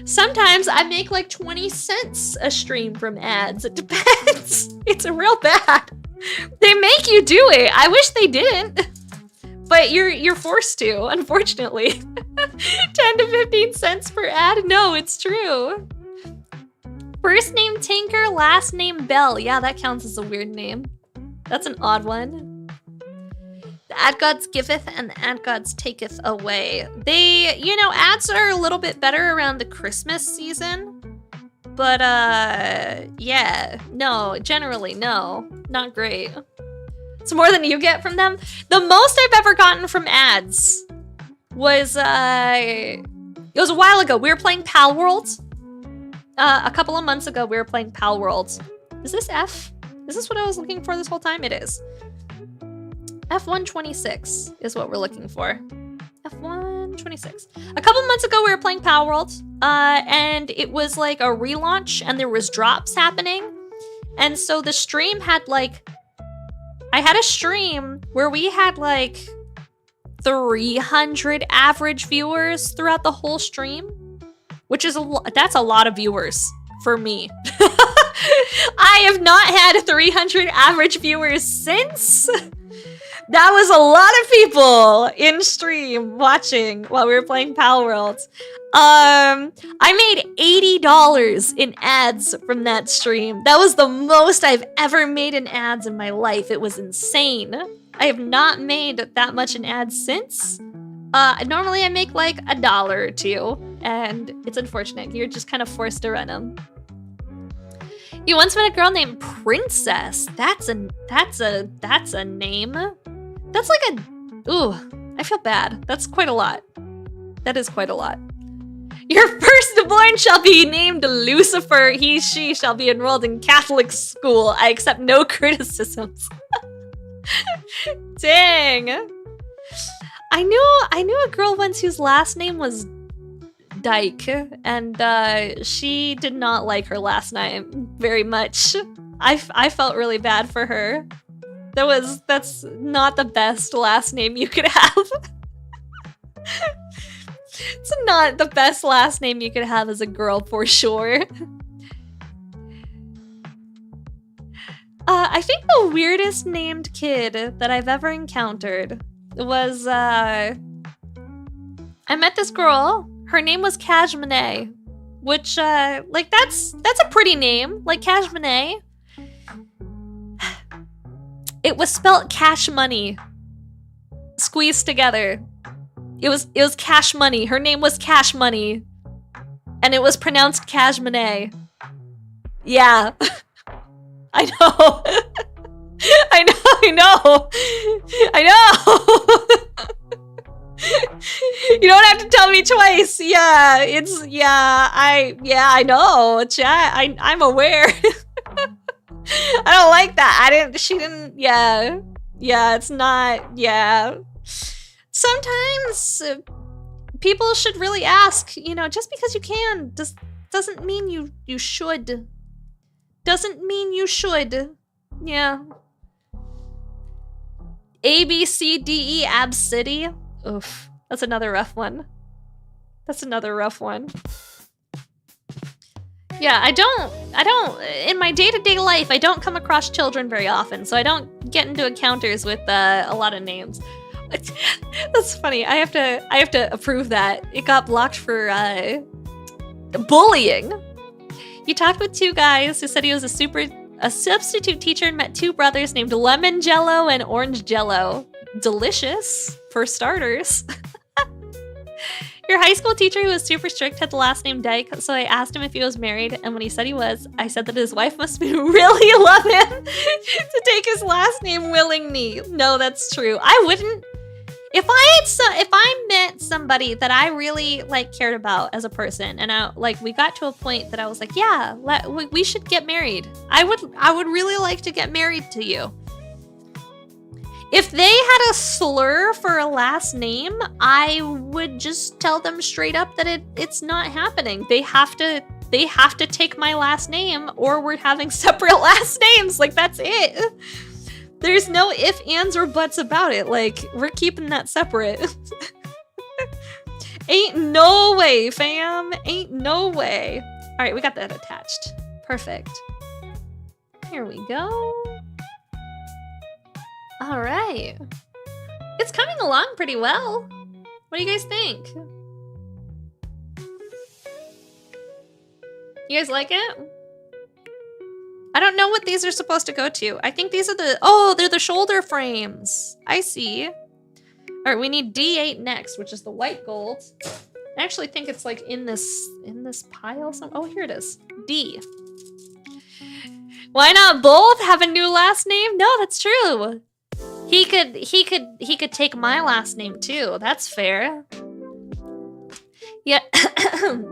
Sometimes I make like 20 cents a stream from ads. It depends. It's real bad. They make you do it. I wish they didn't. But you're forced to, unfortunately. 10 to 15 cents per ad? No, it's true. First name Tinker, last name Bell. Yeah, that counts as a weird name. That's an odd one. The ad gods giveth and the ad gods taketh away. They, you know, ads are a little bit better around the Christmas season. But, yeah. No, generally, no. Not great. It's more than you get from them. The most I've ever gotten from ads was, it was a while ago. We were playing Pal World. A couple of months ago, we were playing Pal World. Is this F? Is this what I was looking for this whole time? It is. F126 is what we're looking for. F126. A couple months ago, we were playing Pal World, and it was like a relaunch, and there was drops happening. And so the stream had like... I had a stream where we had like 300 average viewers throughout the whole stream, which is that's a lot of viewers for me. I have not had 300 average viewers since. That was a lot of people in stream watching while we were playing Pal Worlds. I made $80 in ads from that stream. That was the most I've ever made in ads in my life. It was insane. I have not made that much in ads since. Normally I make like $1 or $2, and it's unfortunate. You're just kind of forced to run them. You once met a girl named Princess. That's a name. That's like a, ooh, I feel bad. That's quite a lot. That is quite a lot. Your firstborn shall be named Lucifer. He, she shall be enrolled in Catholic school. I accept no criticisms. Dang. I knew a girl once whose last name was Dyke, and she did not like her last name very much. I felt really bad for her. That's not the best last name you could have. It's not the best last name you could have as a girl for sure. I think the weirdest named kid that I've ever encountered was I met this girl. Her name was Cash Monet, which like that's a pretty name, like Cash Monet. It was spelt cash money, squeezed together. It was Cash Money. Her name was Cash Money, and it was pronounced Cash Monet. Yeah, I know. I know. You don't have to tell me twice. Yeah, I know. Chat, I'm aware. I don't like that. She didn't, yeah, it's not, yeah. Sometimes people should really ask, you know, just because you can doesn't mean you should. Doesn't mean you should. Yeah. ABCDE Ab City. Oof. That's another rough one. Yeah, I don't, in my day-to-day life, I don't come across children very often, so I don't get into encounters with a lot of names. That's funny. I have to approve that. It got blocked for bullying. You talked with two guys who said he was a substitute teacher and met two brothers named Lemon Jello and Orange Jello. Delicious, for starters. Your high school teacher, who was super strict, had the last name Dyke, so I asked him if he was married, and when he said he was, I said that his wife must really love him to take his last name willingly. No, that's true. I wouldn't. If I met somebody that I really cared about as a person, and we got to a point that I was like, yeah, we should get married. I would really like to get married to you. If they had a slur for a last name, I would just tell them straight up that it's not happening. They have to take my last name, or we're having separate last names. That's it. There's no ifs, ands, or buts about it. We're keeping that separate. Ain't no way, fam. Ain't no way. All right, we got that attached. Perfect. Here we go. All right. It's coming along pretty well. What do you guys think? You guys like it? I don't know what these are supposed to go to. I think these are they're the shoulder frames. I see. All right, we need D8 next, which is the white gold. I actually think it's in this pile. Oh, here it is. D. Why not both have a new last name? No, that's true. He could take my last name too. That's fair. Yeah.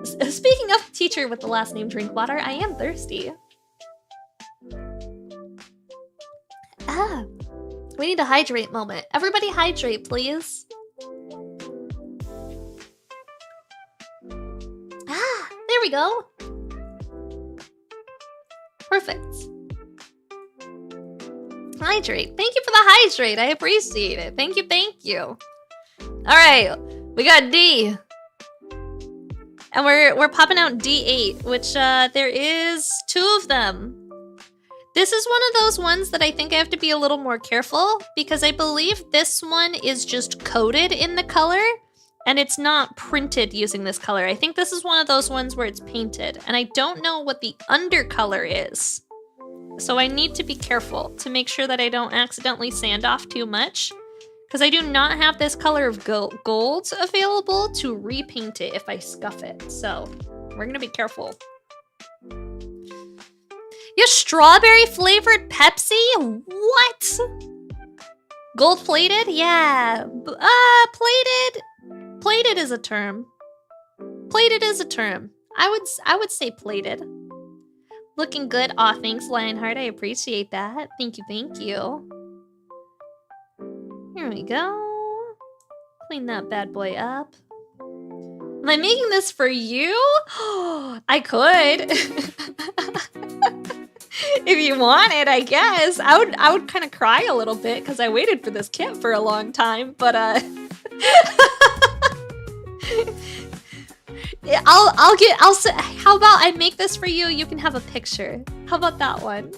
Speaking of teacher with the last name Drinkwater, I am thirsty. We need a hydrate moment. Everybody hydrate, please. There we go. Perfect. Hydrate. Thank you for the hydrate. I appreciate it. Thank you. All right, we got D. And we're popping out D8, which there is 2 of them. This is one of those ones that I think I have to be a little more careful because I believe this one is just coded in the color and it's not printed using this color. I think this is one of those ones where it's painted and I don't know what the undercolor is. So I need to be careful to make sure that I don't accidentally sand off too much because I do not have this color of gold available to repaint it if I scuff it. So we're gonna be careful. Yeah, strawberry flavored Pepsi? What? Gold plated? Yeah. Plated is a term. Plated is a term. I would say plated. Looking good. Aw, thanks, Lionheart. I appreciate that. Thank you, thank you. Here we go. Clean that bad boy up. Am I making this for you? I could. If you want it, I guess. I would kind of cry a little bit because I waited for this kit for a long time, but how about I make this for you? You can have a picture. How about that one?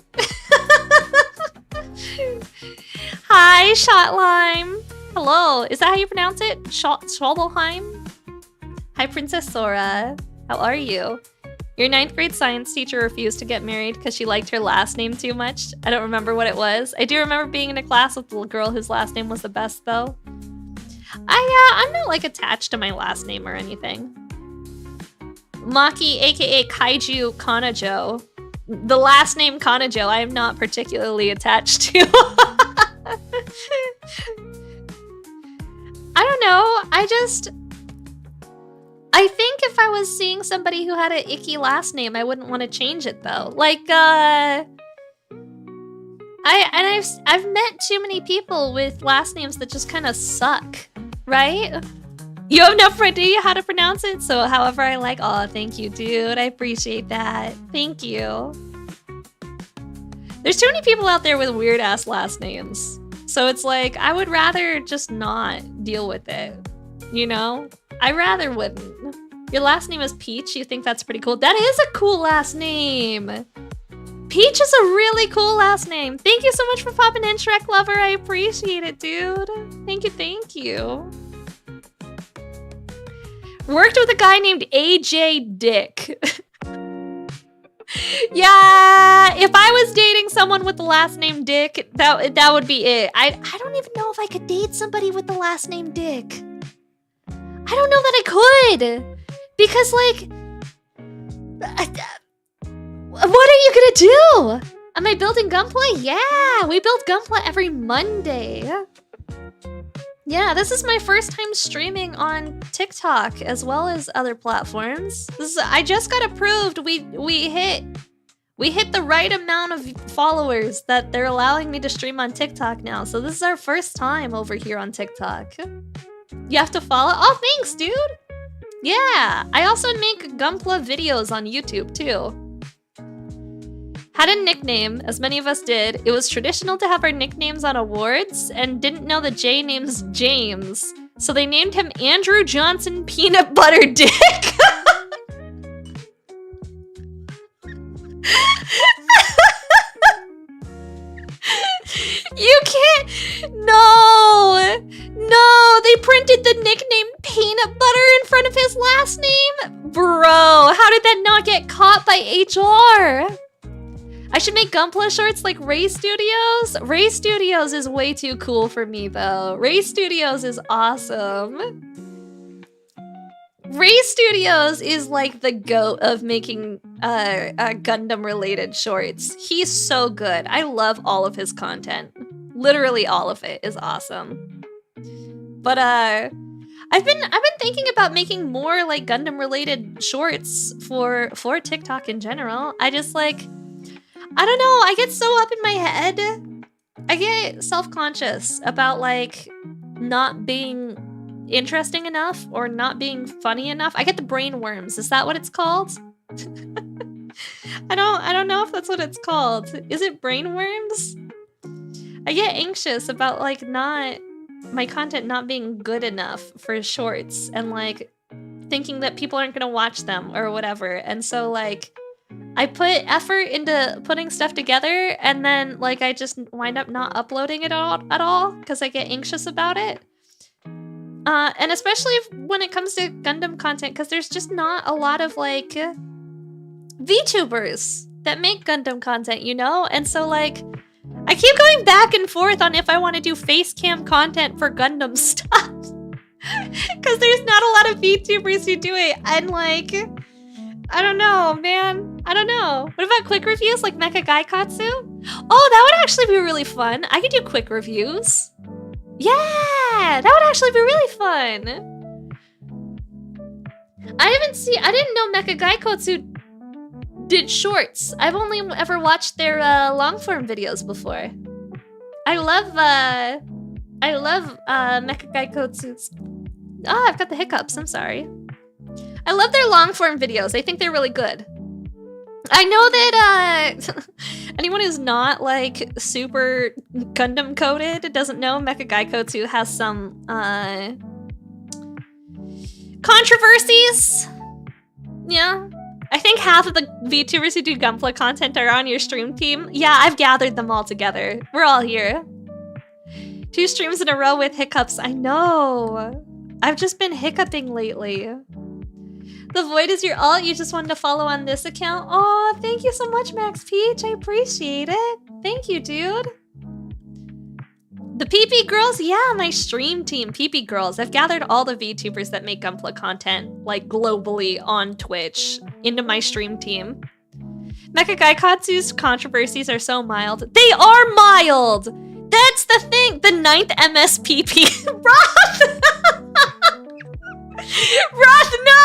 Hi, Shotlime. Hello. Is that how you pronounce it? Schwalbelheim? Hi, Princess Sora. How are you? Your 9th grade science teacher refused to get married because she liked her last name too much. I don't remember what it was. I do remember being in a class with a girl whose last name was the best, though. I'm not, like, attached to my last name or anything. Maki, aka Kaiju Kanajo. The last name Kanajo I am not particularly attached to. I don't know. I think if I was seeing somebody who had an icky last name, I wouldn't want to change it though. Like, I've met too many people with last names that just kind of suck, right? You have no idea how to pronounce it, so however I like. Oh, thank you, dude. I appreciate that. Thank you. There's too many people out there with weird ass last names, so it's like I would rather just not deal with it. You know? I rather wouldn't. Your last name is Peach? You think that's pretty cool? That is a cool last name! Peach is a really cool last name. Thank you so much for popping in, Shrek Lover. I appreciate it, dude. Thank you, thank you. Worked with a guy named AJ Dick. Yeah, if I was dating someone with the last name Dick, that would be it. I don't even know if I could date somebody with the last name Dick. I don't know that I could, because like, what are you gonna do? Am I building Gunpla? Yeah, we build Gunpla every Monday. Yeah, this is my first time streaming on TikTok as well as other platforms. I just got approved. We hit the right amount of followers that they're allowing me to stream on TikTok now. So this is our first time over here on TikTok. You have to follow? Oh, thanks, dude. Yeah, I also make Gunpla videos on YouTube too. Had a nickname, as many of us did. It was traditional to have our nicknames on awards and didn't know the J name's James. So they named him Andrew Johnson Peanut Butter Dick. You can't. No, they printed the nickname Peanut Butter in front of his last name? Bro, how did that not get caught by HR? I should make Gunpla shorts like Ray Studios. Ray Studios is way too cool for me though. Ray Studios is awesome. Ray Studios is like the GOAT of making Gundam related shorts. He's so good. I love all of his content. Literally all of it is awesome. But I've been thinking about making more like Gundam related shorts for TikTok in general. I just like, I don't know, I get so up in my head. I get self-conscious about like not being interesting enough or not being funny enough. I get the brain worms. Is that what it's called? I don't know if that's what it's called. Is it brain worms? I get anxious about like my content not being good enough for shorts and like thinking that people aren't gonna watch them or whatever. And so like I put effort into putting stuff together, and then like I just wind up not uploading it at all because I get anxious about it. And especially when it comes to Gundam content, because there's just not a lot of like VTubers that make Gundam content, you know? And so like I keep going back and forth on if I want to do face cam content for Gundam stuff. Because there's not a lot of VTubers who do it. And like, I don't know, man. I don't know. What about quick reviews like Mecha Gaikatsu? Oh, that would actually be really fun. I could do quick reviews. Yeah, that would actually be really fun. I didn't know Mecha Gaikatsu did shorts. I've only ever watched their long form videos before. I love Mecha Gaikatsu's. Oh, I've got the hiccups. I'm sorry. I love their long form videos. I think they're really good. I know that anyone who's not like super Gundam coded doesn't know Mecha Gaikatsu has some controversies. Yeah. I think half of the VTubers who do Gunpla content are on your stream team. Yeah, I've gathered them all together. We're all here. 2 streams in a row with hiccups. I know. I've just been hiccuping lately. The Void is your alt. You just wanted to follow on this account. Oh, thank you so much, Max Peach. I appreciate it. Thank you, dude. The PP Girls? Yeah, my stream team, PP Girls. I've gathered all the VTubers that make Gunpla content, like globally on Twitch, into my stream team. Mecha Gaikatsu's controversies are so mild. They are mild! That's the thing! The 9th MSPP. Roth! Roth, no!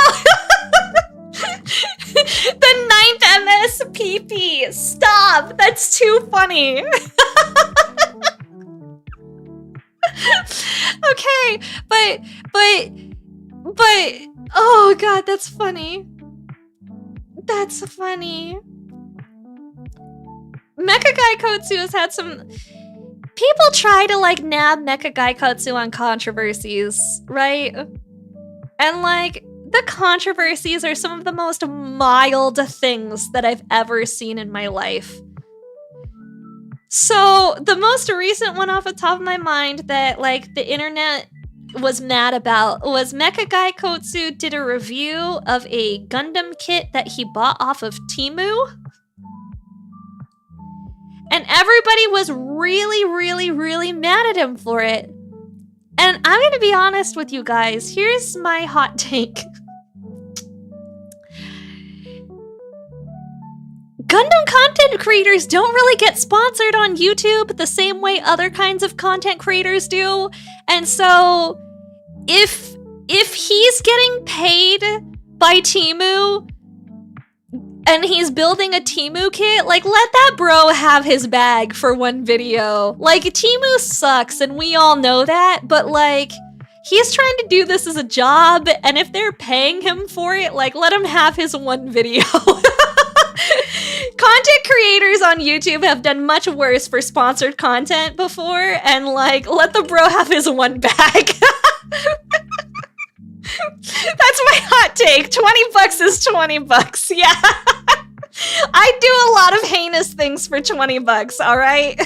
The 9th MSPP. Stop! That's too funny. Okay, but, oh god, that's funny. That's funny. Mecha Gaikatsu has had some... People try to, like, nab Mecha Gaikatsu on controversies, right? And, like, the controversies are some of the most mild things that I've ever seen in my life. So, the most recent one off the top of my mind that, like, the internet was mad about was Mecha Gaikatsu did a review of a Gundam kit that he bought off of Temu. And everybody was really, really, really mad at him for it. And I'm gonna be honest with you guys. Here's my hot take. Gundam content creators don't really get sponsored on YouTube the same way other kinds of content creators do. And so if he's getting paid by Temu and he's building a Temu kit, like, let that bro have his bag for one video. Like, Temu sucks and we all know that, but like, he's trying to do this as a job, and if they're paying him for it, like, let him have his one video. Content creators on YouTube have done much worse for sponsored content before, and like, let the bro have his one bag. That's my hot take. 20 bucks is 20 bucks. Yeah. I do a lot of heinous things for 20 bucks, all right?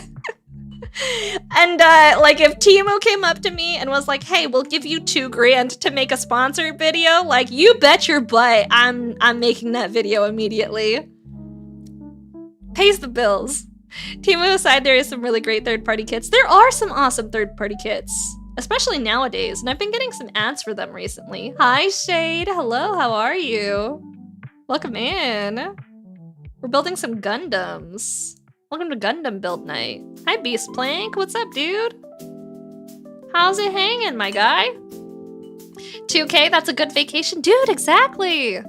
And like, if Temu came up to me and was like, hey, we'll give you $2,000 to make a sponsored video, like, you bet your butt I'm making that video immediately. Pays the bills. Temu aside, there is some really great third-party kits. There are some awesome third-party kits, especially nowadays, and I've been getting some ads for them recently. Hi, Shade. Hello, how are you? Welcome in. We're building some Gundams. Welcome to Gundam Build Night. Hi, Beast Plank. What's up, dude? How's it hanging, my guy? 2K, that's a good vacation. Dude, exactly.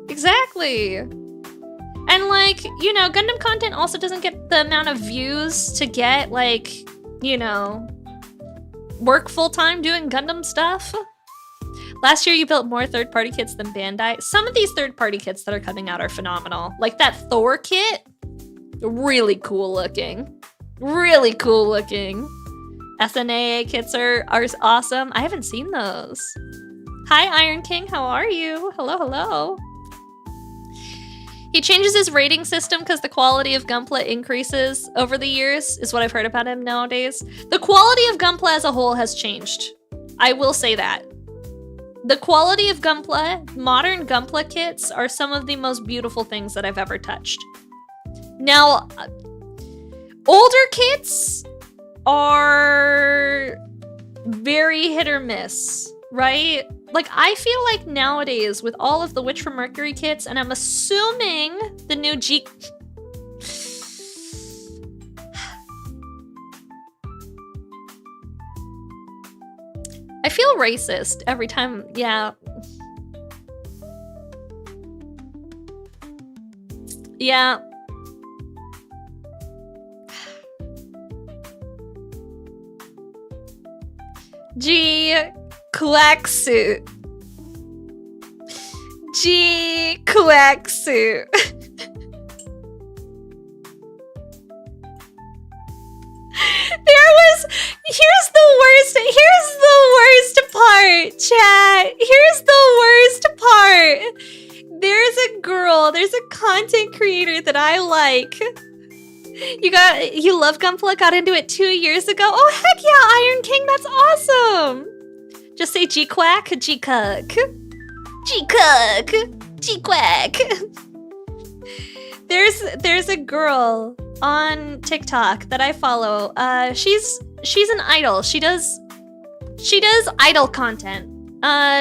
Exactly. And like, you know, Gundam content also doesn't get the amount of views to get, like, you know, work full-time doing Gundam stuff. Last year you built more third-party kits than Bandai. Some of these third-party kits that are coming out are phenomenal. Like that Thor kit, really cool looking. Really cool looking. SNAA kits are awesome. I haven't seen those. Hi, Iron King, how are you? Hello, hello. He changes his rating system because the quality of Gunpla increases over the years, is what I've heard about him nowadays. The quality of Gunpla as a whole has changed. I will say that. The quality of Gunpla, modern Gunpla kits, are some of the most beautiful things that I've ever touched. Now, older kits are very hit or miss, right? Like, I feel like nowadays, with all of the Witch from Mercury kits, and I'm assuming the new G... I feel racist every time, yeah. Yeah. G... Quack suit. G quack suit. Here's the worst part, chat. Here's the worst part. There's a content creator that I like. You love Gunpla, got into it 2 years ago. Oh heck yeah, Iron King, that's awesome. Just say G-Quack, G-Cuck. G-Cuck, G-Quack. There's a girl on TikTok that I follow. She's an idol. She does idol content.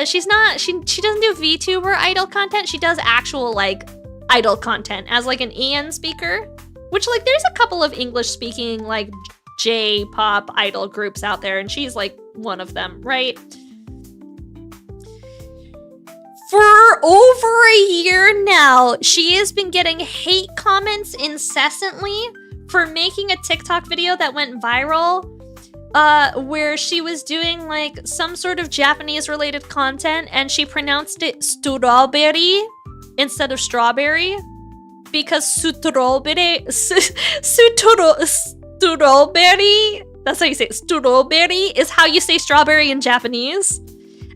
She doesn't do VTuber idol content. She does actual like idol content as like an EN speaker, which like there's a couple of English speaking like J-pop idol groups out there, and she's like one of them, right? For over a year now, she has been getting hate comments incessantly for making a TikTok video that went viral, where she was doing like some sort of Japanese related content and she pronounced it strawberry instead of strawberry because strawberry, that's how you say it, strawberry is how you say strawberry in Japanese.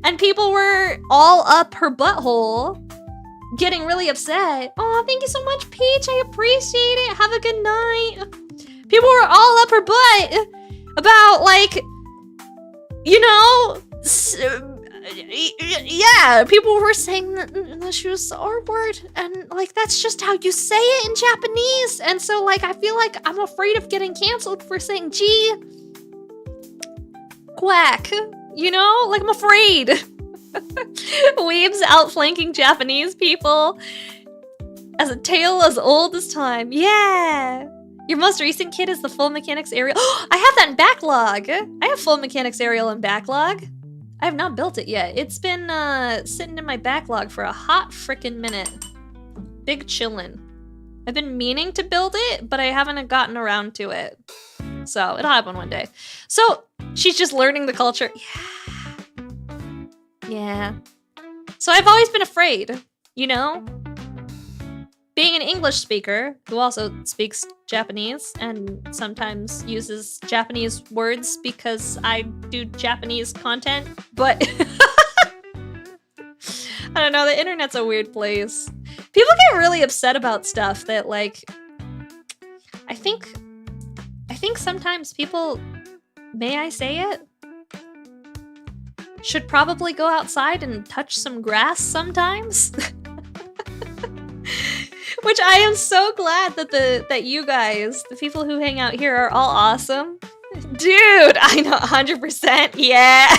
And people were all up her butthole, getting really upset. Oh, thank you so much, Peach. I appreciate it. Have a good night. People were all up her butt about, like, you know, yeah, people were saying that she was the R-word, and, like, that's just how you say it in Japanese. And so, like, I feel like I'm afraid of getting canceled for saying G. Quack. You know? Like, I'm afraid. Weebs outflanking Japanese people as a tale as old as time. Yeah! Your most recent kit is the Full Mechanics Aerial. I have that in backlog! I have Full Mechanics Aerial in backlog. I have not built it yet. It's been sitting in my backlog for a hot frickin' minute. Big chillin'. I've been meaning to build it, but I haven't gotten around to it. So, it'll happen one day. So, she's just learning the culture. Yeah. So I've always been afraid, you know? Being an English speaker who also speaks Japanese and sometimes uses Japanese words because I do Japanese content, but I don't know, the internet's a weird place. People get really upset about stuff that, like, I think sometimes people, may I say it, should probably go outside and touch some grass sometimes. Which I am so glad that you guys, the people who hang out here, are all awesome. Dude, I know, 100%, yeah.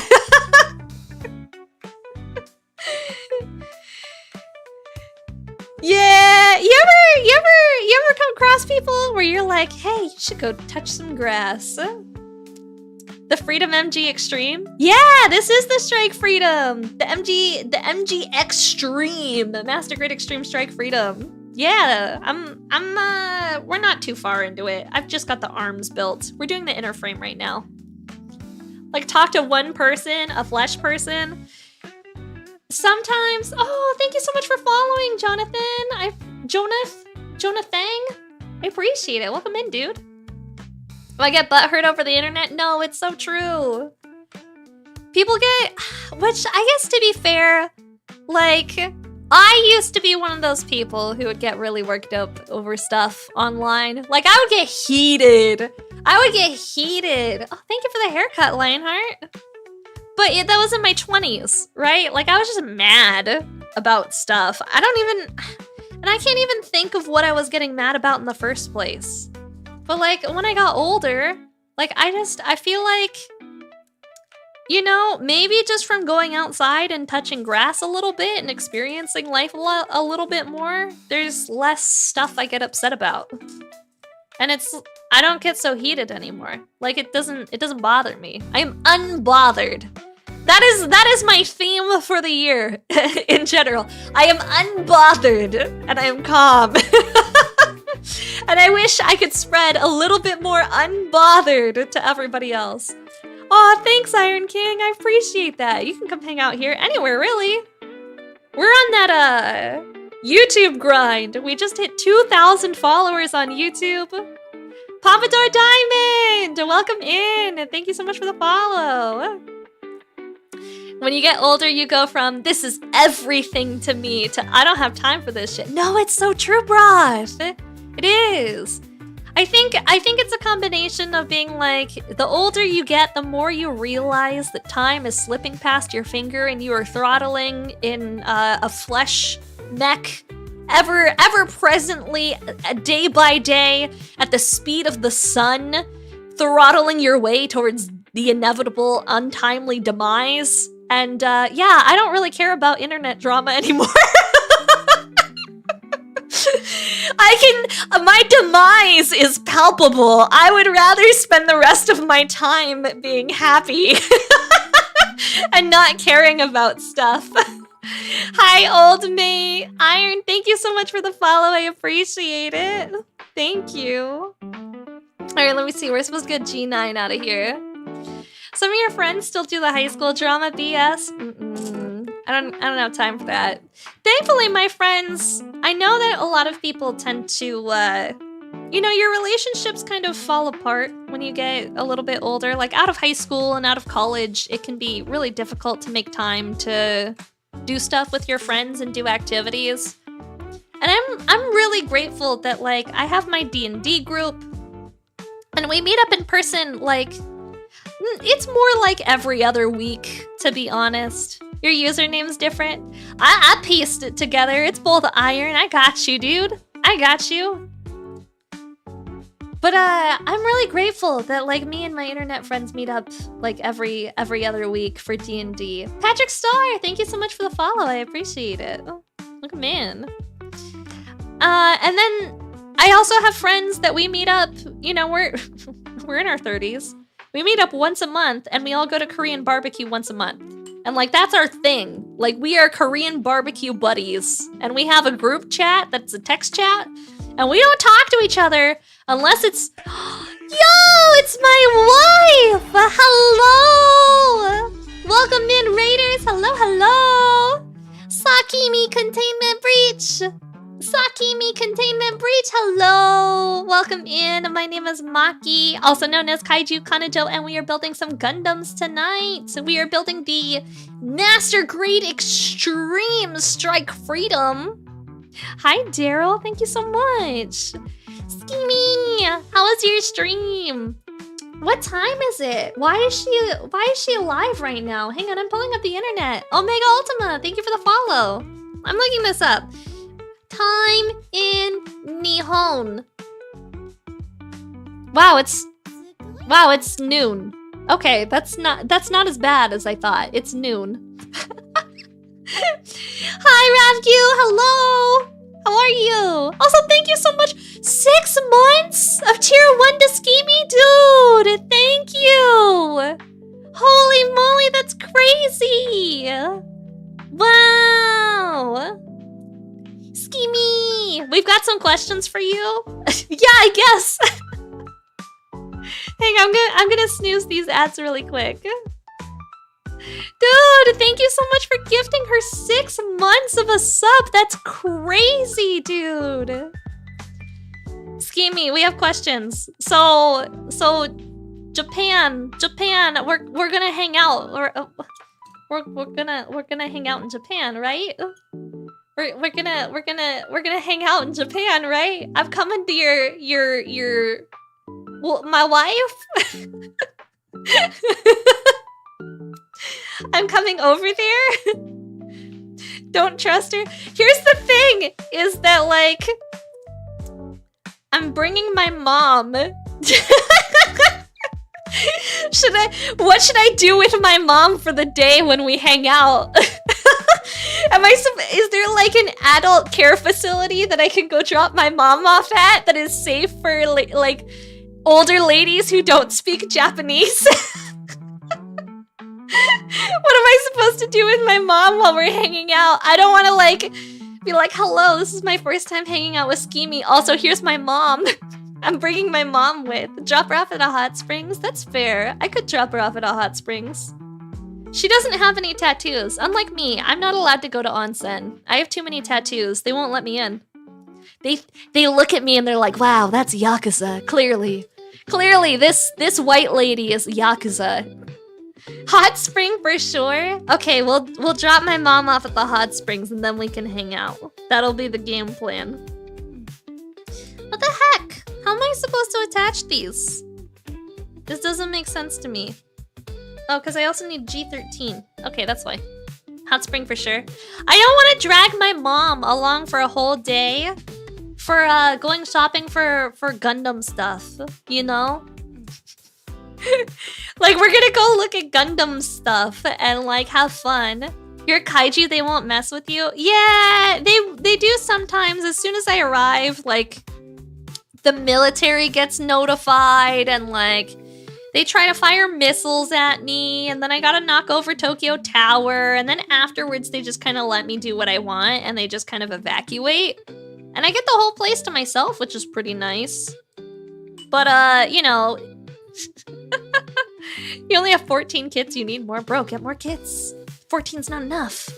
Yeah, you ever come across people where you're like, hey, you should go touch some grass? The Freedom MG Extreme? Yeah, this is the Strike Freedom. The MG Extreme, the Master Grade Extreme Strike Freedom. Yeah, we're not too far into it. I've just got the arms built. We're doing the inner frame right now. Like, talk to one person, a flesh person. Sometimes, oh, thank you so much for following, Jonathan. I appreciate it. Welcome in, dude. Do I get butthurt over the internet? No, it's so true. People get, which I guess to be fair, like, I used to be one of those people who would get really worked up over stuff online. Like, I would get heated. Oh, thank you for the haircut, Lionheart. But that was in my 20s, right? Like, I was just mad about stuff. And I can't even think of what I was getting mad about in the first place. But like, when I got older, like, I feel like, you know, maybe just from going outside and touching grass a little bit and experiencing life a little bit more, there's less stuff I get upset about. And I don't get so heated anymore. Like, it doesn't bother me. I am unbothered. That is my theme for the year in general. I am unbothered and I am calm. And I wish I could spread a little bit more unbothered to everybody else. Aw, thanks, Iron King. I appreciate that. You can come hang out here anywhere, really. We're on that YouTube grind. We just hit 2,000 followers on YouTube. Papador Diamond, welcome in. Thank you so much for the follow. When you get older, you go from "this is everything to me" to "I don't have time for this shit." No, it's so true, Broth. It is. I think it's a combination of being like, the older you get, the more you realize that time is slipping past your finger and you are throttling in a flesh mech ever presently, day by day, at the speed of the sun, throttling your way towards the inevitable, untimely demise. And yeah, I don't really care about internet drama anymore. My demise is palpable. I would rather spend the rest of my time being happy and not caring about stuff. Hi, old mate. Iron, thank you so much for the follow. I appreciate it. Thank you. All right, let me see. We're supposed to get G9 out of here. Some of your friends still do the high school drama BS. I don't have time for that. Thankfully, my friends, I know that a lot of people tend to, you know, your relationships kind of fall apart when you get a little bit older. Like, out of high school and out of college, it can be really difficult to make time to do stuff with your friends and do activities. And I'm really grateful that, like, I have my D&D group, and we meet up in person, like, it's more like every other week, to be honest. Your username's different. I pieced it together. It's both Iron. I got you, dude. I got you. But I'm really grateful that, like, me and my internet friends meet up like every other week for D&D. Patrick Starr, thank you so much for the follow. I appreciate it. Oh, look at man. And then I also have friends that we meet up. You know, we're in our 30s. We meet up once a month, and we all go to Korean barbecue once a month. And, like, that's our thing. Like, we are Korean barbecue buddies. And we have a group chat that's a text chat. And we don't talk to each other unless it's... Yo, it's my wife! Hello! Welcome in, Raiders! Hello, hello! Sakimi Containment Breach! Sakimi Containment Breach, hello! Welcome in, my name is Maki, also known as Kaiju Kanajo, and we are building some Gundams tonight. So we are building the Master Grade Extreme Strike Freedom. Hi, Daryl, thank you so much. Skimmy, how was your stream? What time is it? Why is she alive right now? Hang on, I'm pulling up the internet. Omega Ultima, thank you for the follow. I'm looking this up. Time in Nihon. Wow, it's noon. Okay, that's not as bad as I thought. It's noon. Hi, Ravgu. Hello. How are you? Also, thank you so much. 6 months of tier 1 to Skimmy, dude. Thank you. Holy moly, that's crazy. Wow. Skimmy! We've got some questions for you. Yeah, I guess. Hang on, I'm gonna snooze these ads really quick. Dude, thank you so much for gifting her 6 months of a sub. That's crazy, dude. Skimmy, we have questions. So Japan, we're gonna hang out. We're gonna hang out in Japan, right? We're gonna hang out in Japan, right? I'm coming to your well, my wife. I'm coming over there. Don't trust her. Here's the thing: is that like I'm bringing my mom. What should I do with my mom for the day when we hang out? Is there like an adult care facility that I can go drop my mom off at that is safe for like older ladies who don't speak Japanese? What am I supposed to do with my mom while we're hanging out? I don't want to like be like, hello, this is my first time hanging out with Skimi. Also, here's my mom. I'm bringing my mom with. Drop her off at a hot springs? That's fair. I could drop her off at a hot springs. She doesn't have any tattoos. Unlike me, I'm not allowed to go to onsen. I have too many tattoos. They won't let me in. They look at me and they're like, wow, that's Yakuza. Clearly, this white lady is Yakuza. Hot spring for sure. Okay, we'll drop my mom off at the hot springs and then we can hang out. That'll be the game plan. What the heck? How am I supposed to attach these? This doesn't make sense to me. Oh, because I also need G13. Okay, that's why. Hot spring for sure. I don't want to drag my mom along for a whole day for going shopping for Gundam stuff, you know? Like, we're gonna go look at Gundam stuff and like have fun. Your kaiju, they won't mess with you. Yeah, they do sometimes. As soon as I arrive, like the military gets notified and like they try to fire missiles at me, and then I gotta knock over Tokyo Tower, and then afterwards they just kind of let me do what I want and they just kind of evacuate. And I get the whole place to myself, which is pretty nice. But you know, you only have 14 kids, you need more. Bro, get more kids. 14's not enough.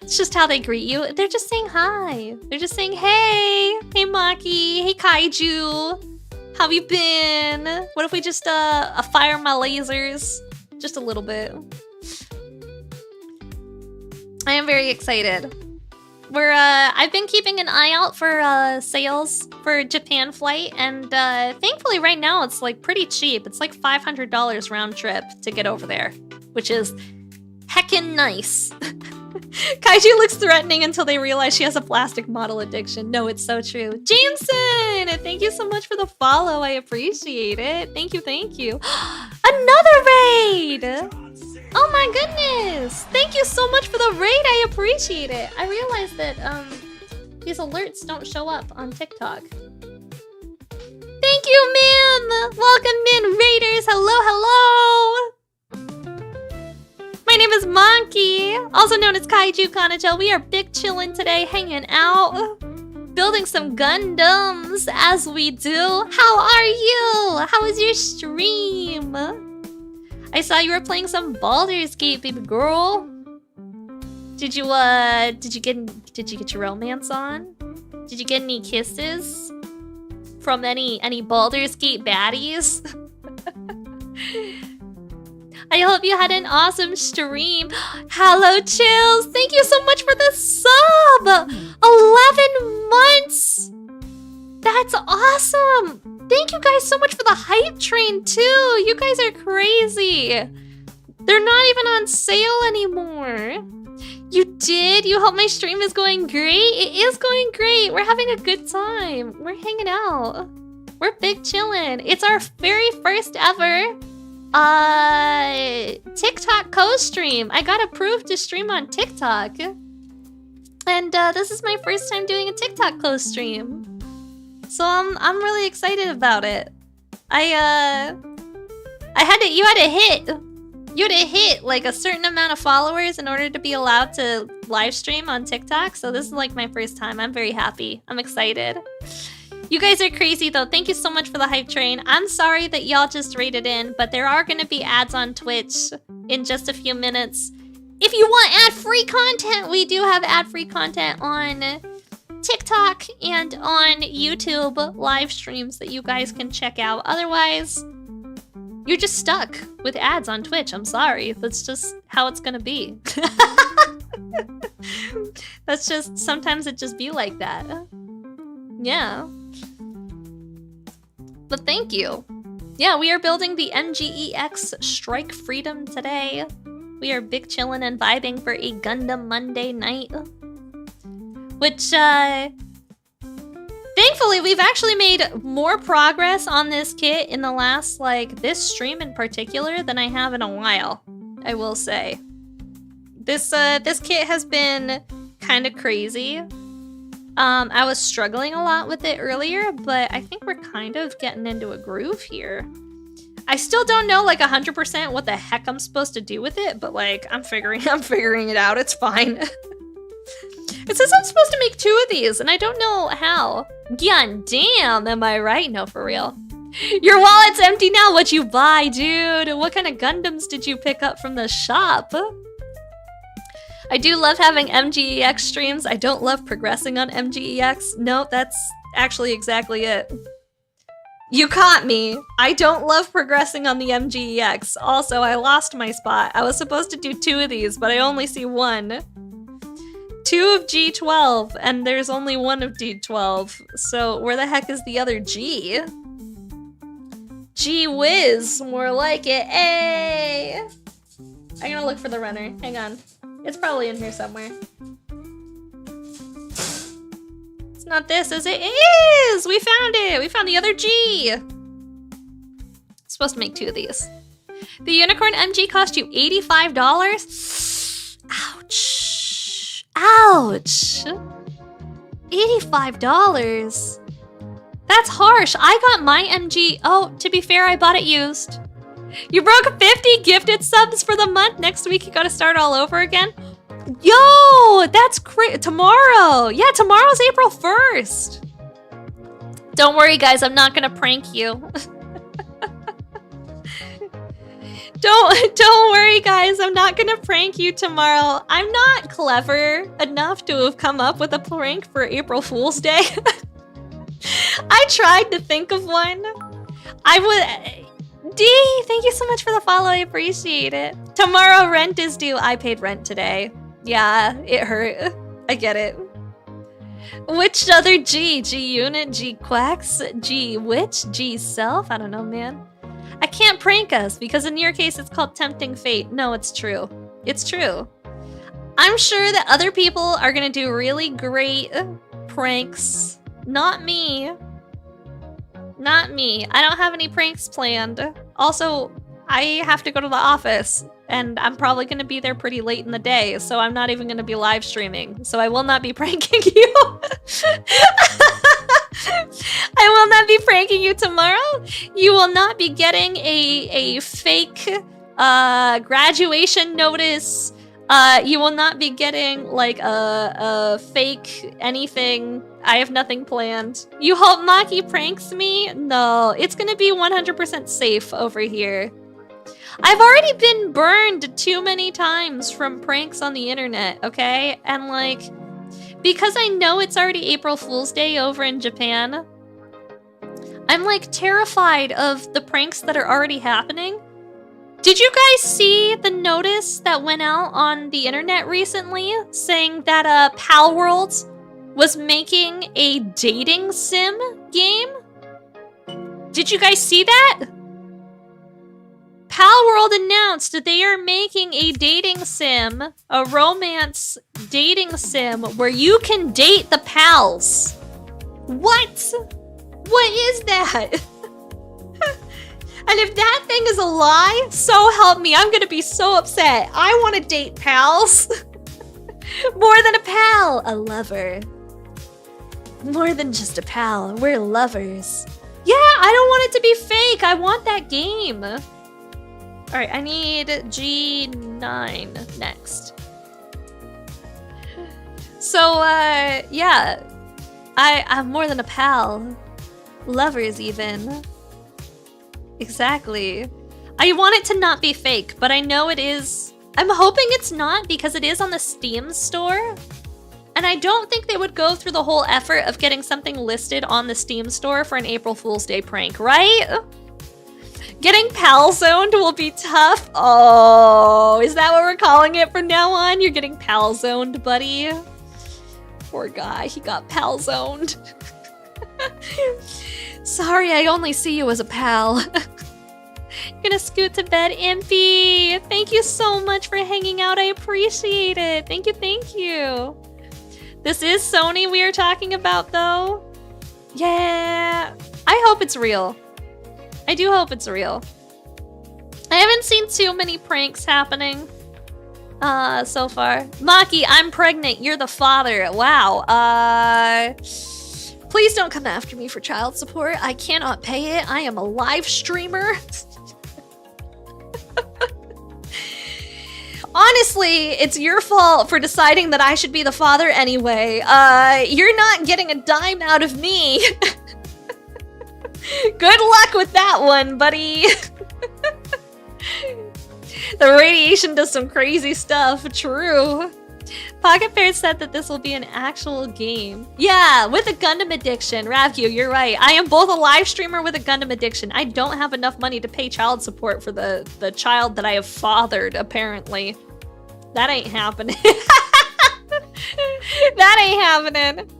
It's just how they greet you. They're just saying hi. They're just saying, hey. Hey, Maki. Hey, Kaiju. How have you been? What if we just fire my lasers? Just a little bit. I am very excited. I've been keeping an eye out for sales for Japan flight, and thankfully right now it's like pretty cheap. It's like $500 round trip to get over there, which is heckin' nice. Kaiju looks threatening until they realize she has a plastic model addiction. No, it's so true. Jameson, thank you so much for the follow. I appreciate it. Thank you, thank you. Another raid! Oh my goodness! Thank you so much for the raid. I appreciate it. I realized that these alerts don't show up on TikTok. Thank you, ma'am. Welcome in, raiders. Hello, hello. My name is Monkey, also known as Kaiju Kanajo. We are big chillin' today, hanging out, building some Gundams as we do. How are you? How was your stream? I saw you were playing some Baldur's Gate, baby girl. Did you get your romance on? Did you get any kisses from any Baldur's Gate baddies? I hope you had an awesome stream. Hello, Chills. Thank you so much for the sub. 11 months. That's awesome. Thank you guys so much for the hype train, too. You guys are crazy. They're not even on sale anymore. You did? You hope my stream is going great? It is going great. We're having a good time. We're hanging out. We're big chillin'. It's our very first ever TikTok co-stream. I got approved to stream on TikTok. And this is my first time doing a TikTok co-stream. So I'm really excited about it. You had to hit like a certain amount of followers in order to be allowed to live stream on TikTok. So this is like my first time. I'm very happy. I'm excited. You guys are crazy though. Thank you so much for the hype train. I'm sorry that y'all just raided in, but there are gonna be ads on Twitch in just a few minutes. If you want ad-free content, we do have ad-free content on TikTok and on YouTube live streams that you guys can check out. Otherwise, you're just stuck with ads on Twitch. I'm sorry. That's just how it's gonna be. That's just, sometimes it just be like that. Yeah. But thank you. Yeah, we are building the MGEX Strike Freedom today. We are big chillin' and vibing for a Gundam Monday night. Which, thankfully, we've actually made more progress on this kit in the last, like, this stream in particular than I have in a while, I will say. This kit has been kind of crazy. I was struggling a lot with it earlier, but I think we're kind of getting into a groove here. I still don't know, like, 100% what the heck I'm supposed to do with it, but, like, I'm figuring it out. It's fine. It says I'm supposed to make 2 of these, and I don't know how. God damn, am I right? No, for real. Your wallet's empty now. What'd you buy, dude? What kind of Gundams did you pick up from the shop? I do love having MGEX streams. I don't love progressing on MGEX. No, that's actually exactly it. You caught me. I don't love progressing on the MGEX. Also, I lost my spot. I was supposed to do 2 of these, but I only see 1. 2 of G12, and there's only 1 of D12. So where the heck is the other G? Gee whiz, more like it. Hey! I'm gonna look for the runner. Hang on. It's probably in here somewhere. It's not this, is it? It is! We found it! We found the other G! Supposed to make 2 of these. The Unicorn MG cost you $85? Ouch. Ouch! $85? That's harsh. I got my MG. Oh, to be fair, I bought it used. You broke 50 gifted subs for the month. Next week, you gotta start all over again. Yo, that's great. Tomorrow. Yeah, tomorrow's April 1st. Don't worry, guys. I'm not gonna prank you. Don't worry, guys. I'm not gonna prank you tomorrow. I'm not clever enough to have come up with a prank for April Fool's Day. I tried to think of one. I would... D, thank you so much for the follow. I appreciate it. Tomorrow rent is due. I paid rent today. Yeah, it hurt. I get it. Which other G? G unit? G quacks? G which? G self? I don't know, man. I can't prank us because in your case it's called tempting fate. No, it's true. It's true. I'm sure that other people are gonna do really great pranks. Not me. Not me. I don't have any pranks planned. Also, I have to go to the office, and I'm probably going to be there pretty late in the day, so I'm not even going to be live streaming. So I will not be pranking you. I will not be pranking you tomorrow. You will not be getting a fake graduation notice. You will not be getting like a fake anything. I have nothing planned. You hope Maki pranks me? No, it's gonna be 100% safe over here. I've already been burned too many times from pranks on the internet, okay? And like, because I know it's already April Fool's Day over in Japan, I'm like terrified of the pranks that are already happening. Did you guys see the notice that went out on the internet recently saying that Pal World was making a dating sim game? Did you guys see that? Pal World announced that they are making a dating sim, a romance dating sim where you can date the pals. What? What is that? And if that thing is a lie, so help me, I'm gonna be so upset. I want to date pals. More than a pal, a lover. More than just a pal, we're lovers. Yeah, I don't want it to be fake. I want that game. All right, I need G9 next. So, yeah. I'm more than a pal. Lovers, even. Exactly. I want it to not be fake, but I know it is. I'm hoping it's not because it is on the Steam store. And I don't think they would go through the whole effort of getting something listed on the Steam store for an April Fool's Day prank, right? Getting pal zoned will be tough. Oh, is that what we're calling it from now on? You're getting pal zoned, buddy. Poor guy, he got pal zoned. Sorry, I only see you as a pal. Gonna scoot to bed, Impy. Thank you so much for hanging out. I appreciate it. Thank you, thank you. This is Sony we are talking about, though. Yeah, I hope it's real. I do hope it's real. I haven't seen too many pranks happening so far. Maki, I'm pregnant. You're the father. Wow. Please don't come after me for child support. I cannot pay it. I am a live streamer. Honestly, it's your fault for deciding that I should be the father anyway. You're not getting a dime out of me. Good luck with that one, buddy. The radiation does some crazy stuff. True. Pocket Bear said that this will be an actual game. Yeah, with a Gundam addiction. Ravku, you're right. I am both a live streamer with a Gundam addiction. I don't have enough money to pay child support for the child that I have fathered, apparently. That ain't happening. That ain't happening.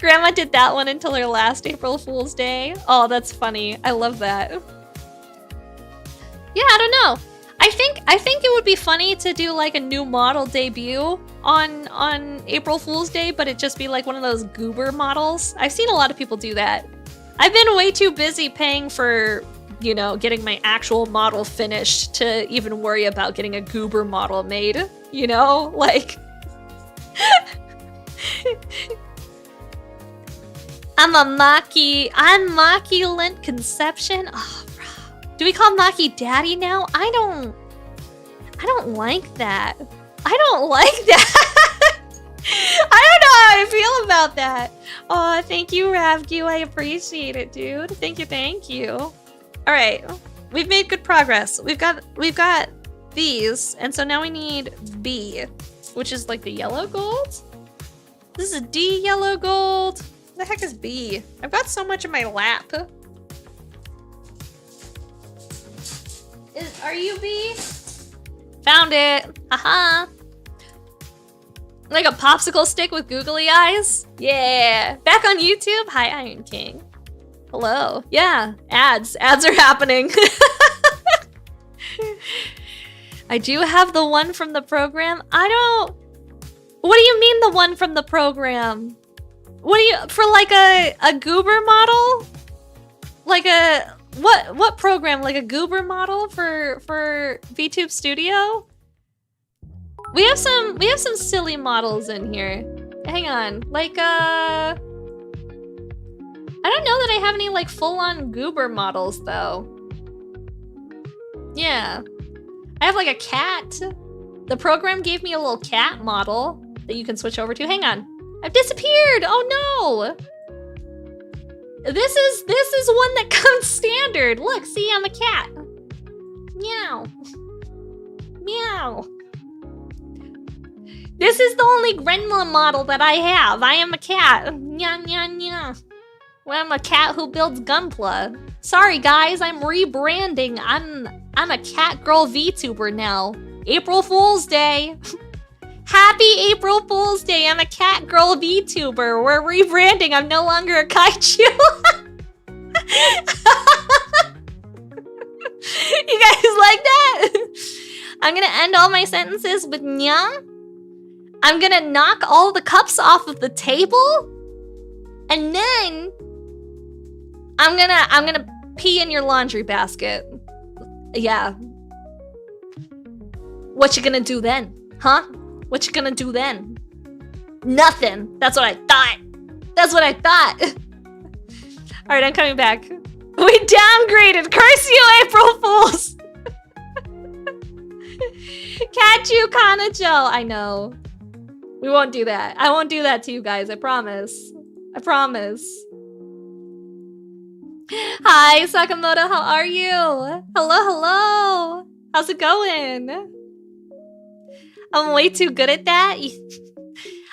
Grandma did that one until her last April Fool's Day. Oh, that's funny. I love that. Yeah, I don't know. I think it would be funny to do like a new model debut on April Fool's Day, but it just be like one of those goober models. I've seen a lot of people do that. I've been way too busy paying for, you know, getting my actual model finished to even worry about getting a goober model made, you know? Like... I'm Maki-lent conception. Oh, bro. Do we call Maki daddy now? I don't like that. I don't like that. I don't know how I feel about that. Oh, thank you, Ravgu. I appreciate it, dude. Thank you, thank you. All right, we've made good progress. We've got these, and so now we need B, which is like the yellow gold. This is a D yellow gold. What the heck is B? I've got so much in my lap. Are you B? Found it. Haha. Like a popsicle stick with googly eyes? Yeah. Back on YouTube? Hi, Iron King. Hello. Yeah, ads. Ads are happening. I do have the one from the program. What do you mean the one from the program? What do you, for like a goober model? Like a, what program? Like a goober model for VTube Studio? We have some silly models in here. Hang on, like I don't know that I have any like full-on goober models though. Yeah, I have like a cat. The program gave me a little cat model that you can switch over to. Hang on, I've disappeared. Oh no. This is one that comes standard. Look, see, I'm a cat. Meow. Meow. This is the only grandma model that I have. I am a cat. Nya, nya, nya. Well, I'm a cat who builds Gunpla. Sorry guys, I'm rebranding. I'm a cat girl VTuber now. April Fool's Day. Happy April Fool's Day. I'm a cat girl VTuber. We're rebranding. I'm no longer a kaiju. You guys like that? I'm gonna end all my sentences with nya. I'm gonna knock all the cups off of the table. And then I'm gonna pee in your laundry basket. Yeah. What you gonna do then? Huh? What you gonna do then? Nothing. That's what I thought. That's what I thought. All right, I'm coming back. We downgraded. Curse you, April Fools. Catch you, Kanajo. I know. We won't do that. I won't do that to you guys. I promise. I promise. Hi, Sakamoto. How are you? Hello, hello. How's it going? I'm way too good at that.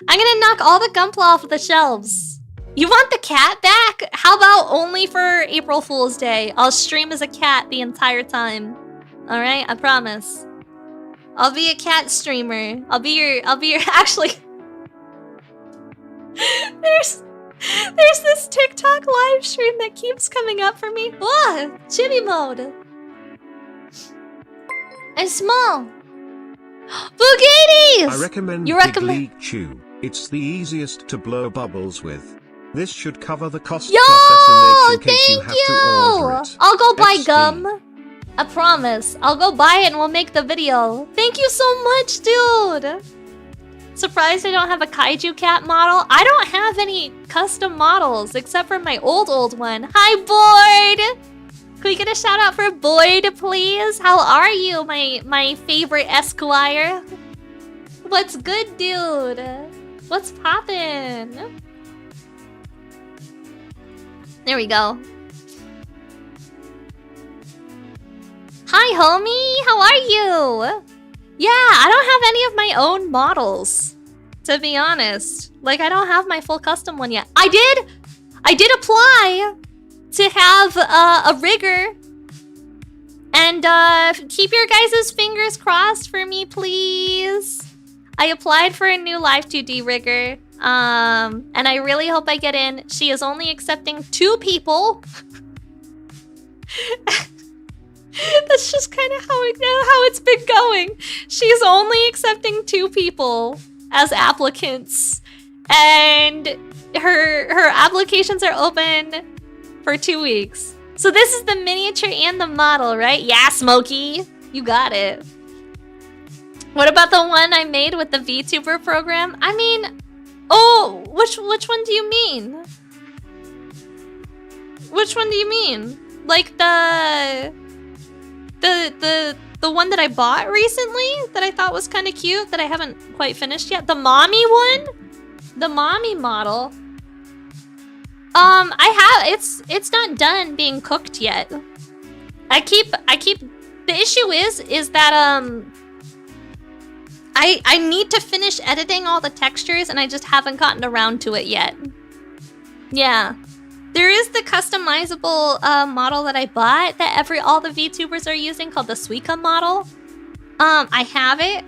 I'm gonna knock all the Gunpla off of the shelves. You want the cat back? How about only for April Fool's Day? I'll stream as a cat the entire time. All right, I promise. I'll be a cat streamer. I'll be your actually. There's this TikTok live stream that keeps coming up for me. Oh, chibi mode. I'm small. Bugatti! I recommend You Big recommend- League Chew. It's the easiest to blow bubbles with. This should cover the cost Yo, plus SMH in case you thank have to order it. I'll go buy XD. gum. I promise. I'll go buy it and we'll make the video. Thank you so much, dude. Surprised I don't have a kaiju cat model. I don't have any custom models except for my old one. Hi, Boyd. Can we get a shout out for Boyd, please? How are you, my favorite Esquire? What's good, dude? What's poppin'? There we go. Hi, homie. How are you? Yeah, I don't have any of my own models, to be honest. Like, I don't have my full custom one yet. I did apply to have a rigger. And keep your guys' fingers crossed for me, please. I applied for a new Live 2D rigger. And I really hope I get in. She is only accepting 2 people. That's just kind of how it's been going. She's only accepting 2 people as applicants. And her applications are open for 2 weeks. So this is the miniature and the model, right? Yeah, Smokey. You got it. What about the one I made with the VTuber program? I mean, oh, which one do you mean? Which one do you mean? Like the one that I bought recently that I thought was kind of cute that I haven't quite finished yet. The mommy one? The mommy model. It's not done being cooked yet. I keep the issue is that I need to finish editing all the textures and I just haven't gotten around to it yet. Yeah. There is the customizable model that I bought that all the VTubers are using called the Suica model. I have it.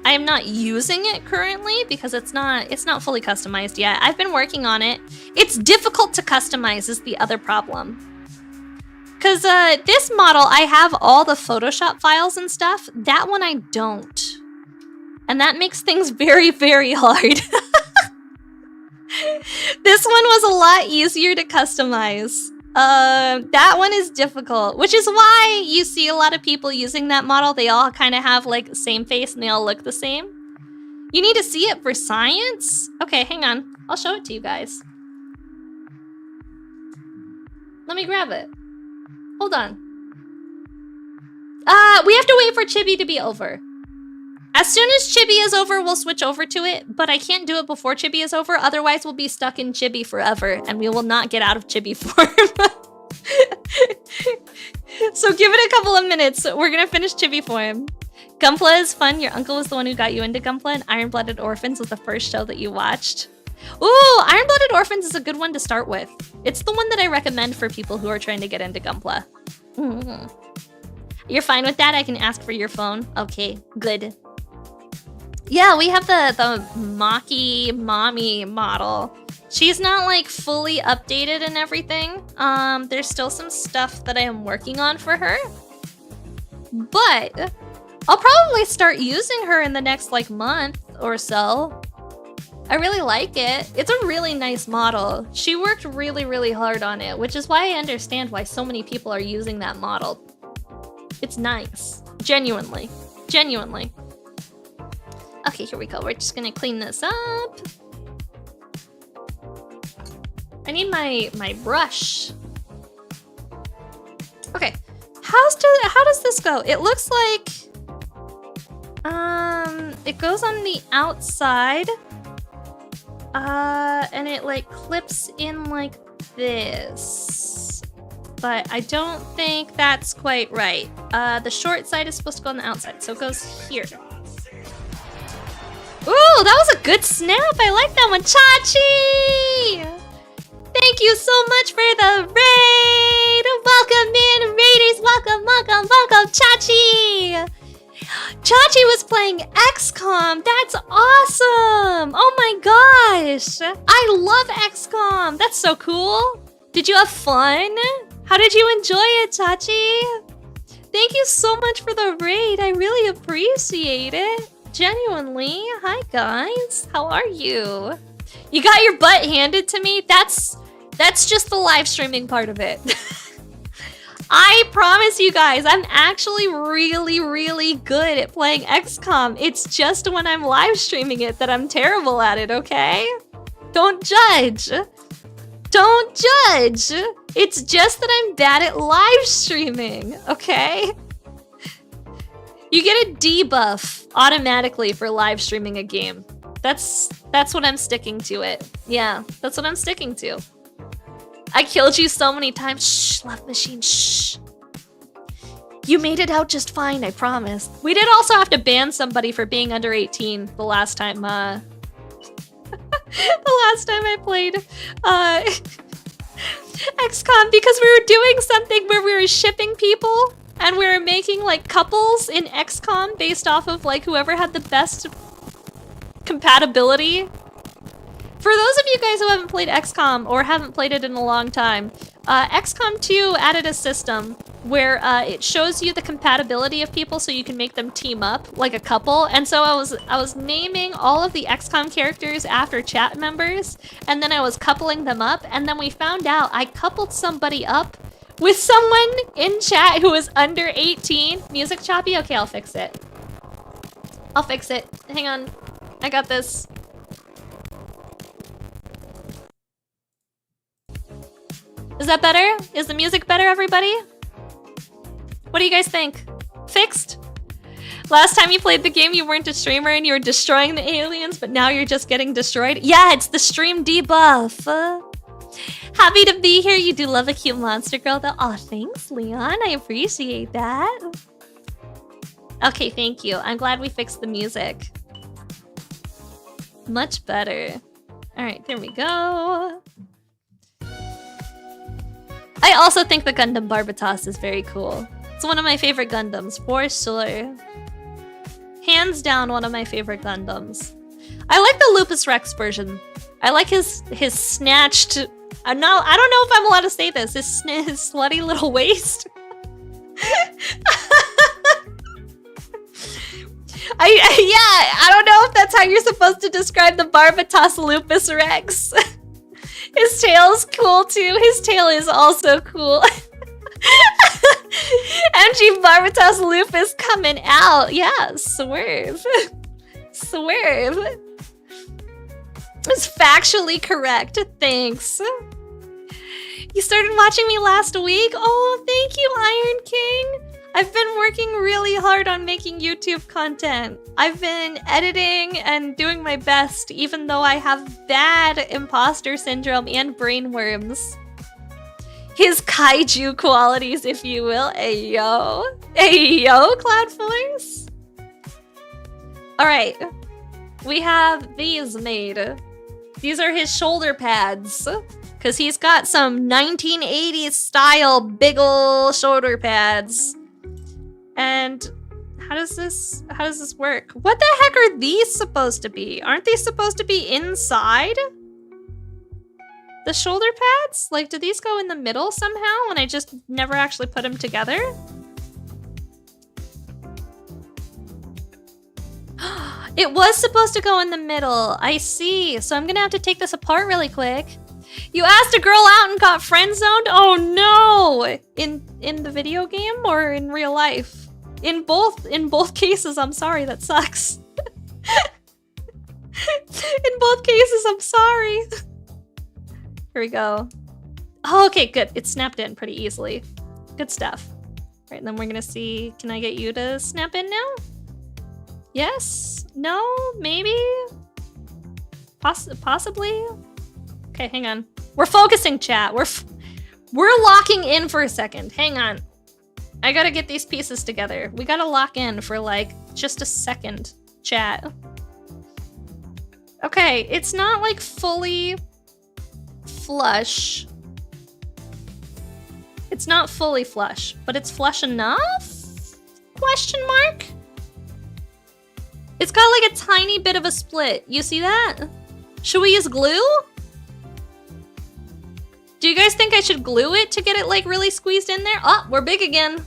I am not using it currently because it's not fully customized yet. I've been working on it. It's difficult to customize is the other problem. Cause this model, I have all the Photoshop files and stuff. That one I don't. And that makes things very, very hard. This one was a lot easier to customize. That one is difficult, which is why you see a lot of people using that model. They all kind of have like the same face and they all look the same. You need to see it for science? Okay, hang on. I'll show it to you guys. Let me grab it. Hold on. We have to wait for Chibi to be over. As soon as Chibi is over, we'll switch over to it, but I can't do it before Chibi is over, otherwise we'll be stuck in Chibi forever, and we will not get out of Chibi form. So give it a couple of minutes, we're gonna finish Chibi form. Gunpla is fun, your uncle was the one who got you into Gunpla, and Iron-Blooded Orphans was the first show that you watched. Ooh, Iron-Blooded Orphans is a good one to start with. It's the one that I recommend for people who are trying to get into Gunpla. Mm-hmm. You're fine with that? I can ask for your phone? Okay, good. Yeah, we have the Maki Mommy model. She's not like fully updated and everything. There's still some stuff that I am working on for her. But I'll probably start using her in the next like month or so. I really like it. It's a really nice model. She worked really, really hard on it, which is why I understand why so many people are using that model. It's nice. Genuinely. Genuinely. Okay, here we go. We're just gonna clean this up. I need my brush. Okay. How does this go? It looks like it goes on the outside. And it like clips in like this. But I don't think that's quite right. The short side is supposed to go on the outside, so it goes here. Ooh, that was a good snap. I like that one. Chachi! Thank you so much for the raid. Welcome in, raiders. Welcome, welcome, welcome, Chachi. Chachi was playing XCOM. That's awesome. Oh my gosh. I love XCOM. That's so cool. Did you have fun? How did you enjoy it, Chachi? Thank you so much for the raid. I really appreciate it. Genuinely. Hi, guys. How are you? You got your butt handed to me? That's just the live streaming part of it. I promise you guys, I'm actually really, really good at playing XCOM. It's just when I'm live streaming it that I'm terrible at it, okay? Don't judge. Don't judge. It's just that I'm bad at live streaming, okay? You get a debuff automatically for live streaming a game. That's what I'm sticking to it. Yeah, that's what I'm sticking to. I killed you so many times. Shh, love machine, shh. You made it out just fine, I promise. We did also have to ban somebody for being under 18 the last time, the last time I played, XCOM, because we were doing something where we were shipping people and we were making like couples in XCOM based off of like whoever had the best compatibility. For those of you guys who haven't played XCOM or haven't played it in a long time, XCOM 2 added a system where it shows you the compatibility of people so you can make them team up like a couple. And so I was naming all of the XCOM characters after chat members, and then I was coupling them up, and then we found out I coupled somebody up with someone in chat who was under 18. Music choppy? Okay, I'll fix it. I'll fix it. Hang on. I got this. Is that better? Is the music better, everybody? What do you guys think? Fixed? Last time you played the game, you weren't a streamer and you were destroying the aliens, but now you're just getting destroyed? Yeah, it's the stream debuff. Happy to be here. You do love a cute monster girl, though. Aw, thanks, Leon. I appreciate that. Okay, thank you. I'm glad we fixed the music. Much better. All right, there we go. I also think the Gundam Barbatos is very cool. It's one of my favorite Gundams, for sure. Hands down, one of my favorite Gundams. I like the Lupus Rex version. I like his snatched... I don't know if I'm allowed to say this. His slutty little waist. I don't know if that's how you're supposed to describe the Barbatos Lupus Rex. His tail's cool too. His tail is also cool. MG Barbatos Lupus coming out. Yeah, swerve. Swerve. It's factually correct. Thanks. You started watching me last week? Oh, thank you, Iron King. I've been working really hard on making YouTube content. I've been editing and doing my best, even though I have bad imposter syndrome and brainworms. His kaiju qualities, if you will. Ayo. Ayo, Cloud Force. Alright. We have these made. These are his shoulder pads. Because he's got some 1980s style big ol' shoulder pads. And how does this work? What the heck are these supposed to be? Aren't they supposed to be inside the shoulder pads? Like, do these go in the middle somehow and I just never actually put them together? It was supposed to go in the middle. I see. So I'm gonna have to take this apart really quick. You asked a girl out and got friend zoned? Oh no! In the video game or in real life? In both cases, I'm sorry, that sucks. In both cases, I'm sorry. Here we go. Oh, okay, good. It snapped in pretty easily. Good stuff. All right, and then we're gonna see, can I get you to snap in now? Yes? No? Maybe? Possibly? Okay, hang on. We're focusing, chat. We're locking in for a second. Hang on. I gotta get these pieces together. We gotta lock in for like just a second, chat. Okay, it's not like fully flush. It's not fully flush, but it's flush enough? Question mark? It's got like a tiny bit of a split. You see that? Should we use glue? Do you guys think I should glue it to get it like really squeezed in there? Oh, we're big again.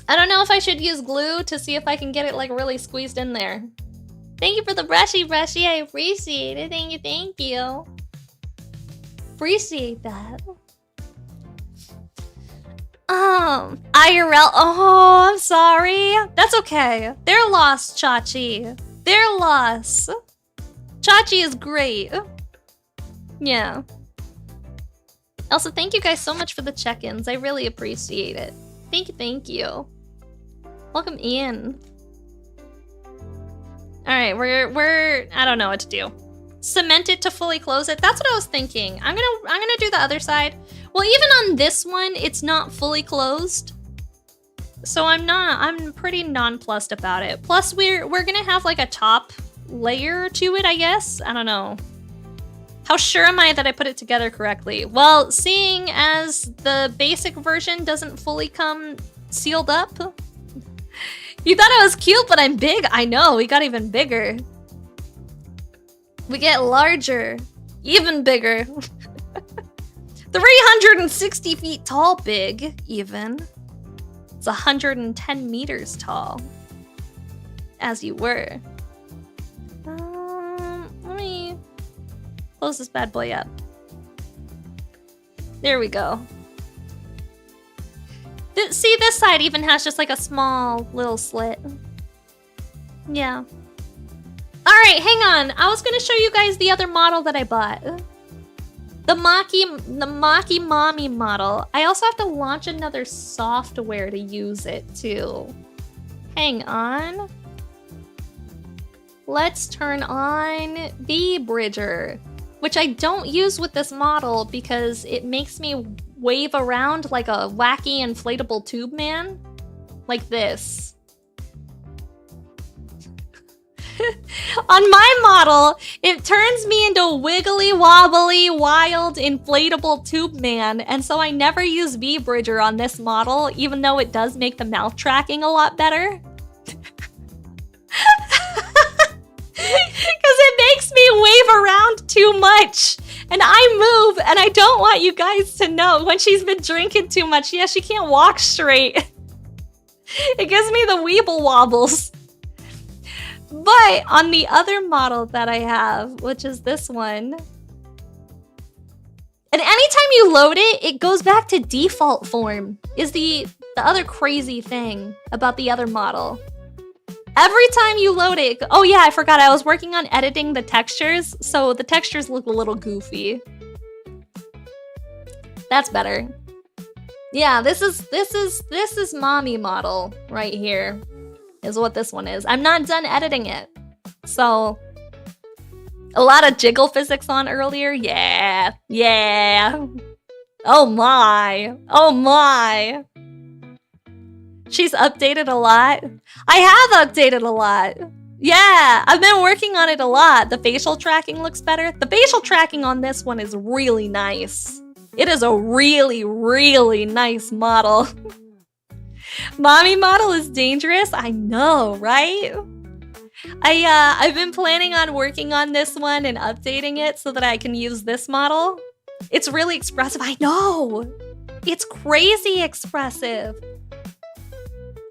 I don't know if I should use glue to see if I can get it like really squeezed in there. Thank you for the brushy. I appreciate it. Thank you. Appreciate that. IRL. Oh, I'm sorry. That's okay. They're lost, Chachi. They're lost. Chachi is great. Yeah. Also, thank you guys so much for the check-ins. I really appreciate it. Thank you. Welcome in. All right, we're I don't know what to do. Cement it to fully close it. That's what I was thinking. I'm gonna do the other side. Well, even on this one, it's not fully closed. So I'm pretty nonplussed about it. Plus we're gonna have like a top layer to it, I guess. I don't know. How sure am I that I put it together correctly? Well, seeing as the basic version doesn't fully come sealed up. You thought I was cute, but I'm big. I know, we got even bigger. We get larger, even bigger. 360 feet tall, big, even. It's 110 meters tall, as you were. Let me close this bad boy up. There we go. See, this side even has just like a small little slit. Yeah. All right, hang on. I was gonna show you guys the other model that I bought. The Maki Mommy model. I also have to launch another software to use it too. Hang on. Let's turn on V-Bridger, which I don't use with this model because it makes me wave around like a wacky inflatable tube man. Like this. On my model, it turns me into a wiggly, wobbly, wild, inflatable tube man, and so I never use V-Bridger on this model, even though it does make the mouth tracking a lot better. Because it makes me wave around too much, and I move, and I don't want you guys to know when she's been drinking too much. Yeah, she can't walk straight. It gives me the weeble wobbles. But on the other model that I have, which is this one, and anytime you load it, it goes back to default form, is the other crazy thing about the other model. Every time you load it, oh yeah, I forgot, I was working on editing the textures, so the textures look a little goofy. That's better. Yeah, this is mommy model right here. Is what this one is. I'm not done editing it. So, a lot of jiggle physics on earlier. Yeah. Oh my. She's updated a lot. I have updated a lot. Yeah, I've been working on it a lot. The facial tracking looks better. The facial tracking on this one is really nice. It is a really, really nice model. Mommy model is dangerous. I know, right? I've been planning on working on this one and updating it so that I can use this model. It's really expressive. I know. It's crazy expressive.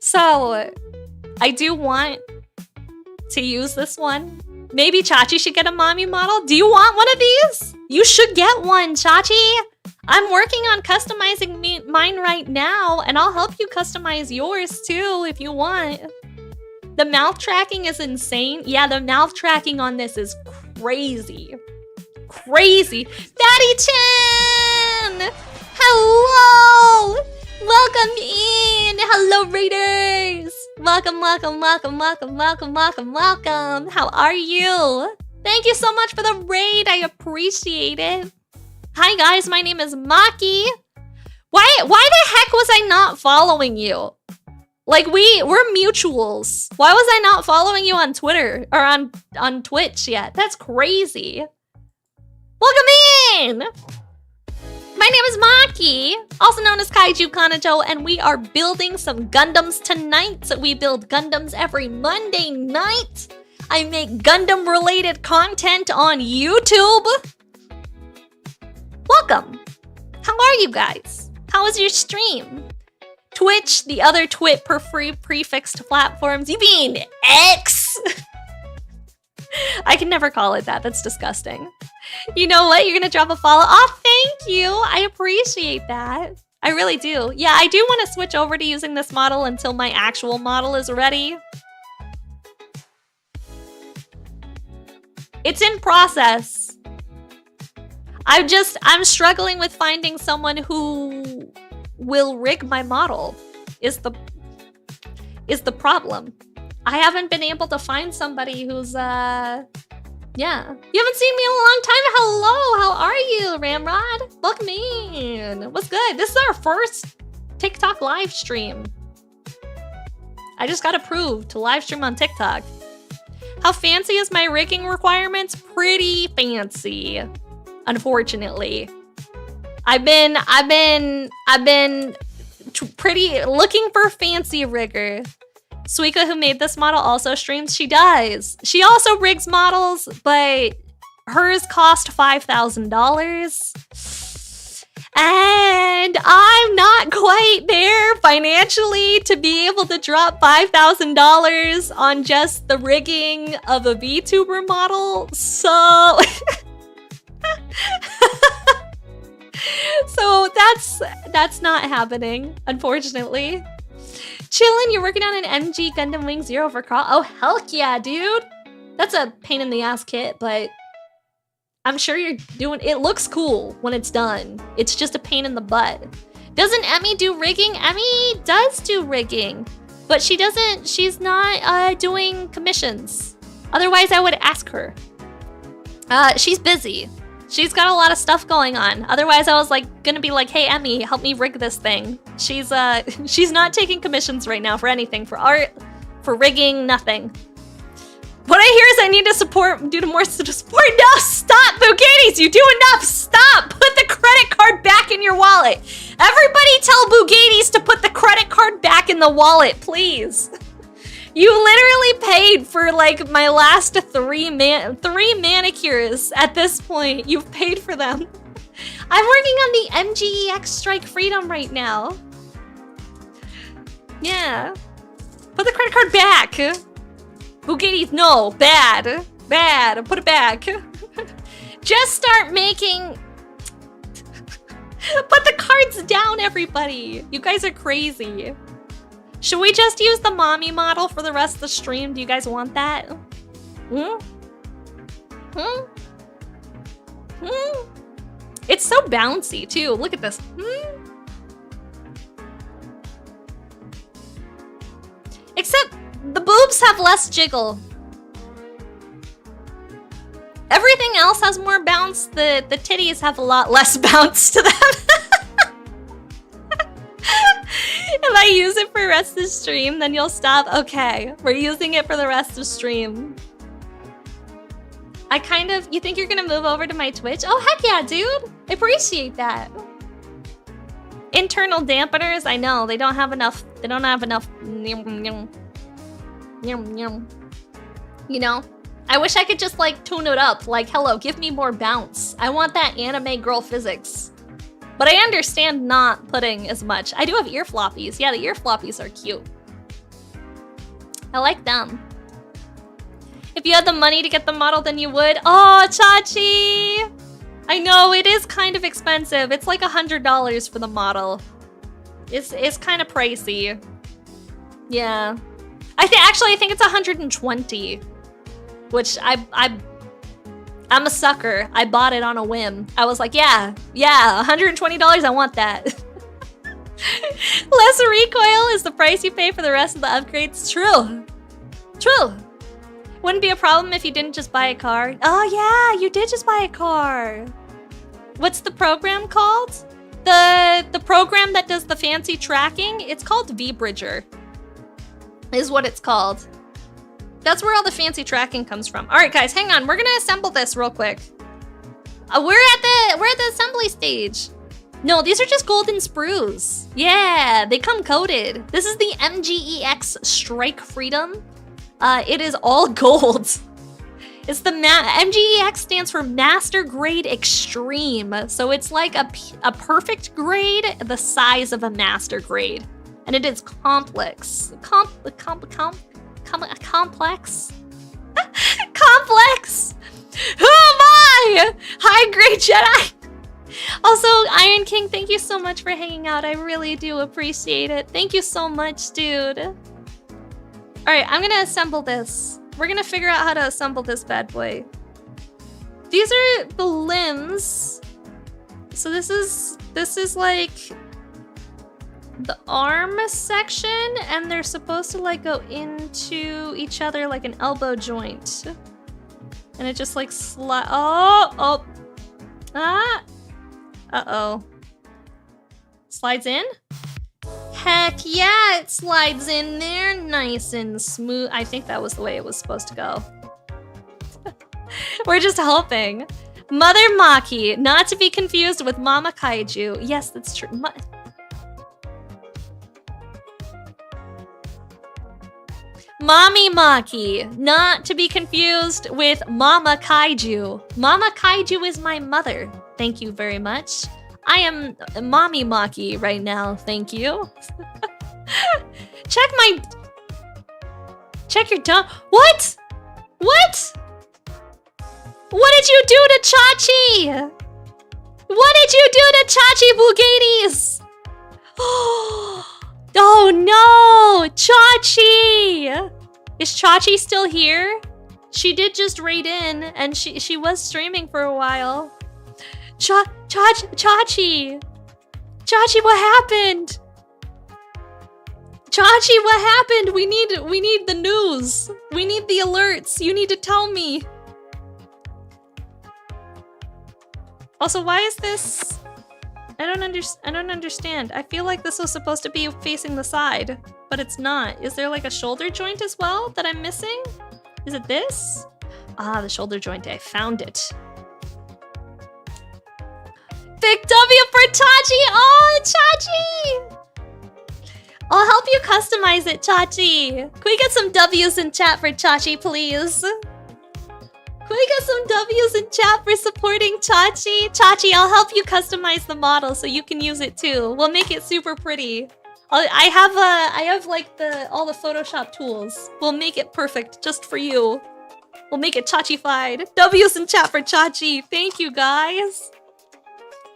So, I do want to use this one. Maybe Chachi should get a mommy model. Do you want one of these? You should get one, Chachi. I'm working on customizing mine right now, and I'll help you customize yours too if you want. The mouth tracking is insane. Yeah, the mouth tracking on this is crazy. Crazy. Daddy Chan! Hello! Welcome in! Hello, Raiders! Welcome. How are you? Thank you so much for the raid. I appreciate it. Hi guys, my name is Maki. Why the heck was I not following you? Like we're mutuals. Why was I not following you on Twitter or on Twitch yet? That's crazy. Welcome in. My name is Maki, also known as Kaiju Kanajo, and we are building some Gundams tonight. We build Gundams every Monday night. I make Gundam-related content on YouTube. Welcome. How are you guys? How was your stream? Twitch, the other twit prefixed platforms. You mean X? I can never call it that. That's disgusting. You know what? You're gonna drop a follow. Oh, thank you. I appreciate that. I really do. Yeah, I do want to switch over to using this model until my actual model is ready. It's in process. I'm struggling with finding someone who will rig my model is the problem. I haven't been able to find somebody who's yeah. You haven't seen me in a long time. Hello, how are you, Ramrod? Welcome in. What's good? This is our first TikTok live stream. I just got approved to live stream on TikTok. How fancy is my rigging requirements? Pretty fancy, unfortunately. I've been pretty looking for fancy rigger. Suika, who made this model, also streams. She does. She also rigs models, but hers cost $5,000. And I'm not quite there financially to be able to drop $5,000 on just the rigging of a VTuber model. So... So that's not happening, unfortunately. Chillin', you're working on an MG Gundam Wing Zero for Crawl. Oh, heck yeah, dude. That's a pain in the ass kit, but I'm sure you're doing... It looks cool when it's done. It's just a pain in the butt. Doesn't Emmy do rigging? Emmy does do rigging, but she doesn't... She's not doing commissions. Otherwise, I would ask her. She's busy. She's got a lot of stuff going on. Otherwise, I was like gonna be like, hey, Emmy, help me rig this thing. She's not taking commissions right now for anything, for art, for rigging, nothing. What I hear is I need to do more to support. No, stop, Bugattis, you do enough, stop. Put the credit card back in your wallet. Everybody tell Bugattis to put the credit card back in the wallet, please. You literally paid for like my last three manicures at this point. You've paid for them. I'm working on the MGEX Strike Freedom right now. Yeah. Put the credit card back. Bugattis, no. Bad. Bad. Put it back. Just start making... Put the cards down, everybody. You guys are crazy. Should we just use the mommy model for the rest of the stream? Do you guys want that? It's so bouncy, too. Look at this. Except the boobs have less jiggle. Everything else has more bounce. The titties have a lot less bounce to them. If I use it for the rest of the stream, then you'll stop. Okay, we're using it for the rest of the stream. You think you're gonna move over to my Twitch? Oh, heck yeah, dude. I appreciate that. Internal dampeners, I know, they don't have enough. You know, I wish I could just like tune it up. Like, hello, give me more bounce. I want that anime girl physics. But I understand not putting as much. I do have ear floppies. Yeah, the ear floppies are cute. I like them. If you had the money to get the model, then you would. Oh, Chachi! I know, it is kind of expensive. It's like $100 for the model. It's kind of pricey. Yeah. I think it's 120. Which I'm a sucker. I bought it on a whim. I was like, yeah, $120, I want that. Less recoil is the price you pay for the rest of the upgrades. True. Wouldn't be a problem if you didn't just buy a car. Oh yeah, you did just buy a car. What's the program called? The program that does the fancy tracking? It's called V-Bridger. Is what it's called. That's where all the fancy tracking comes from. All right, guys, hang on. We're gonna assemble this real quick. We're at the assembly stage. No, these are just golden sprues. Yeah, they come coated. This is the MGEX Strike Freedom. It is all gold. It's the MGEX stands for Master Grade Extreme. So it's like a perfect grade, the size of a master grade. And it is complex. Complex? Complex! Who am I? High grade Jedi! Also, Iron King, thank you so much for hanging out. I really do appreciate it. Thank you so much, dude. Alright, I'm gonna assemble this. We're gonna figure out how to assemble this bad boy. These are the limbs. So this is like the arm section, and they're supposed to like go into each other like an elbow joint. And it just like uh-oh. Slides in? Heck yeah, it slides in there nice and smooth. I think that was the way it was supposed to go. We're just helping. Mother Maki, not to be confused with Mama Kaiju. Yes, that's true. Mommy Maki, not to be confused with Mama Kaiju. Mama Kaiju is my mother. Thank you very much. I am Mommy Maki right now, thank you. Check your dumb. What? What? What did you do to Chachi? What did you do to Chachi Bugaitis? Oh no! Chachi! Is Chachi still here? She did just raid in, and she was streaming for a while. Chachi! Chachi, what happened? Chachi, what happened? We need the news. We need the alerts. You need to tell me. Also, why is this? I don't understand. I feel like this was supposed to be facing the side, but it's not. Is there like a shoulder joint as well that I'm missing? Is it this? Ah, the shoulder joint. I found it. Big W for Chachi! Oh, Chachi! I'll help you customize it, Chachi. Can we get some W's in chat for Chachi, please? Can we get some W's in chat for supporting Chachi? Chachi, I'll help you customize the model so you can use it too. We'll make it super pretty. I have like all the Photoshop tools. We'll make it perfect just for you. We'll make it Chachi-fied. W's in chat for Chachi. Thank you, guys.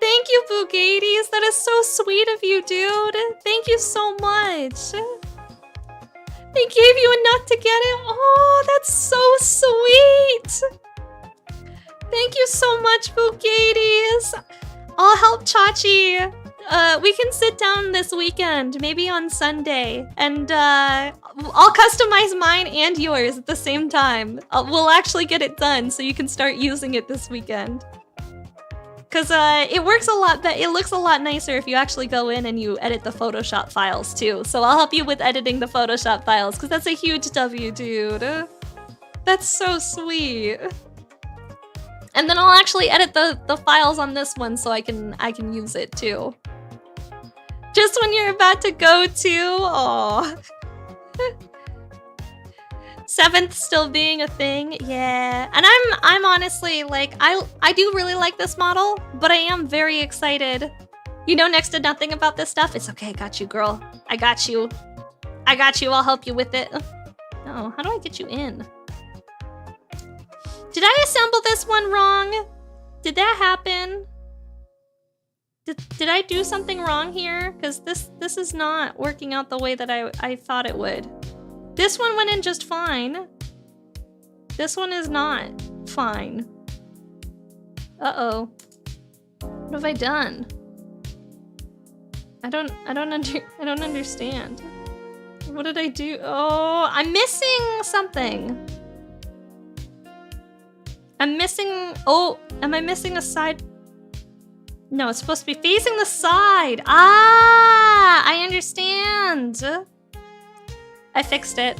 Thank you, Bugaitis. That is so sweet of you, dude. Thank you so much. They gave you enough to get it. Oh, that's so sweet. Thank you so much, Bugaitis. I'll help Chachi. We can sit down this weekend, maybe on Sunday, and I'll customize mine and yours at the same time. We'll actually get it done so you can start using it this weekend. Because it works a lot better. It looks a lot nicer if you actually go in and you edit the Photoshop files too. So I'll help you with editing the Photoshop files because that's a huge W, dude. That's so sweet. And then I'll actually edit the files on this one so I can use it too. Just when you're about to go to, aw. 7th still being a thing, yeah. And I'm honestly like I do really like this model, but I am very excited. You know next to nothing about this stuff. It's okay, I got you, girl. I got you. I got you. I'll help you with it. Oh, how do I get you in? Did I assemble this one wrong? Did that happen? Did I do something wrong here? Because this is not working out the way that I thought it would. This one went in just fine. This one is not fine. Uh-oh. What have I done? I don't understand. What did I do? Oh, I'm missing something. I'm missing, oh, am I missing a side? No, it's supposed to be facing the side. Ah, I understand. I fixed it.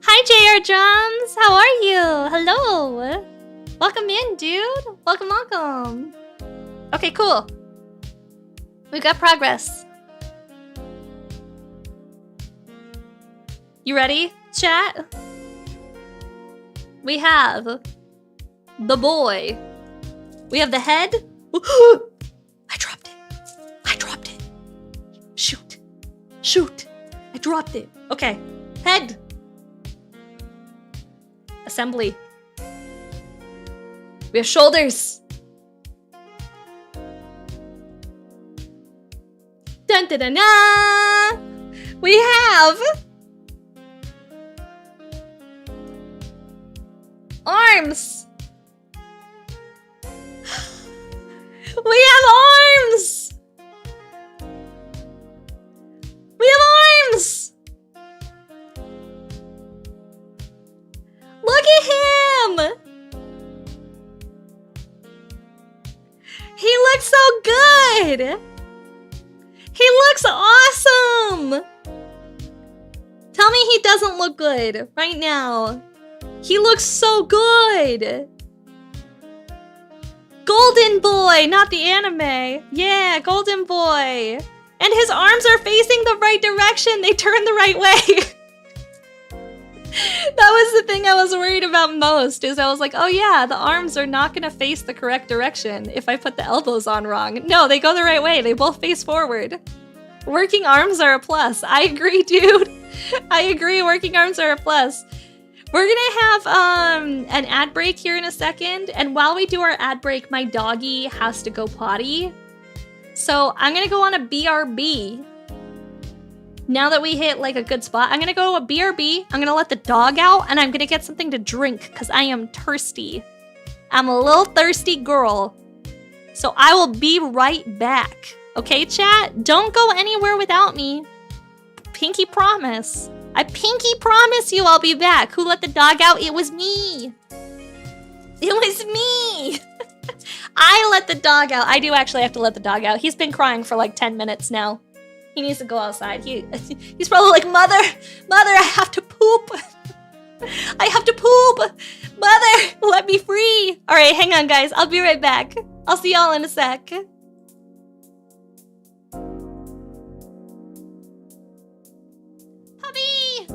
Hi, JR Drums. How are you? Hello. Welcome in, dude. Welcome, welcome. Okay, cool. We got progress. You ready, chat? We have the boy. We have the head. I dropped it. I dropped it. Shoot. Shoot. I dropped it. Okay. Head. Assembly. We have shoulders. Dun dun dun dun. We have arms. We have arms. We have arms. Look at him. He looks so good. He looks awesome. Tell me he doesn't look good right now. He looks so good. Golden Boy, not the anime. Yeah, Golden Boy. And his arms are facing the right direction. They turn the right way. That was the thing I was worried about most, is I was like, oh yeah, the arms are not gonna face the correct direction if I put the elbows on wrong. No, they go the right way. They both face forward. Working arms are a plus. I agree, dude. I agree, working arms are a plus. We're gonna have an ad break here in a second, and while we do our ad break, my doggy has to go potty. So I'm gonna go on a BRB. Now that we hit like a good spot, I'm gonna go to a BRB, I'm gonna let the dog out, and I'm gonna get something to drink, because I am thirsty. I'm a little thirsty girl. So I will be right back. Okay, chat? Don't go anywhere without me. Pinky promise. I pinky promise you I'll be back. Who let the dog out? It was me. It was me. I let the dog out. I do actually have to let the dog out. He's been crying for like 10 minutes now. He needs to go outside. He's probably like, Mother, I have to poop. I have to poop. Mother, let me free. All right, hang on, guys. I'll be right back. I'll see y'all in a sec. Puppy.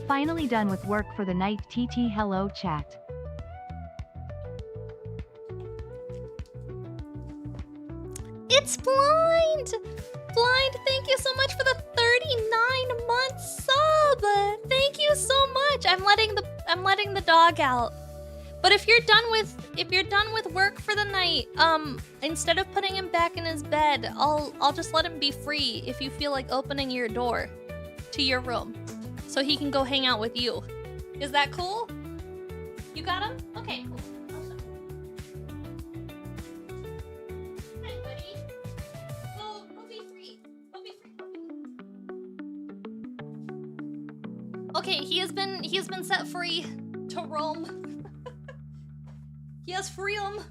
Finally done with work for the night. TT hello chat. It's Blind! Blind, thank you so much for the 39-month sub! Thank you so much! I'm letting the dog out. But if you're done with work for the night, instead of putting him back in his bed, I'll just let him be free if you feel like opening your door to your room. So he can go hang out with you. Is that cool? You got him? Okay, cool. Awesome. Hi, buddy. Go be free. Go be free. Okay, he has been set free to roam. He has freedom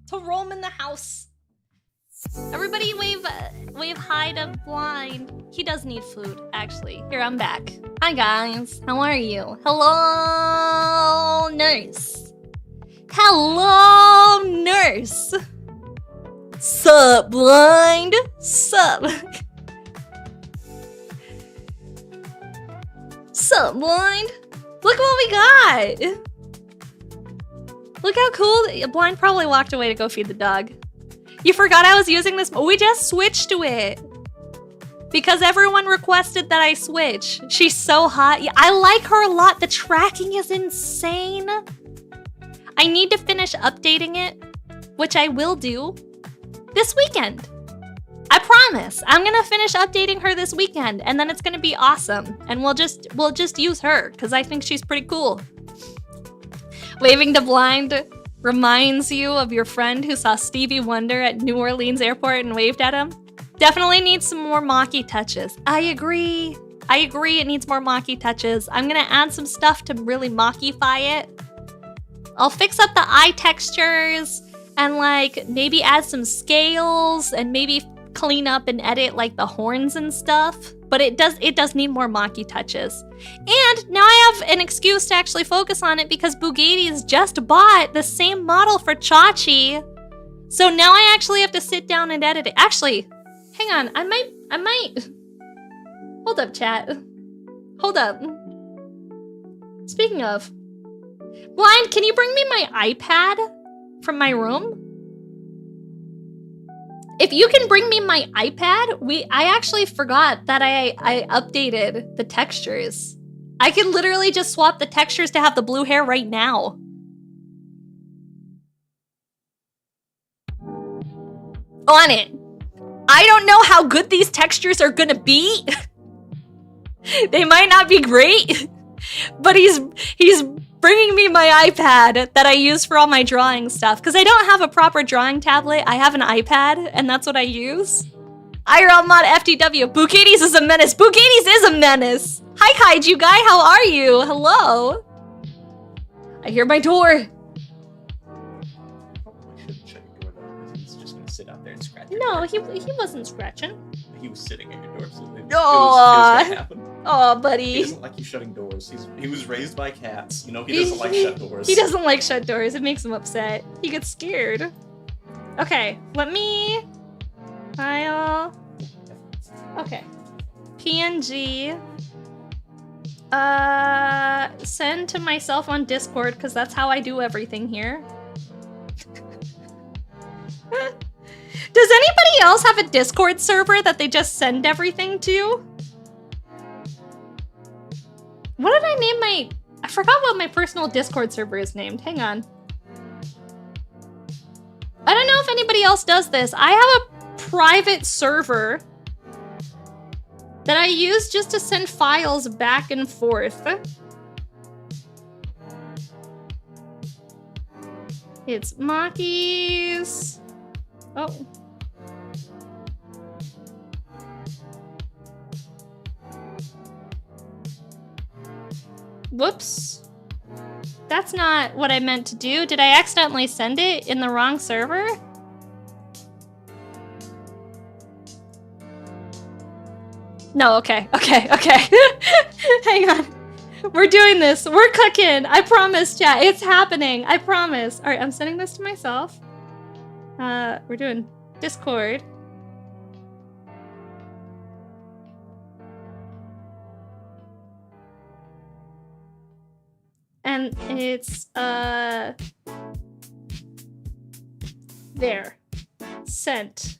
to roam in the house. Everybody wave hi to Blind. He does need food, actually. Here, I'm back. Hi, guys. How are you? Hello, nurse. Hello, nurse. Sup, Blind? Sup? Sup, Blind? Look what we got. Look how cool. Blind probably walked away to go feed the dog. You forgot I was using this? We just switched to it. Because everyone requested that I switch. She's so hot. Yeah, I like her a lot. The tracking is insane. I need to finish updating it, which I will do this weekend. I promise. I'm gonna finish updating her this weekend, and then it's gonna be awesome. And we'll just use her, because I think she's pretty cool. Waving to blind reminds you of your friend who saw Stevie Wonder at New Orleans airport and waved at him. Definitely needs some more Maki touches. I agree. I agree, it needs more Maki touches. I'm gonna add some stuff to really Maki-fy it. I'll fix up the eye textures and like maybe add some scales and maybe clean up and edit like the horns and stuff. But it does need more Maki touches. And now I have an excuse to actually focus on it because Bugatti's just bought the same model for Chachi. So now I actually have to sit down and edit it. Actually, hang on, I might. Hold up, chat. Hold up. Speaking of, Blind, can you bring me my iPad from my room? If you can bring me my iPad, I actually forgot that I updated the textures. I can literally just swap the textures to have the blue hair right now. On it. I don't know how good these textures are gonna be. They might not be great, but he's bringing me my iPad that I use for all my drawing stuff because I don't have a proper drawing tablet. I have an iPad, and that's what I use. IRL mod FTW. Bugatti's is a menace. Bugatti's is a menace. Hi, Kaiju guy. How are you? Hello. I hear my door. I shouldn't shut your door though, because he's just gonna sit out there and scratch your No, door. he wasn't scratching. He was sitting at your door, so it was gonna happen. Oh, He buddy. doesn't like you shutting doors. He was raised by cats. You know, he doesn't like shut doors. He doesn't like shut doors. It makes him upset. He gets scared. Okay, let me file. Okay. PNG. Send to myself on Discord because that's how I do everything here. Does anybody else have a Discord server that they just send everything to? What did I name my... I forgot what my personal Discord server is named. Hang on. I don't know if anybody else does this. I have a private server that I use just to send files back and forth. It's Maki's... Oh. Whoops. That's not what I meant to do. Did I accidentally send it in the wrong server? No, okay. Hang on. We're doing this. We're cooking. I promise, chat. It's happening. I promise. All right, I'm sending this to myself. We're doing Discord. And it's, there. Sent.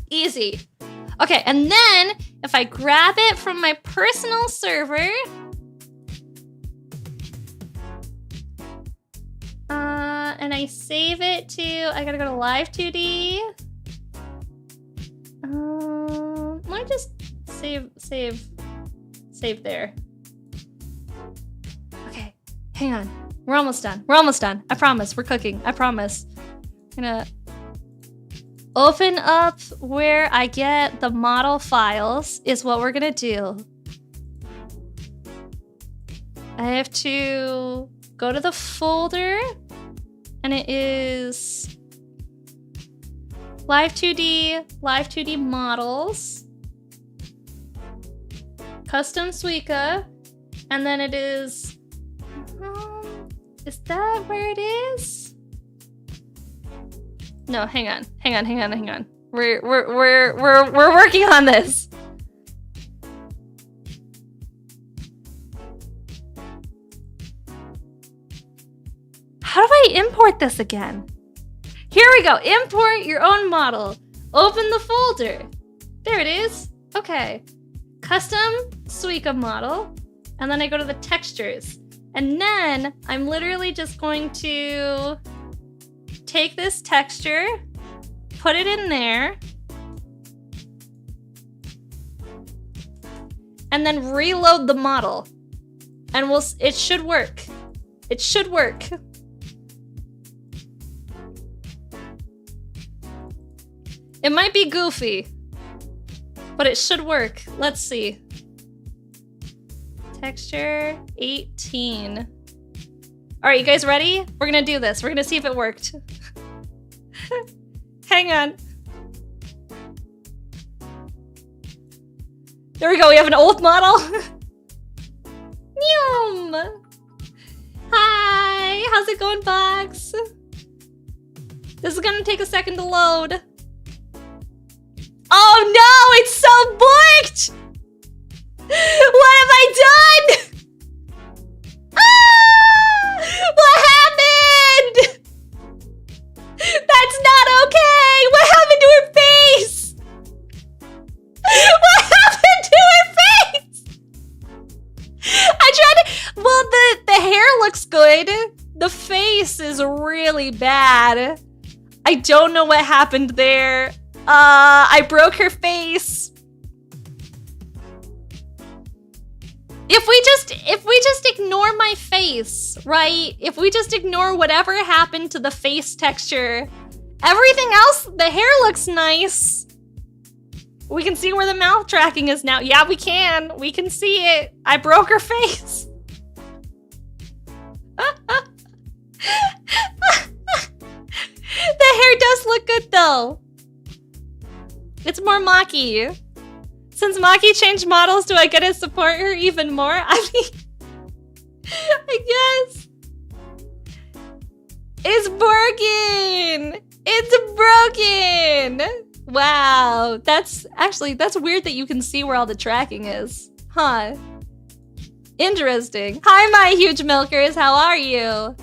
Easy. Okay, and then if I grab it from my personal server, and I save it to, I gotta go to Live 2D. Let me just save there. Okay, hang on. We're almost done. We're almost done. I promise. We're cooking. I promise. I'm gonna open up where I get the model files is what we're gonna do. I have to go to the folder and it is Live 2D models, custom Suica, and then it is that where it is? No, hang on. We're working on this. How do I import this again? Here we go. Import your own model. Open the folder. There it is. Okay. Custom Suica model. And then I go to the textures. And then I'm literally just going to take this texture, put it in there, and then reload the model. And it should work. It should work. It might be goofy, but it should work. Let's see. Texture 18. All right, you guys ready? We're gonna do this. We're gonna see if it worked. Hang on. There we go, we have an old model. Neum! Hi, how's it going, Box? This is gonna take a second to load. Oh no, it's so borked! What have I done? Ah! What happened? That's not okay! What happened to her face? What happened to her face? I tried to... Well, the hair looks good. The face is really bad. I don't know what happened there. I broke her face. If we just ignore my face, right? If we just ignore whatever happened to the face texture, everything else, the hair looks nice. We can see where the mouth tracking is now. Yeah, we can. We can see it. I broke her face. The hair does look good though. It's more Maki. Since Maki changed models, do I get to support her even more? I mean, I guess. It's broken! It's broken! Wow, that's weird that you can see where all the tracking is. Huh. Interesting. Hi, my huge milkers, how are you?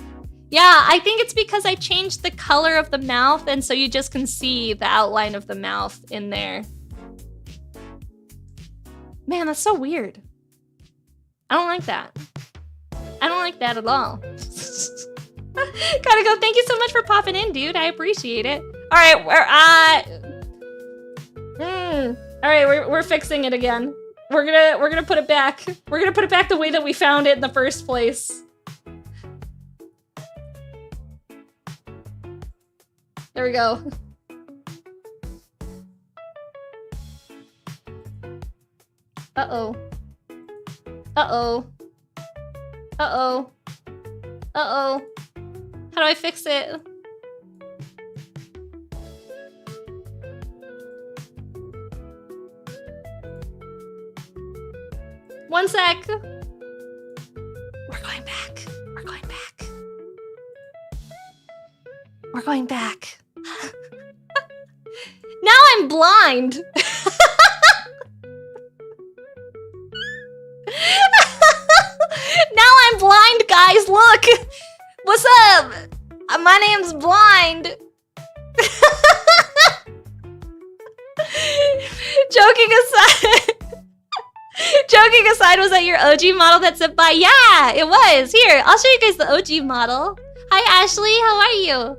Yeah, I think it's because I changed the color of the mouth, and so you just can see the outline of the mouth in there. Man, that's so weird. I don't like that. I don't like that at all. Gotta go. Thank you so much for popping in, dude. I appreciate it. All right, we're fixing it again. We're gonna put it back. We're gonna put it back the way that we found it in the first place. There we go. Uh-oh. Uh-oh. Uh-oh. Uh-oh. How do I fix it? One sec. We're going back. We're going back. We're going back. Now I'm blind. Now I'm blind, guys. Look. What's up? My name's Blind. Joking aside, was that your OG model that sent by? Yeah, it was. Here, I'll show you guys the OG model. Hi, Ashley. How are you?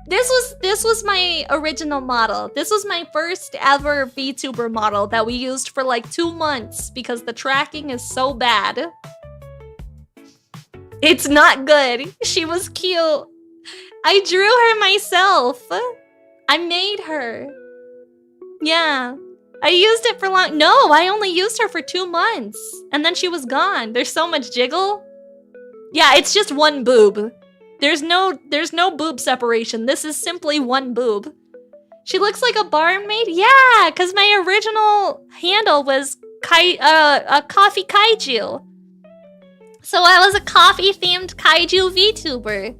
This was my original model. This was my first ever VTuber model that we used for like 2 months because the tracking is so bad. It's not good. She was cute. I drew her myself. I made her. Yeah. I used it for long. No, I only used her for 2 months. And then she was gone. There's so much jiggle. Yeah, it's just one boob. There's no boob separation. This is simply one boob. She looks like a barmaid? Yeah, because my original handle was a coffee kaiju. So I was a coffee-themed kaiju VTuber.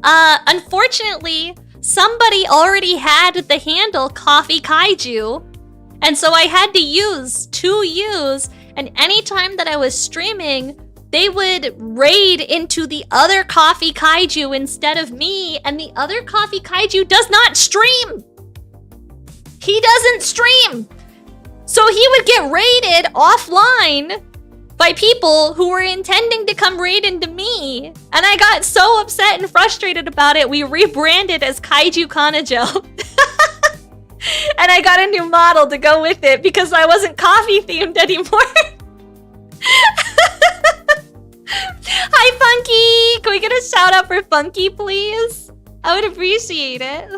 Unfortunately, somebody already had the handle Coffee Kaiju, and so I had to use 2 U's, and anytime that I was streaming, they would raid into the other Coffee Kaiju instead of me, and the other Coffee Kaiju does not stream! He doesn't stream! So he would get raided offline by people who were intending to come raid into me. And I got so upset and frustrated about it, we rebranded as Kaiju Kanajo. And I got a new model to go with it because I wasn't coffee themed anymore. shout out for Funky, please? I would appreciate it.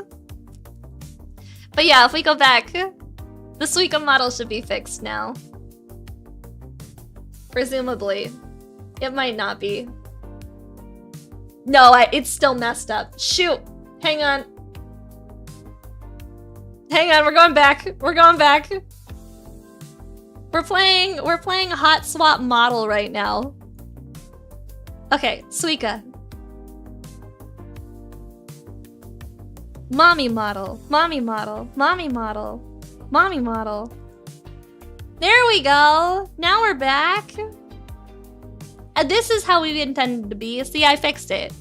But yeah, if we go back, the Suica model should be fixed now. Presumably. It might not be. No, it's still messed up. Shoot! Hang on. Hang on, we're going back. We're going back. We're playing Hot Swap model right now. Okay, Suica. Mommy model, mommy model, mommy model, mommy model. There we go. Now we're back. And this is how we intended to be. See, I fixed it.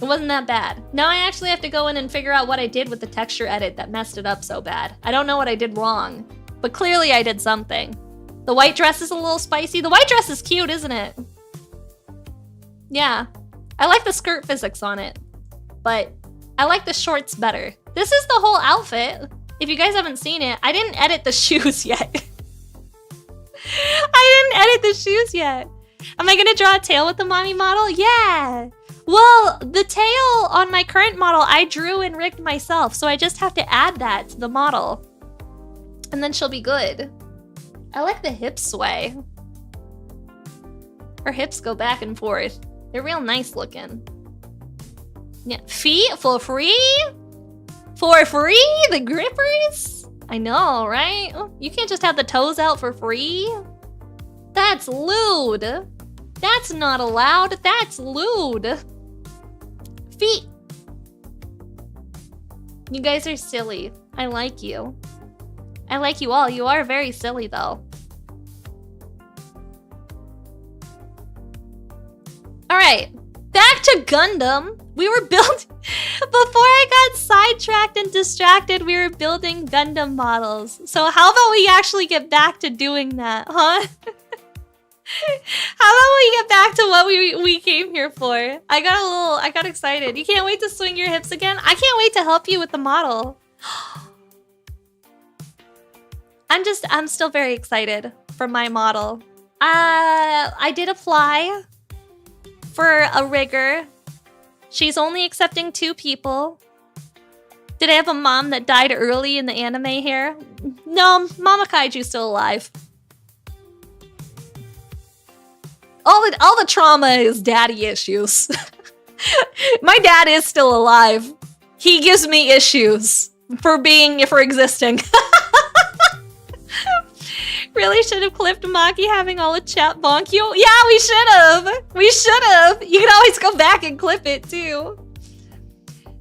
It wasn't that bad. Now I actually have to go in and figure out what I did with the texture edit that messed it up so bad. I don't know what I did wrong, but clearly I did something. The white dress is a little spicy. The white dress is cute, isn't it? Yeah. I like the skirt physics on it, but I like the shorts better. This is the whole outfit. If you guys haven't seen it, I didn't edit the shoes yet. I didn't edit the shoes yet. Am I gonna draw a tail with the mommy model? Yeah. Well, the tail on my current model, I drew and rigged myself, so I just have to add that to the model. And then she'll be good. I like the hip sway. Her hips go back and forth. They're real nice looking. Yeah, feet for free? For free? The grippers? I know, right? You can't just have the toes out for free. That's lewd. That's not allowed. That's lewd. Feet. You guys are silly. I like you. I like you all. You are very silly, though. Alright. Back to Gundam. We were building... Before I got sidetracked and distracted, we were building Gundam models. So how about we actually get back to doing that, huh? How about we get back to what we came here for? I got excited. You can't wait to swing your hips again? I can't wait to help you with the model. I'm still very excited for my model. I did apply for a rigger. She's only accepting 2 people. Did I have a mom that died early in the anime here? No, Mama Kaiju's still alive. All the trauma is daddy issues. My dad is still alive. He gives me issues for existing. Really should have clipped Maki having all the chat bonk you. Yeah, we should have. We should have. You can always go back and clip it too.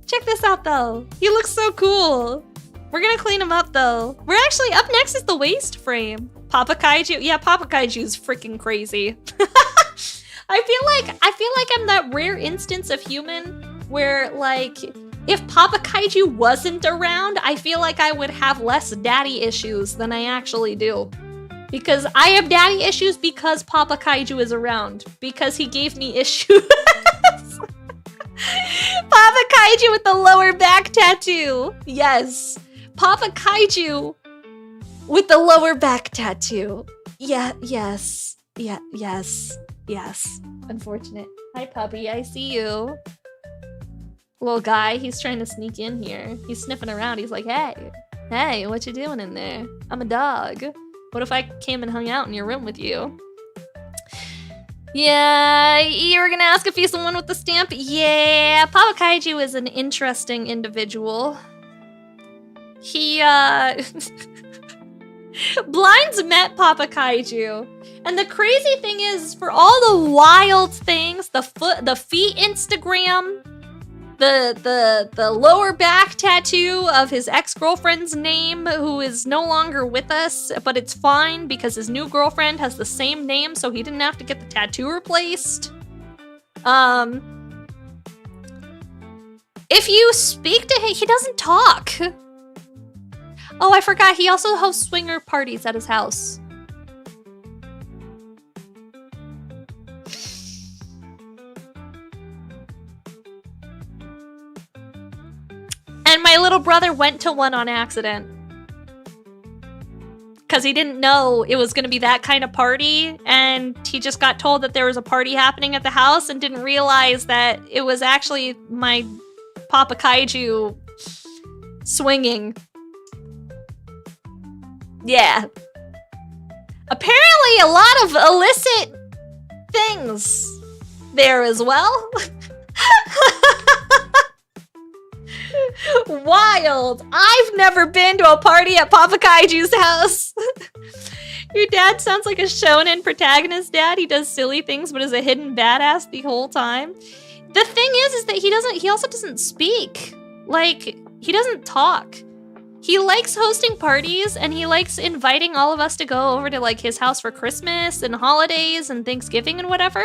Check this out though. He looks so cool. We're gonna clean him up though. We're actually up next is the waist frame. Papa Kaiju. Yeah, Papa Kaiju's freaking crazy. I feel like I'm that rare instance of human where like if Papa Kaiju wasn't around, I feel like I would have less daddy issues than I actually do. Because I have daddy issues because Papa Kaiju is around. Because he gave me issues. Papa Kaiju with the lower back tattoo. Yes. Papa Kaiju with the lower back tattoo. Yeah, yes. Yeah, yes. Yes. Unfortunate. Hi, puppy. I see you. Little guy, he's trying to sneak in here. He's sniffing around. He's like, hey. Hey, what you doing in there? I'm a dog. What if I came and hung out in your room with you? Yeah, you were gonna ask if he's the one with the stamp? Yeah, Papa Kaiju is an interesting individual. He, Blinds met Papa Kaiju. And the crazy thing is, for all the wild things, the feet Instagram, the lower back tattoo of his ex-girlfriend's name, who is no longer with us, but it's fine because his new girlfriend has the same name, so he didn't have to get the tattoo replaced. If you speak to him, he doesn't talk. Oh, I forgot, he also hosts swinger parties at his house. And my little brother went to one on accident. because he didn't know it was going to be that kind of party, and he just got told that there was a party happening at the house and didn't realize that it was actually my Papa Kaiju swinging. Yeah. Apparently a lot of illicit things there as well. Wild. I've never been to a party at Papa Kaiju's house. Your dad sounds like a shonen protagonist dad. He does silly things but is a hidden badass the whole time. The thing is that he also doesn't speak. Like, he doesn't talk. He likes hosting parties, and he likes inviting all of us to go over to like his house for Christmas and holidays and Thanksgiving and whatever.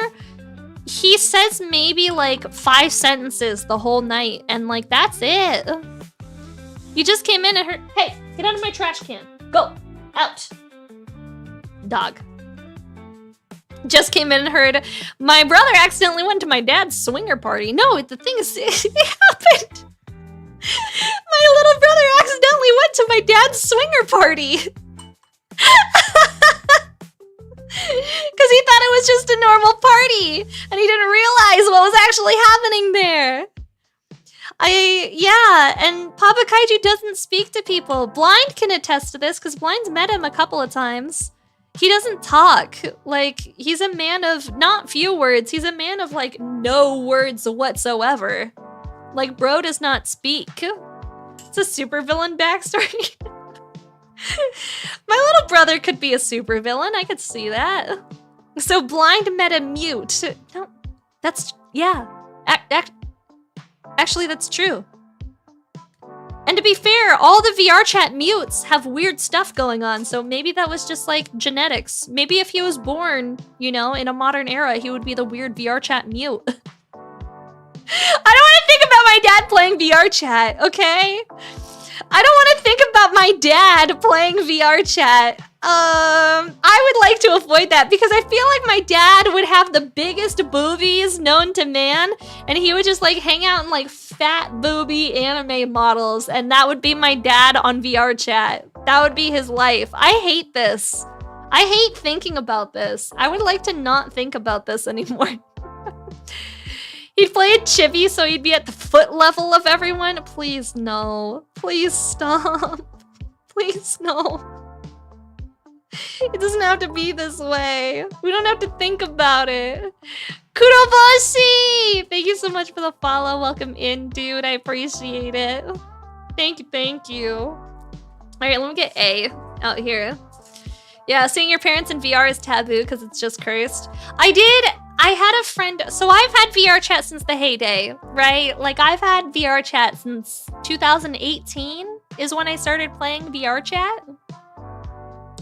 He says maybe like 5 sentences the whole night, and like that's it. You just came in and heard, hey, get out of my trash can. Go. Out. Dog. Just came in and heard, my brother accidentally went to my dad's swinger party. No, the thing is, it happened. My little brother accidentally went to my dad's swinger party. Because he thought it was just a normal party, and he didn't realize what was actually happening there. And Papa Kaiju doesn't speak to people. Blind can attest to this, because Blind's met him a couple of times. He doesn't talk. Like, he's a man of not few words. He's a man of, like, no words whatsoever. Like, bro does not speak. It's a supervillain backstory. My little brother could be a supervillain. I could see that. So Blind met a mute. No, that's, yeah. Actually, that's true. And to be fair, all the VR chat mutes have weird stuff going on, so maybe that was just like genetics. Maybe if he was born, you know, in a modern era, he would be the weird VR chat mute. I don't want to think about my dad playing VR chat, okay? I don't want to think about my dad playing VR chat. I would like to avoid that because I feel like my dad would have the biggest boobies known to man, and he would just like hang out in like fat booby anime models, and that would be my dad on VR chat. That would be his life. I hate this. I hate thinking about this. I would like to not think about this anymore. He'd play a chibi so he'd be at the foot level of everyone. Please no. Please stop. Please no. It doesn't have to be this way. We don't have to think about it. Kuroboshi! Thank you so much for the follow. Welcome in, dude. I appreciate it. Thank you, thank you. Alright, let me get A out here. Yeah, seeing your parents in VR is taboo because it's just cursed. I had a friend, so I've had VR chat since the heyday, right? Like, I've had VR chat since 2018 is when I started playing VR chat.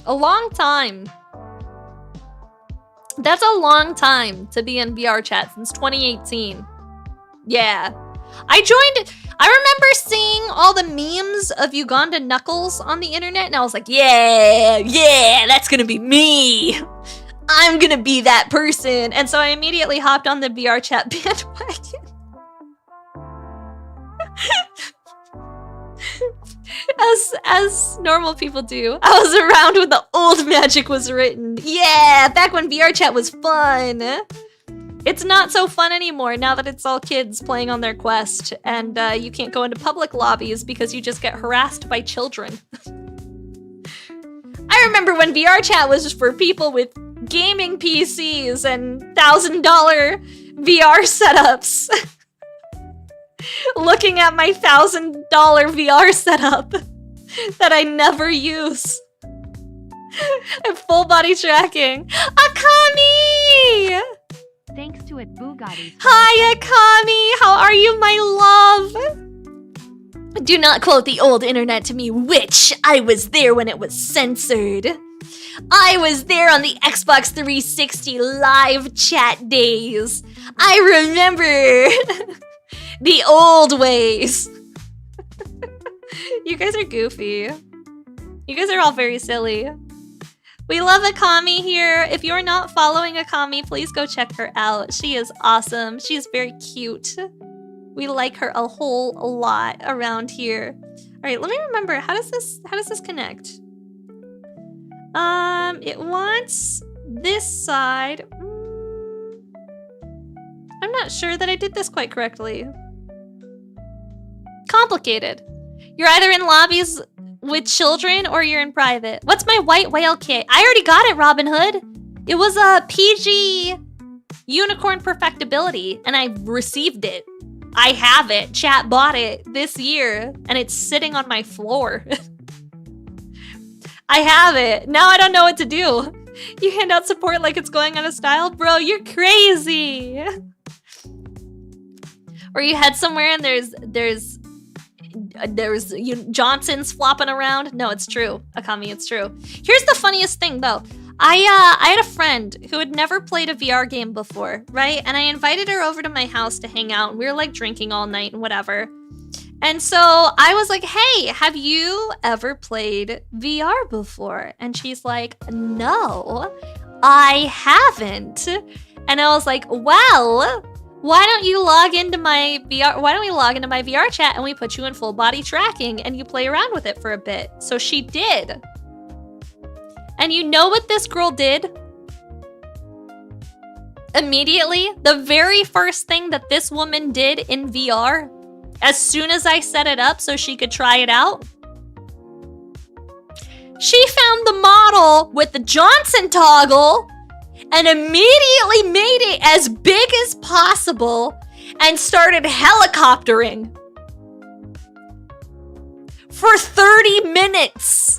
A long time. That's a long time to be in VR chat, since 2018. Yeah. I remember seeing all the memes of Uganda Knuckles on the internet, and I was like, yeah, that's gonna be me. I'm gonna be that person. And so I immediately hopped on the VR chat bandwagon. As normal people do. I was around when the old magic was written. Yeah, back when VR chat was fun. It's not so fun anymore now that it's all kids playing on their Quest, and you can't go into public lobbies because you just get harassed by children. I remember when VR chat was just for people with gaming PCs and $1,000 VR setups. Looking at my $1,000 VR setup that I never use. And full body tracking. Akami! Thanks to it, Bugatti. Hi, Akami! How are you, my love? Do not quote the old internet to me, witch! I was there when it was censored. I was there on the Xbox 360 live chat days. I remember the old ways. You guys are goofy. You guys are all very silly. We love Akami here. If you're not following Akami, please go check her out. She is awesome. She is very cute. We like her a whole lot around here. All right, let me remember. How does this connect? It wants this side. I'm not sure that I did this quite correctly. Complicated. You're either in lobbies with children or you're in private. What's my white whale kit? I already got it, Robin Hood. It was a PG unicorn perfectibility, and I received it. I have it. Chat bought it this year, and it's sitting on my floor. I have it. Now I don't know what to do. You hand out support like it's going out of style? Bro, you're crazy. Or you head somewhere and there's Johnsons flopping around. No, it's true. Akami, it's true. Here's the funniest thing though. I had a friend who had never played a VR game before, right? And I invited her over to my house to hang out, and we were like drinking all night and whatever. And so I was like, hey, have you ever played VR before? And she's like, no, I haven't. And I was like, well, why don't you log into my VR? Why don't we log into my VR chat and we put you in full body tracking and you play around with it for a bit? So she did. And you know what this girl did? Immediately, the very first thing that this woman did in VR, as soon as I set it up so she could try it out, she found the model with the Johnson toggle and immediately made it as big as possible and started helicoptering for 30 minutes.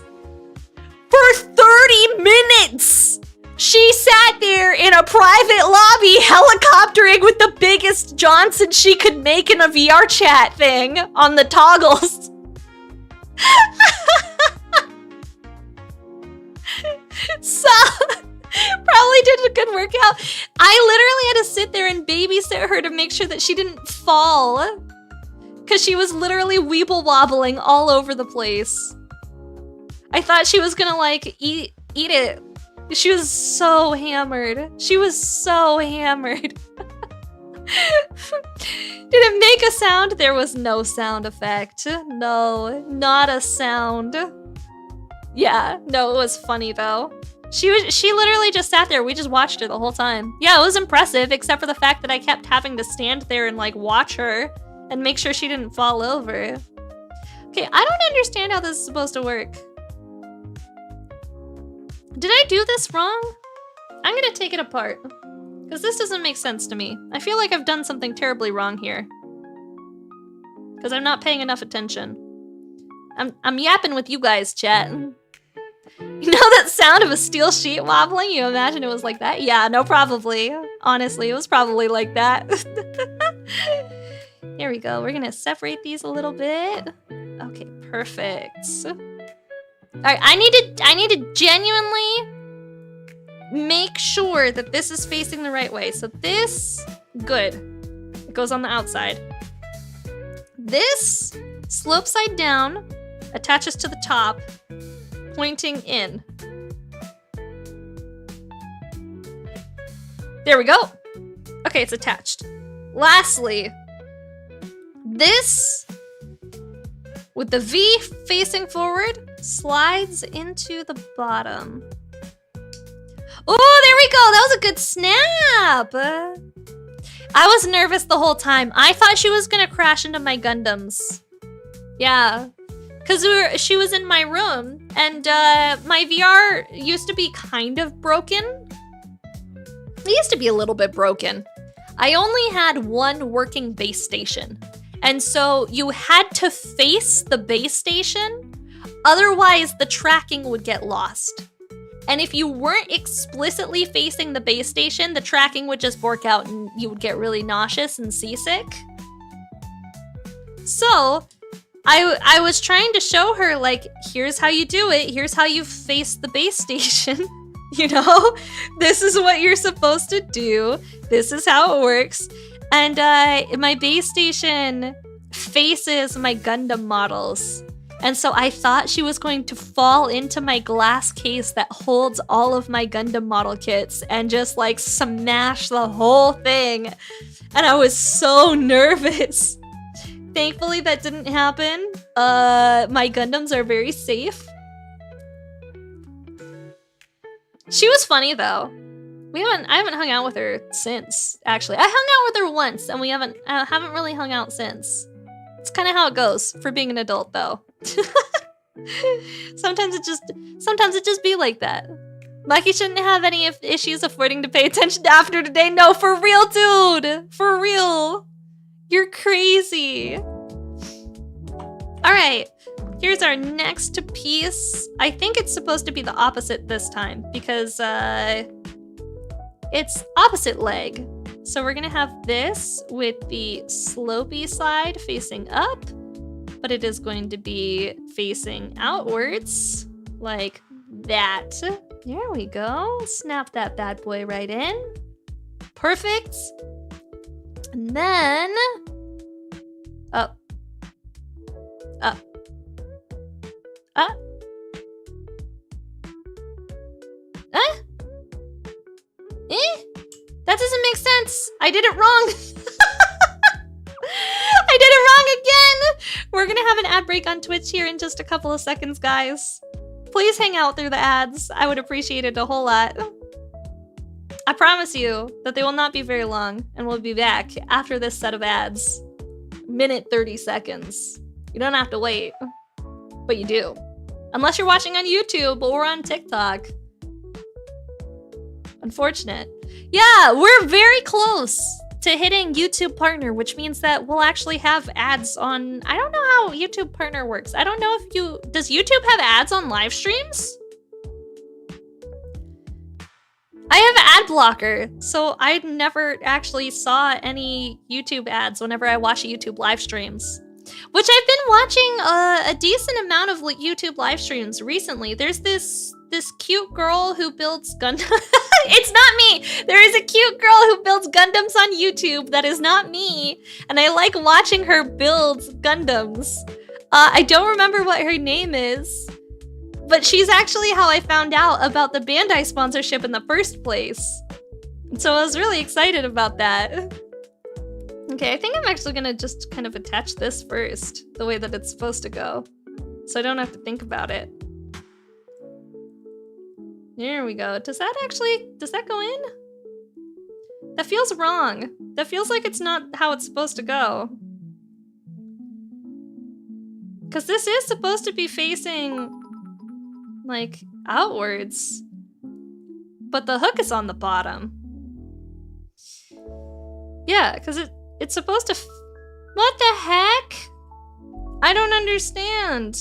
For 30 minutes! She sat there in a private lobby helicoptering with the biggest Johnson she could make in a VR chat thing on the toggles. So, probably did a good workout. I literally had to sit there and babysit her to make sure that she didn't fall. Because she was literally weeble wobbling all over the place. I thought she was gonna like eat it. She was so hammered. She was so hammered. Did it make a sound? There was no sound effect. No, not a sound. Yeah, no, it was funny though. She literally just sat there. We just watched her the whole time. Yeah, it was impressive, except for the fact that I kept having to stand there and like watch her and make sure she didn't fall over. Okay, I don't understand how this is supposed to work. Did I do this wrong? I'm gonna take it apart, because this doesn't make sense to me. I feel like I've done something terribly wrong here, because I'm not paying enough attention. I'm yapping with you guys, chat. You know that sound of a steel sheet wobbling? You imagine it was like that? Yeah, no, probably. Honestly, it was probably like that. Here we go. We're gonna separate these a little bit. Okay, perfect. All right, I need to genuinely make sure that this is facing the right way. So this, good. It goes on the outside. This slopes side down, attaches to the top, pointing in. There we go. Okay, it's attached. Lastly, this, with the V facing forward, slides into the bottom. Oh, there we go. That was a good snap. I was nervous the whole time. I thought she was gonna crash into my Gundams. Yeah, because she was in my room, and my VR used to be kind of broken. It used to be a little bit broken. I only had one working base station. And so you had to face the base station, otherwise the tracking would get lost. And if you weren't explicitly facing the base station, the tracking would just bork out and you would get really nauseous and seasick. So I was trying to show her, like, here's how you do it. Here's how you face the base station. You know, this is what you're supposed to do. This is how it works. And my base station faces my Gundam models. And so I thought she was going to fall into my glass case that holds all of my Gundam model kits and just like smash the whole thing. And I was so nervous. Thankfully that didn't happen. My Gundams are very safe. She was funny though. I haven't hung out with her since, actually. I hung out with her once and we haven't really hung out since. It's kind of how it goes for being an adult though. Sometimes it just be like that. Mikey shouldn't have any issues affording to pay attention to After Today. No, for real, dude. For real. You're crazy. All right. Here's our next piece. I think it's supposed to be the opposite this time because it's opposite leg. So we're gonna have this with the slopey side facing up, but it is going to be facing outwards like that. There we go. Snap that bad boy right in. Perfect. And then up, up, up. That doesn't make sense. I did it wrong. I did it wrong again. We're gonna have an ad break on Twitch here in just a couple of seconds, guys. Please hang out through the ads. I would appreciate it a whole lot. I promise you that they will not be very long, and we'll be back after this set of ads. Minute 30 seconds. You don't have to wait, but you do. Unless you're watching on YouTube or on TikTok. Unfortunate. Yeah, we're very close to hitting YouTube Partner, which means that we'll actually have ads on... I don't know how YouTube Partner works. I don't know if you... Does YouTube have ads on live streams? I have ad blocker, so I never actually saw any YouTube ads whenever I watch YouTube live streams. Which I've been watching a decent amount of YouTube live streams recently. There's this cute girl who builds Gundam. It's not me! There is a cute girl who builds Gundams on YouTube that is not me. And I like watching her build Gundams. I don't remember what her name is. But she's actually how I found out about the Bandai sponsorship in the first place. So I was really excited about that. Okay, I think I'm actually gonna just kind of attach this first, the way that it's supposed to go. So I don't have to think about it. There we go. Does that go in? That feels wrong. That feels like it's not how it's supposed to go. Because this is supposed to be facing, like, outwards. But the hook is on the bottom. Yeah, because it's supposed to... What the heck? I don't understand.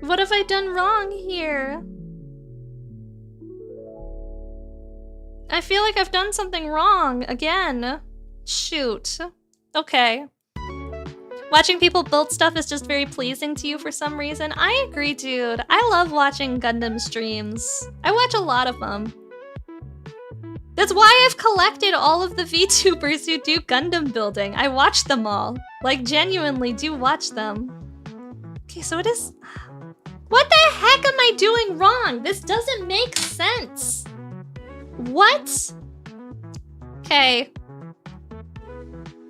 What have I done wrong here? I feel like I've done something wrong again. Shoot. Okay. Watching people build stuff is just very pleasing to you for some reason. I agree, dude. I love watching Gundam streams. I watch a lot of them. That's why I've collected all of the VTubers who do Gundam building. I watch them all. Like, genuinely do watch them. Okay, so it is... What the heck am I doing wrong? This doesn't make sense. What? Okay.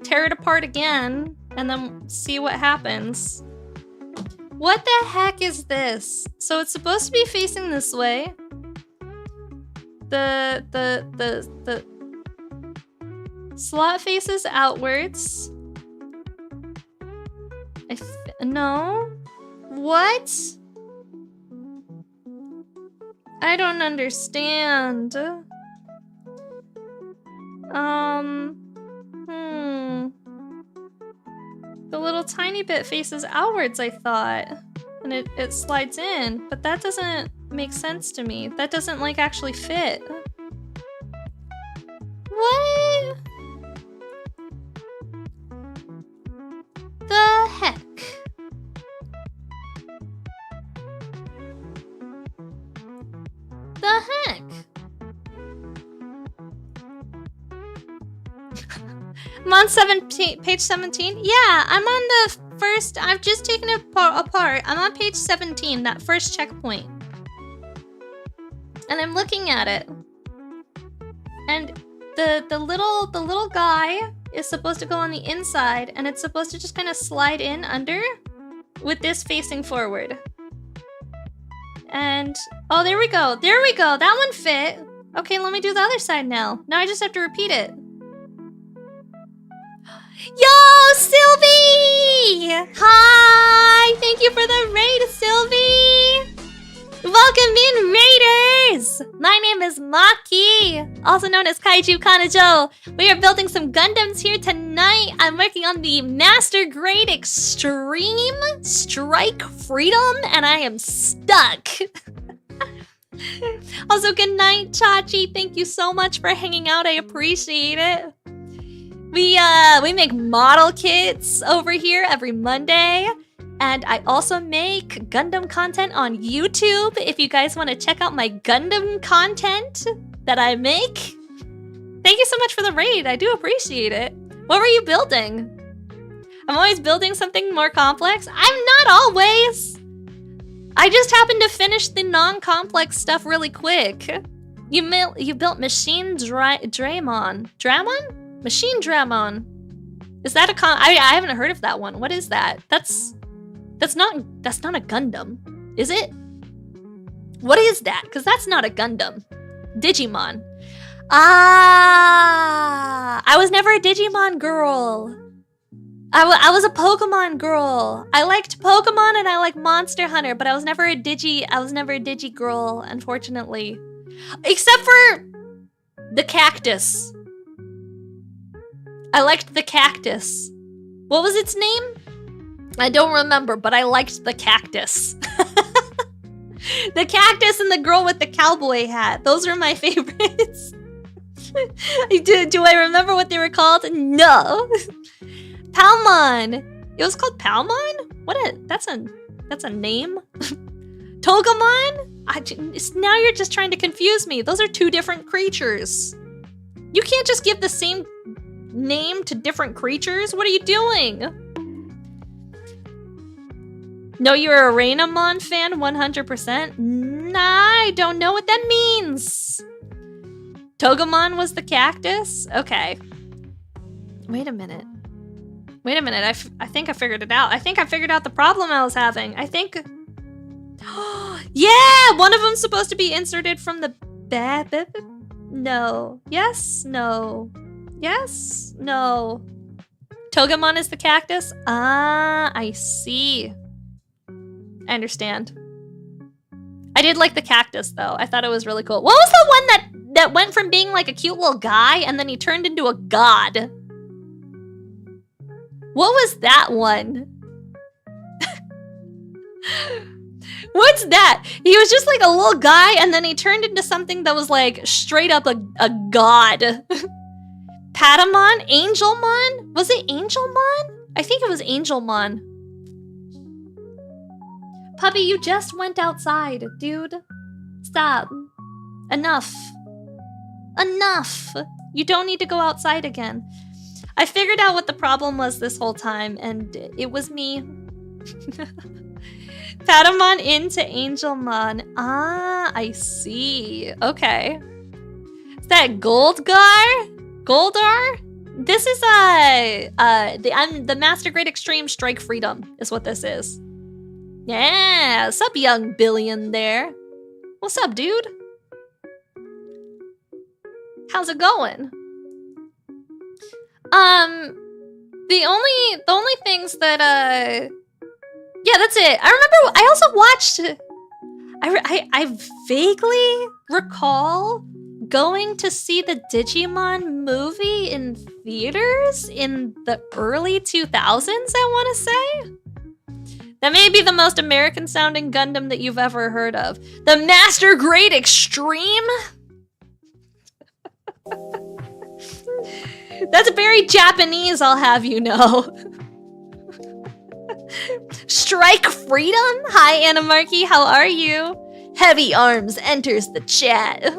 Tear it apart again, and then see what happens. What the heck is this? So it's supposed to be facing this way. The slot faces outwards. No. What? I don't understand. The little tiny bit faces outwards, I thought. And it slides in, but that doesn't make sense to me. That doesn't, like, actually fit. What? The heck? The heck? I'm on page 17? Yeah, I'm on the first... I've just taken it apart. I'm on page 17, that first checkpoint. And I'm looking at it. And the little guy is supposed to go on the inside, and it's supposed to just kind of slide in under. with this facing forward. And, oh, there we go. There we go. That one fit. Okay, let me do the other side now. Now I just have to repeat it. Yo, Sylvie! Hi! Thank you for the raid, Sylvie! Welcome in, Raiders! My name is Maki, also known as Kaiju Kanajo. We are building some Gundams here tonight. I'm working on the Master Grade Extreme Strike Freedom, and I am stuck. Also, good night, Chachi. Thank you so much for hanging out. I appreciate it. We make model kits over here every Monday. And I also make Gundam content on YouTube. If you guys want to check out my Gundam content that I make. Thank you so much for the raid. I do appreciate it. What were you building? I'm always building something more complex. I'm not always. I just happened to finish the non-complex stuff really quick. You built Machine Dramon. Dramon? Machine Dramon. Is that a I haven't heard of that one. What is that? That's not a Gundam, is it? What is that? Because that's not a Gundam. Digimon. Ah, I was never a Digimon girl. I was a Pokemon girl. I liked Pokemon and I liked Monster Hunter, but I was never a Digi girl, unfortunately. Except for the cactus. I liked the cactus. What was its name? I don't remember, but I liked the cactus. The cactus and the girl with the cowboy hat. Those were my favorites. Do I remember what they were called? No. Palmon. It was called Palmon? That's a name? Togemon? Now you're just trying to confuse me. Those are two different creatures. You can't just give the same name to different creatures. What are you doing? No, you're a Rainamon fan 100%? Nah, I don't know what that means. Togemon was the cactus? Okay. Wait a minute. I think I figured it out. I think I figured out the problem I was having. I think... Yeah! One of them's supposed to be inserted from the... No. Yes? No. Yes? No. Togemon is the cactus? Ah, I see. I understand. I did like the cactus, though. I thought it was really cool. What was the one that went from being like a cute little guy and then he turned into a god? What was that one? What's that? He was just like a little guy and then he turned into something that was like straight up a god. Patamon? Angelmon? Was it Angelmon? I think it was Angelmon. Puppy, you just went outside, dude. Stop. Enough. Enough. You don't need to go outside again. I figured out what the problem was this whole time, and it was me. Patamon into Angelmon. Ah, I see. Okay. Is that Goldgar? Goldar? This is the Master Grade Extreme Strike Freedom is what this is. Yeah, sup, young billion there. What's up, dude? How's it going? The only things that yeah, that's it. I remember I also watched I vaguely recall going to see the Digimon movie in theaters in the early 2000s, I want to say. That may be the most American sounding Gundam that you've ever heard of. The Master Grade Extreme? That's very Japanese, I'll have you know. Strike Freedom? Hi, Animarchy, how are you? Heavy Arms enters the chat.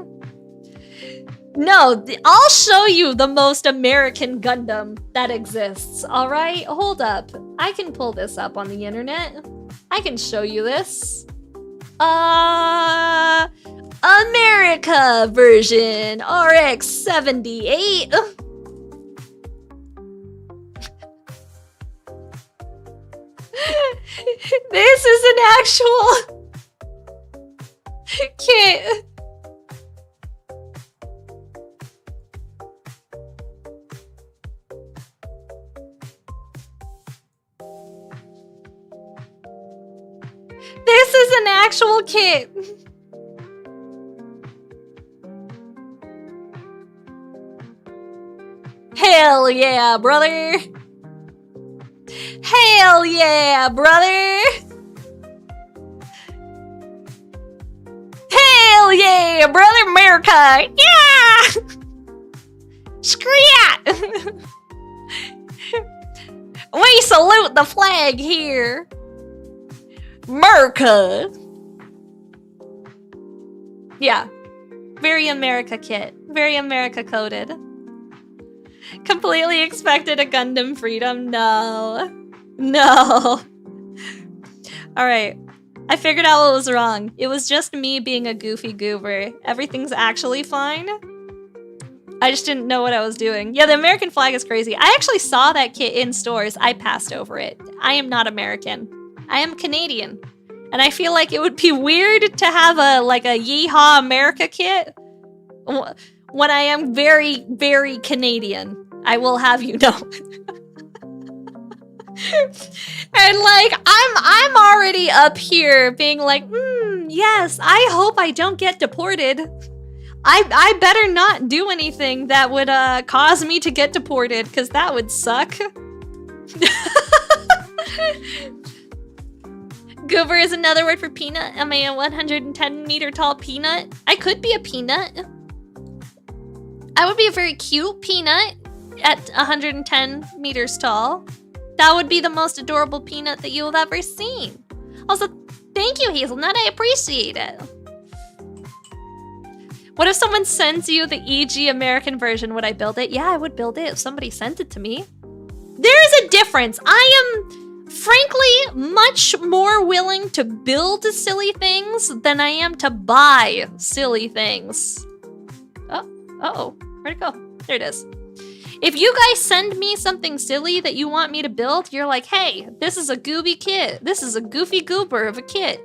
No, I'll show you the most American Gundam that exists, alright? Hold up. I can pull this up on the internet. I can show you this. America version RX-78. This is an actual kit. This is an actual kit. Hell yeah, brother. Hell yeah, brother. Hell yeah, brother America. Yeah. Screw yeah. We salute the flag here. America. Yeah. Very America kit. Very America coded. Completely expected a Gundam Freedom. No. No. Alright. I figured out what was wrong. It was just me being a goofy goober. Everything's actually fine. I just didn't know what I was doing. Yeah, the American flag is crazy. I actually saw that kit in stores. I passed over it. I am not American. I am Canadian. And I feel like it would be weird to have a Yeehaw America kit when I am very, very Canadian. I will have you know. And I'm already up here being like, yes, I hope I don't get deported. I better not do anything that would cause me to get deported, because that would suck. Goober is another word for peanut. Am I a 110-meter tall peanut? I could be a peanut. I would be a very cute peanut at 110 meters tall. That would be the most adorable peanut that you'll ever seen. Also, thank you, Hazelnut. I appreciate it. What if someone sends you the EG American version? Would I build it? Yeah, I would build it if somebody sent it to me. There is a difference. I am, frankly, much more willing to build silly things than I am to buy silly things. Uh-oh. Where'd it go? There it is. If you guys send me something silly that you want me to build, you're like, hey, this is a gooby kit. This is a goofy goober of a kit.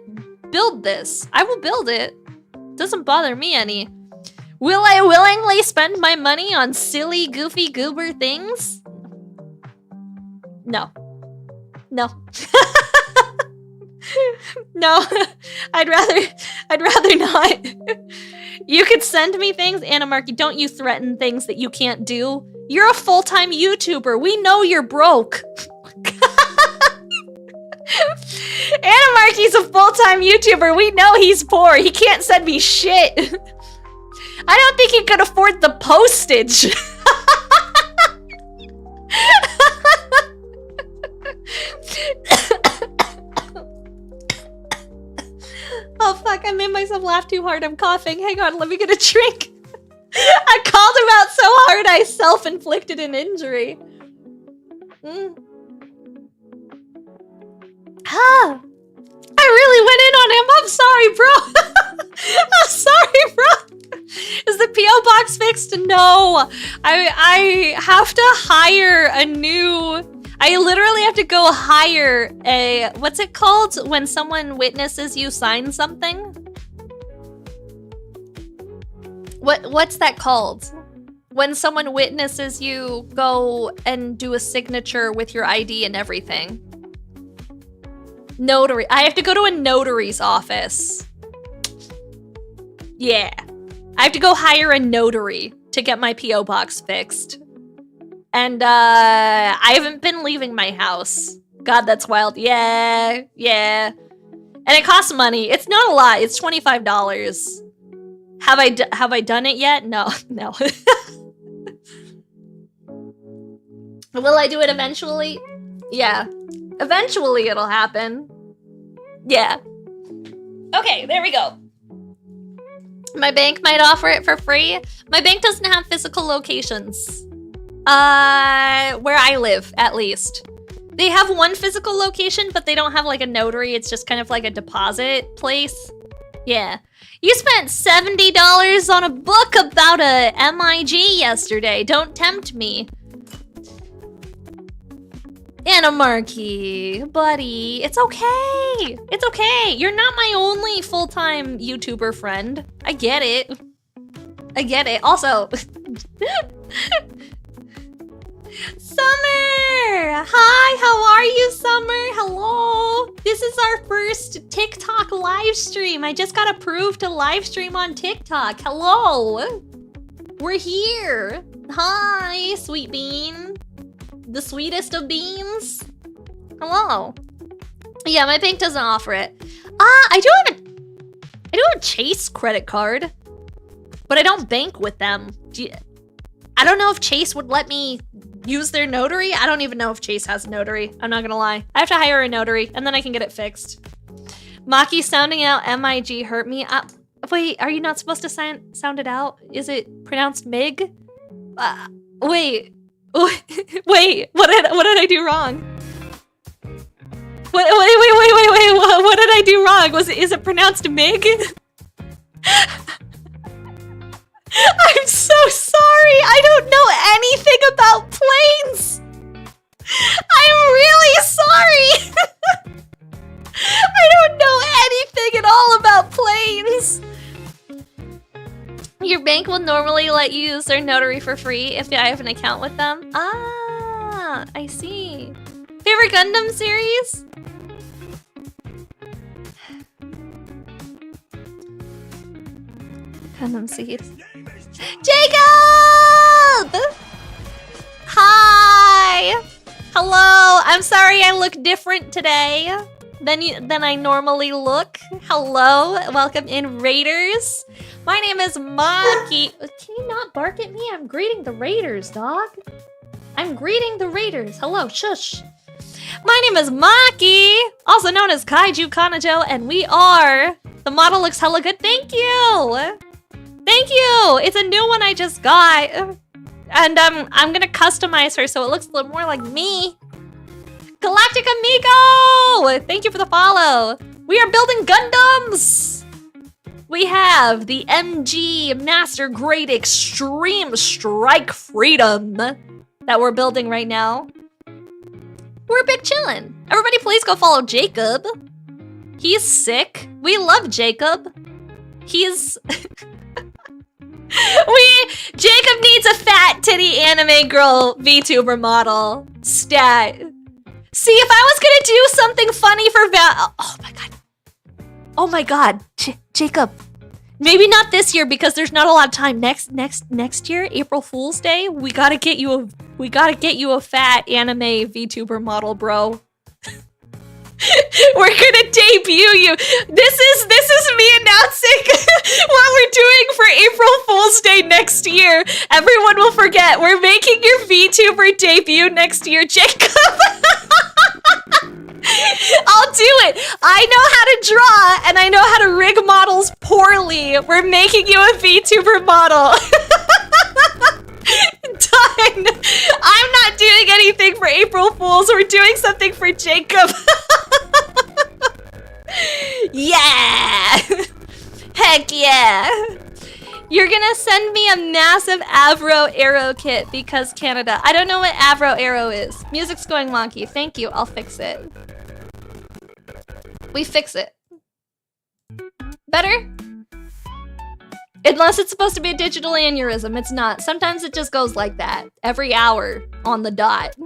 Build this. I will build it. Doesn't bother me any. Will I willingly spend my money on silly, goofy goober things? No. No. No. I'd rather not. You could send me things, Anamarchy. Don't you threaten things that you can't do. You're a full-time YouTuber. We know you're broke. Anamarchy's a full-time YouTuber. We know he's poor. He can't send me shit. I don't think he could afford the postage. Oh fuck, I made myself laugh too hard. I'm coughing. Hang on, let me get a drink. I called him out so hard I self-inflicted an injury. I really went in on him. I'm sorry, bro. I'm sorry, bro. Is the P.O. box fixed? No. I have to hire a new... I literally have to go hire a... What's it called? When someone witnesses you sign something? What's that called? When someone witnesses you go and do a signature with your ID and everything. Notary. I have to go to a notary's office. Yeah. I have to go hire a notary to get my P.O. box fixed. And I haven't been leaving my house. God, that's wild. Yeah. Yeah. And it costs money. It's not a lot. It's $25. Have I done it yet? No. No. Will I do it eventually? Yeah. Eventually it'll happen. Yeah. Okay, there we go. My bank might offer it for free. My bank doesn't have physical locations. Where I live, at least. They have one physical location, but they don't have like a notary. It's just kind of like a deposit place. Yeah. You spent $70 on a book about a MIG yesterday. Don't tempt me. Anna Markey, buddy, it's okay. It's okay. You're not my only full-time YouTuber friend. I get it. I get it. Also, Summer! Hi, how are you, Summer? Hello. This is our first TikTok live stream. I just got approved to live stream on TikTok. Hello. We're here. Hi, sweet bean. The sweetest of beans. Hello. Yeah, my bank doesn't offer it. I do have a Chase credit card, but I don't bank with them. I don't know if Chase would let me use their notary. I don't even know if Chase has a notary. I'm not gonna lie. I have to hire a notary and then I can get it fixed. Maki sounding out MIG hurt me. Wait, are you not supposed to sound it out? Is it pronounced Mig? Wait, what did I do wrong? Wait, what did I do wrong? Is it pronounced Mig? I'm so sorry. I don't know anything about planes. I'm really sorry. I don't know anything at all about planes. Your bank will normally let you use their notary for free if I have an account with them. Ah, I see. Favorite Gundam series? Gundam seeds. Jacob! Hi! Hello! I'm sorry I look different today than I normally look. Hello, welcome in, Raiders. My name is Maki. Can you not bark at me? I'm greeting the Raiders, dog. I'm greeting the Raiders. Hello, shush. My name is Maki, also known as Kaiju Kanajo, and we are... The model looks hella good. Thank you! Thank you! It's a new one I just got. And I'm gonna customize her so it looks a little more like me. Galactic Amigo! Thank you for the follow. We are building Gundams! We have the MG Master Grade Extreme Strike Freedom that we're building right now. We're big chillin'. Everybody please go follow Jacob. He's sick. We love Jacob. He's... Jacob needs a fat titty anime girl VTuber model. Stat. See, if I was gonna do something funny for oh my god. Oh my god. Jacob. Maybe not this year because there's not a lot of time. Next year, April Fool's Day, we gotta get you a fat anime VTuber model, bro. We're gonna debut you. This is me announcing what we're doing for April Fool's Day next year. Everyone will forget. We're making your VTuber debut next year, Jacob. I'll do it. I know how to draw and I know how to rig models poorly. We're making you a VTuber model. Done. I'm not doing anything for April Fools. We're doing something for Jacob. Yeah. Heck yeah. You're gonna send me a massive Avro arrow kit because Canada. I don't know what Avro arrow is. Music's going wonky. Thank you. I'll fix it. We fix it. Better? Unless it's supposed to be a digital aneurysm, it's not. Sometimes it just goes like that, every hour on the dot.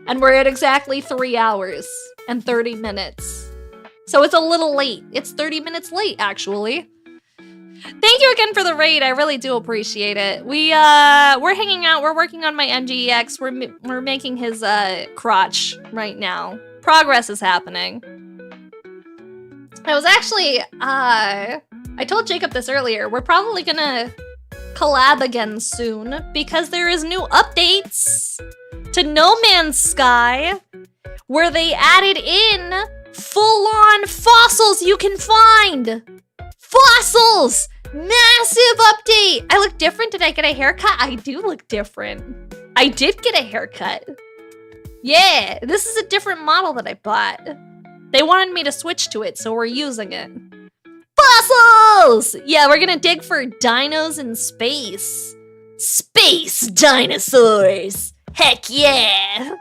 And we're at exactly 3 hours and 30 minutes. So it's a little late. It's 30 minutes late, actually. Thank you again for the raid. I really do appreciate it. We're hanging out. We're working on my MGEX. We're making his crotch right now. Progress is happening. I was actually, I told Jacob this earlier. We're probably gonna collab again soon because there is new updates to No Man's Sky where they added in full-on fossils you can find. Fossils! Massive update! I look different? Did I get a haircut? I do look different. I did get a haircut. Yeah, this is a different model that I bought. They wanted me to switch to it, so we're using it. Fossils! Yeah, we're gonna dig for dinos in space. Space dinosaurs! Heck yeah!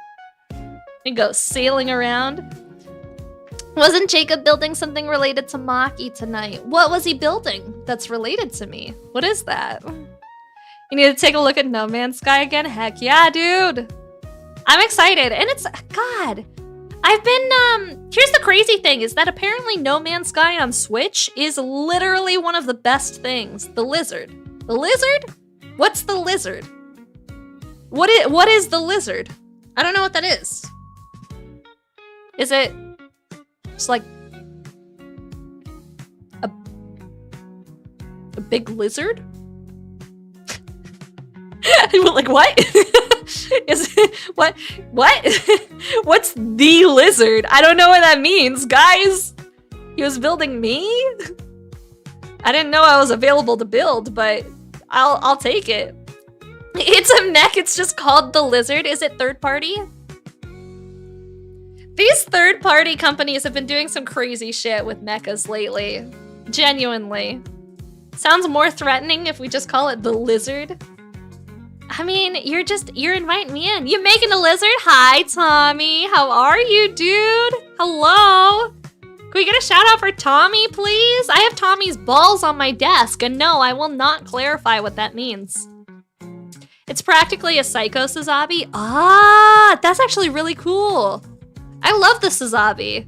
We go sailing around. Wasn't Jacob building something related to Maki tonight? What was he building that's related to me? What is that? You need to take a look at No Man's Sky again? Heck yeah, dude. I'm excited. And it's, God, I've been, here's the crazy thing is that apparently No Man's Sky on Switch is literally one of the best things. The lizard. The lizard? What's the lizard? What is the lizard? I don't know what that is. Is it just like a big lizard? Like what? Is it what? What's the lizard? I don't know what that means, guys. He was building me? I didn't know I was available to build, but I'll take it. It's a mech, it's just called the lizard. Is it third party? These third party companies have been doing some crazy shit with mechas lately. Genuinely. Sounds more threatening if we just call it the lizard. I mean, you're inviting me in. You making a lizard? Hi, Tommy. How are you, dude? Hello. Can we get a shout out for Tommy, please? I have Tommy's balls on my desk, and no, I will not clarify what that means. It's practically a Psycho Suzabi. Ah, that's actually really cool. I love the Suzabi.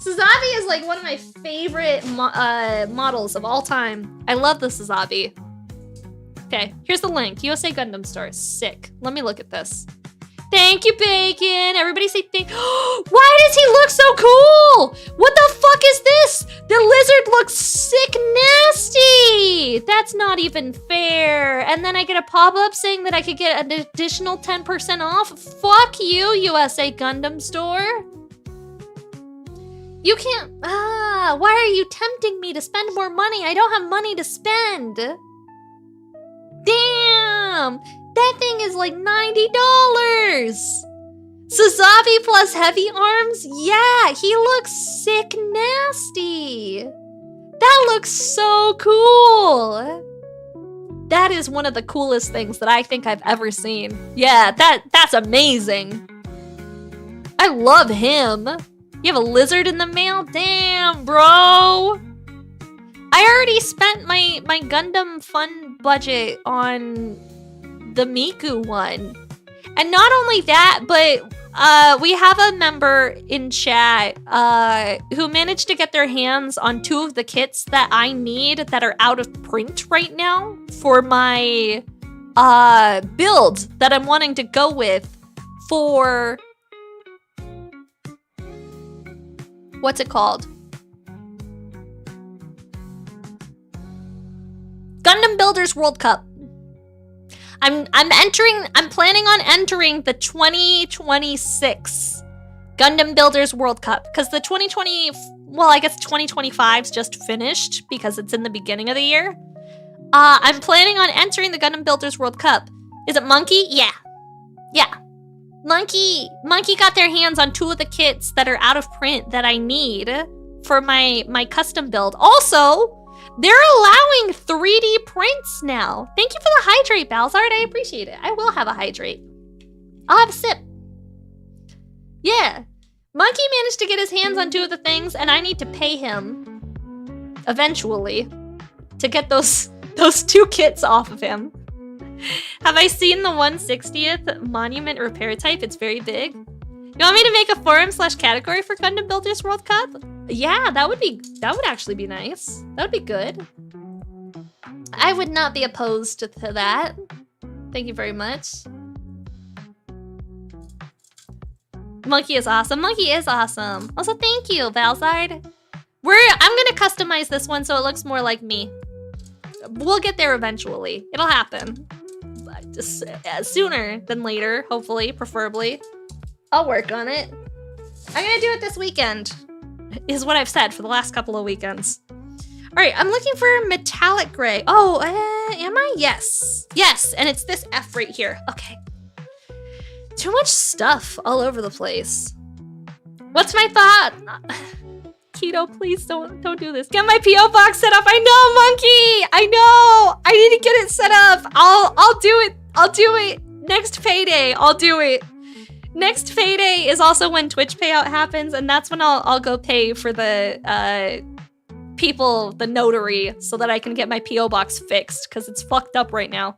Suzabi is like one of my favorite models of all time. I love the Suzabi. Okay, here's the link. USA Gundam Store. Sick. Let me look at this. Thank you, Bacon. Everybody say thank. Why does he look so cool? What the fuck is this? The lizard looks sick nasty. That's not even fair. And then I get a pop-up saying that I could get an additional 10% off. Fuck you, USA Gundam Store. You can't. Why are you tempting me to spend more money? I don't have money to spend. Damn. That thing is like $90. Suzabi plus heavy arms? Yeah, he looks sick nasty. That looks so cool. That is one of the coolest things that I think I've ever seen. Yeah, that's amazing. I love him. You have a lizard in the mail? Damn, bro. I already spent my Gundam fund budget on the Miku one. And not only that, but we have a member in chat who managed to get their hands on 2 of the kits that I need that are out of print right now for my build that I'm wanting to go with for... What's it called? Gundam Builders World Cup. I'm planning on entering the 2026 Gundam Builders World Cup because the 2020, well, I guess 2025's just finished because it's in the beginning of the year. I'm planning on entering the Gundam Builders World Cup. Is it Monkey? Yeah. Monkey got their hands on 2 of the kits that are out of print that I need for my custom build. Also, they're allowing 3D prints now. Thank you for the hydrate, Balzard. I appreciate it. I will have a hydrate. I'll have a sip. Yeah. Monkey managed to get his hands on 2 of the things, and I need to pay him eventually to get those 2 kits off of him. Have I seen the 1/60th monument repair type? It's very big. You want me to make a forum/category for Gundam Builders World Cup? Yeah, that would actually be nice. That would be good. I would not be opposed to that. Thank you very much. Monkey is awesome. Monkey is awesome. Also, thank you, Valzard. I'm gonna customize this one so it looks more like me. We'll get there eventually. It'll happen. Just sooner than later, hopefully, preferably. I'll work on it. I'm gonna do it this weekend, is what I've said for the last couple of weekends. All right, I'm looking for metallic gray. Oh, am I? Yes. Yes, and it's this F right here. Okay. Too much stuff all over the place. What's my thought? Keto, please don't do this. Get my P.O. box set up. I know, Monkey. I know. I need to get it set up. I'll do it. I'll do it. Next payday, I'll do it. Next payday is also when Twitch payout happens, and that's when I'll go pay for the people, the notary, so that I can get my P.O. box fixed, because it's fucked up right now.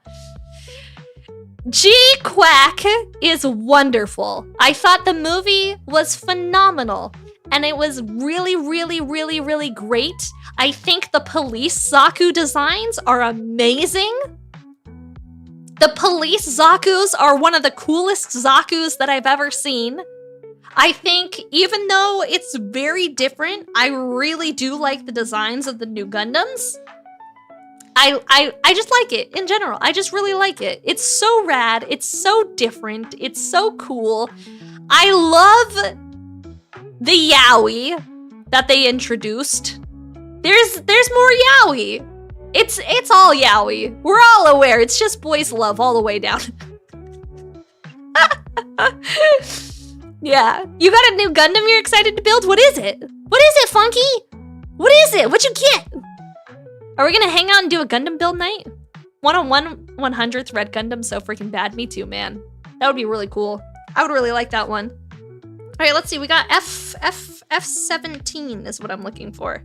G-Quack is wonderful. I thought the movie was phenomenal, and it was really, really, really, really great. I think the police Zaku designs are amazing. The police Zakus are one of the coolest Zakus that I've ever seen. I think even though it's very different, I really do like the designs of the new Gundams. I just like it in general. I just really like it. It's so rad. It's so different. It's so cool. I love the yaoi that they introduced. There's more yaoi. It's all yaoi. We're all aware. It's just boys love all the way down. Yeah. You got a new Gundam you're excited to build? What is it? What is it, Funky? What is it? What you get? Are we gonna hang out and do a Gundam build night? 1-on-1 100th Red Gundam, so freaking bad. Me too, man. That would be really cool. I would really like that one. All right, let's see. We got F17 is what I'm looking for.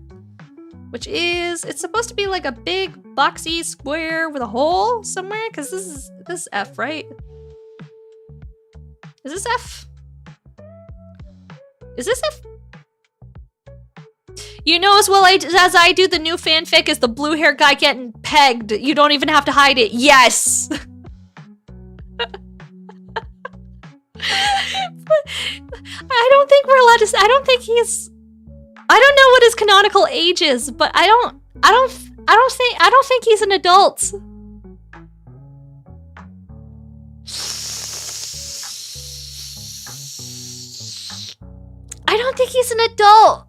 Which is, it's supposed to be like a big boxy square with a hole somewhere, because this is F, right? Is this F? Is this F? You know as well as I do, the new fanfic is the blue hair guy getting pegged. You don't even have to hide it. Yes! I don't think we're allowed to, I don't think he's, I don't know what his canonical age is, but I don't think he's an adult. I don't think he's an adult.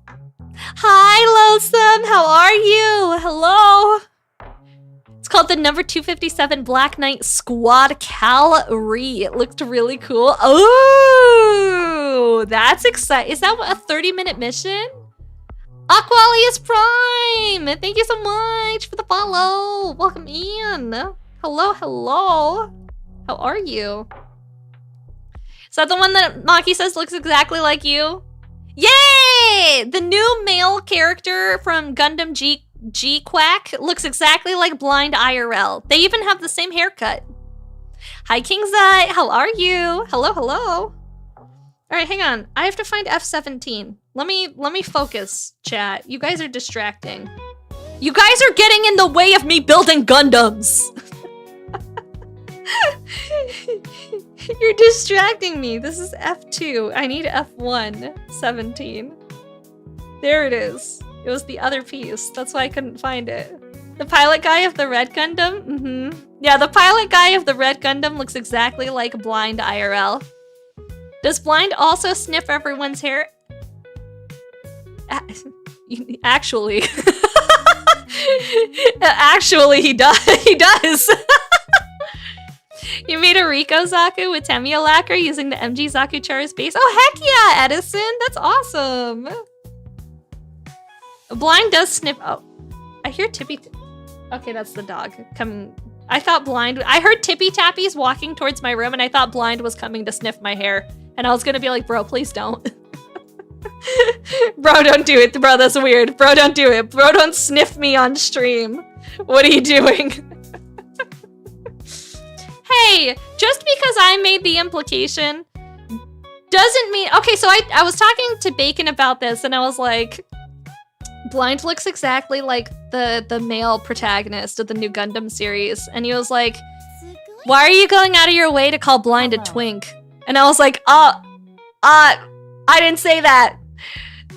Hi, Loathsome. How are you? Hello. It's called the number 257 Black Knight Squad Calorie. It looked really cool. Oh, that's exciting. Is that a 30-minute mission? Aqualius Prime. Thank you so much for the follow. Welcome in. Hello, hello. How are you? Is that the one that Maki says looks exactly like you? Yay! The new male character from Gundam G-Quack looks exactly like Blind IRL. They even have the same haircut. Hi, Kingzai. How are you? Hello, hello. All right, hang on. I have to find F17. Let me focus, chat. You guys are distracting. You guys are getting in the way of me building Gundams. You're distracting me. This is F2. I need F1. 17. There it is. It was the other piece. That's why I couldn't find it. The pilot guy of the Red Gundam? Mm-hmm. Yeah, the pilot guy of the Red Gundam looks exactly like Blind IRL. Does Blind also sniff everyone's hair? Actually. Actually, he does. He does. You made a Rico Zaku with Tamiya lacquer using the MG Zaku Chara's base. Oh, heck yeah, Edison. That's awesome. Blind does sniff. Oh, I hear Tippy. Okay, that's the dog coming. I thought Blind. I heard Tippy Tappies walking towards my room, and I thought Blind was coming to sniff my hair. And I was gonna be like, bro, please don't. Bro, don't do it. Bro, that's weird. Bro, don't do it. Bro, don't sniff me on stream. What are you doing? Hey, just because I made the implication doesn't mean... Okay, so I was talking to Bacon about this, and I was like, Blind looks exactly like the male protagonist of the new Gundam series. And he was like, why are you going out of your way to call Blind a twink? And I was like, I didn't say that.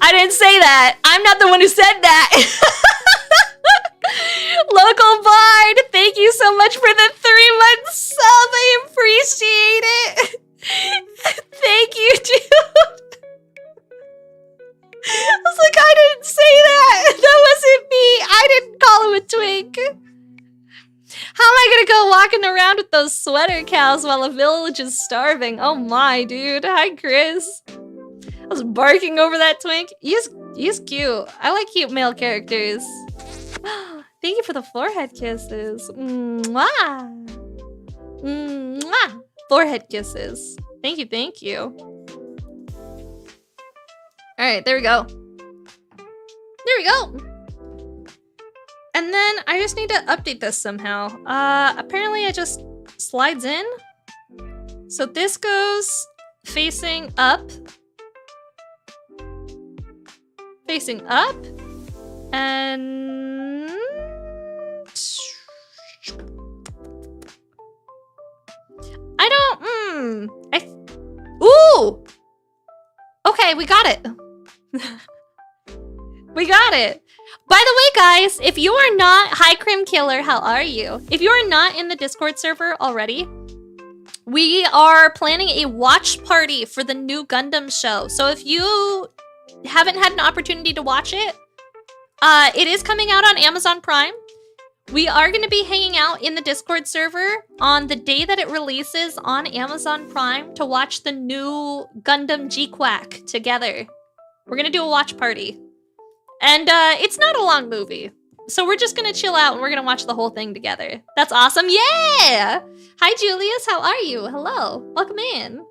I didn't say that. I'm not the one who said that. Local Bard, thank you so much for the 3-month sub. I appreciate it. Thank you, dude. I was like, I didn't say that. That wasn't me. I didn't call him a twink. How am I gonna go walking around with those sweater cows while a village is starving? Oh my, dude. Hi, Chris. I was barking over that twink. He's cute. I like cute male characters. Thank you for the forehead kisses. Mwah. Mwah. Forehead kisses. Thank you, thank you. Alright, there we go. There we go! And then I just need to update this somehow. Apparently it just slides in. So this goes facing up. Facing up. And... I don't... Ooh! Okay, we got it. We got it. By the way, guys, if you are not... Hi, Crim Killer, how are you? If you are not in the Discord server already, we are planning a watch party for the new Gundam show. So if you haven't had an opportunity to watch it, it is coming out on Amazon Prime. We are going to be hanging out in the Discord server on the day that it releases on Amazon Prime to watch the new Gundam G-Quack together. We're going to do a watch party. And it's not a long movie. So we're just going to chill out and we're going to watch the whole thing together. That's awesome. Yeah! Hi, Julius. How are you? Hello. Welcome in.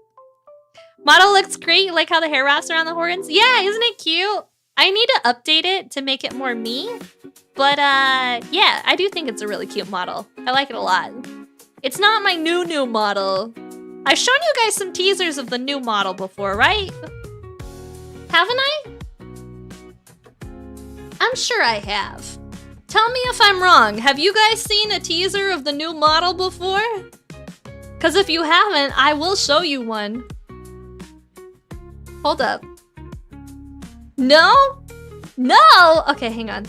Model looks great. You like how the hair wraps around the horns? Yeah, isn't it cute? I need to update it to make it more me. But yeah, I do think it's a really cute model. I like it a lot. It's not my new model. I've shown you guys some teasers of the new model before, right? Haven't I? I'm sure I have. Tell me if I'm wrong. Have you guys seen a teaser of the new model before? Because if you haven't, I will show you one. Hold up. No? No? Okay, hang on.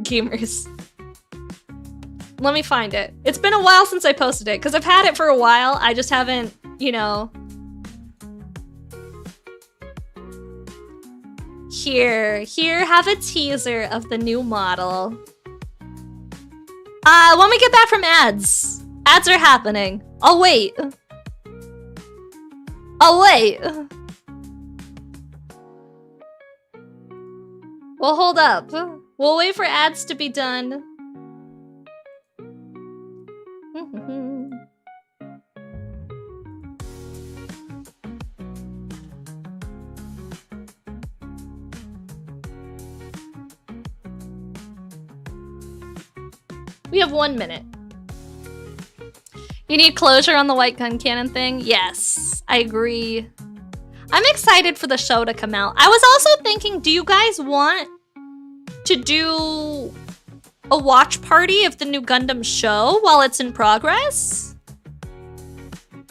Gamers. Let me find it. It's been a while since I posted it, because I've had it for a while. I just haven't, you know... Here, have a teaser of the new model. When we get back from ads. Ads are happening. I'll wait. I'll wait. We'll hold up. We'll wait for ads to be done. We have 1 minute. You need closure on the white gun cannon thing? Yes, I agree. I'm excited for the show to come out. I was also thinking, do you guys want to do a watch party of the new Gundam show while it's in progress?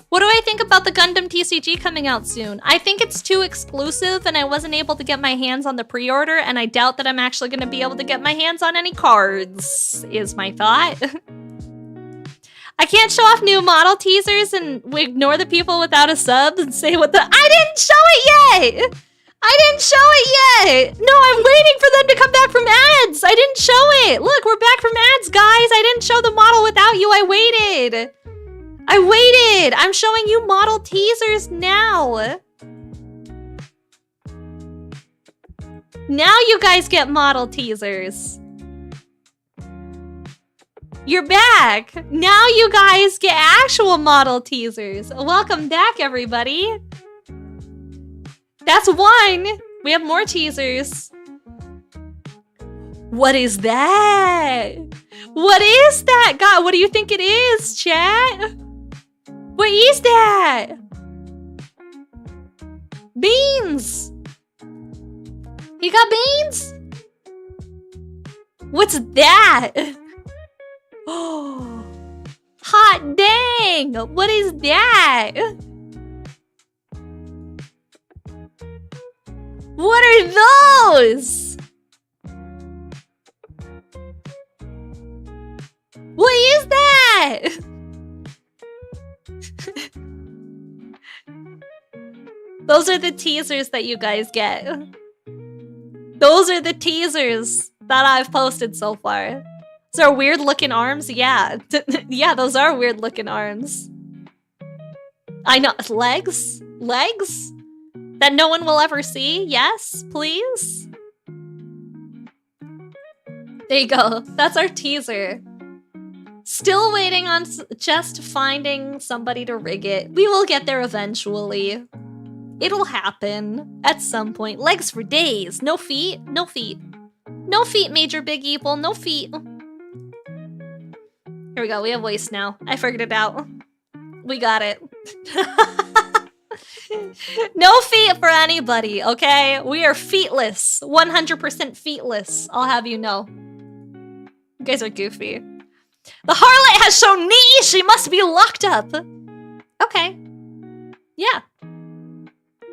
What do I think about the Gundam TCG coming out soon? I think it's too exclusive and I wasn't able to get my hands on the pre-order, and I doubt that I'm actually going to be able to get my hands on any cards, is my thought. I can't show off new model teasers and we ignore the people without a sub and say what the— I didn't show it yet! I didn't show it yet! No, I'm waiting for them to come back from ads! I didn't show it! Look, we're back from ads, guys! I didn't show the model without you, I waited! I waited! I'm showing you model teasers now! Now you guys get model teasers! You're back! Now you guys get actual model teasers! Welcome back, everybody! That's one! We have more teasers. What is that? What is that? God, what do you think it is, chat? What is that? Beans! You got beans? What's that? Oh, hot dang! What is that? What are those? What is that? Those are the teasers that you guys get. Those are the teasers that I've posted so far. Those are weird looking arms? Yeah. Yeah, those are weird looking arms. I know. Legs? Legs? That no one will ever see? Yes, please? There you go. That's our teaser. Still waiting on just finding somebody to rig it. We will get there eventually. It'll happen at some point. Legs for days. No feet. No feet. No feet, Major Big Evil. No feet. Here we go. We have voice now. I figured it out. We got it. No feet for anybody, okay? We are feetless. 100% feetless. I'll have you know. You guys are goofy. The harlot has shown knee! She must be locked up! Okay. Yeah.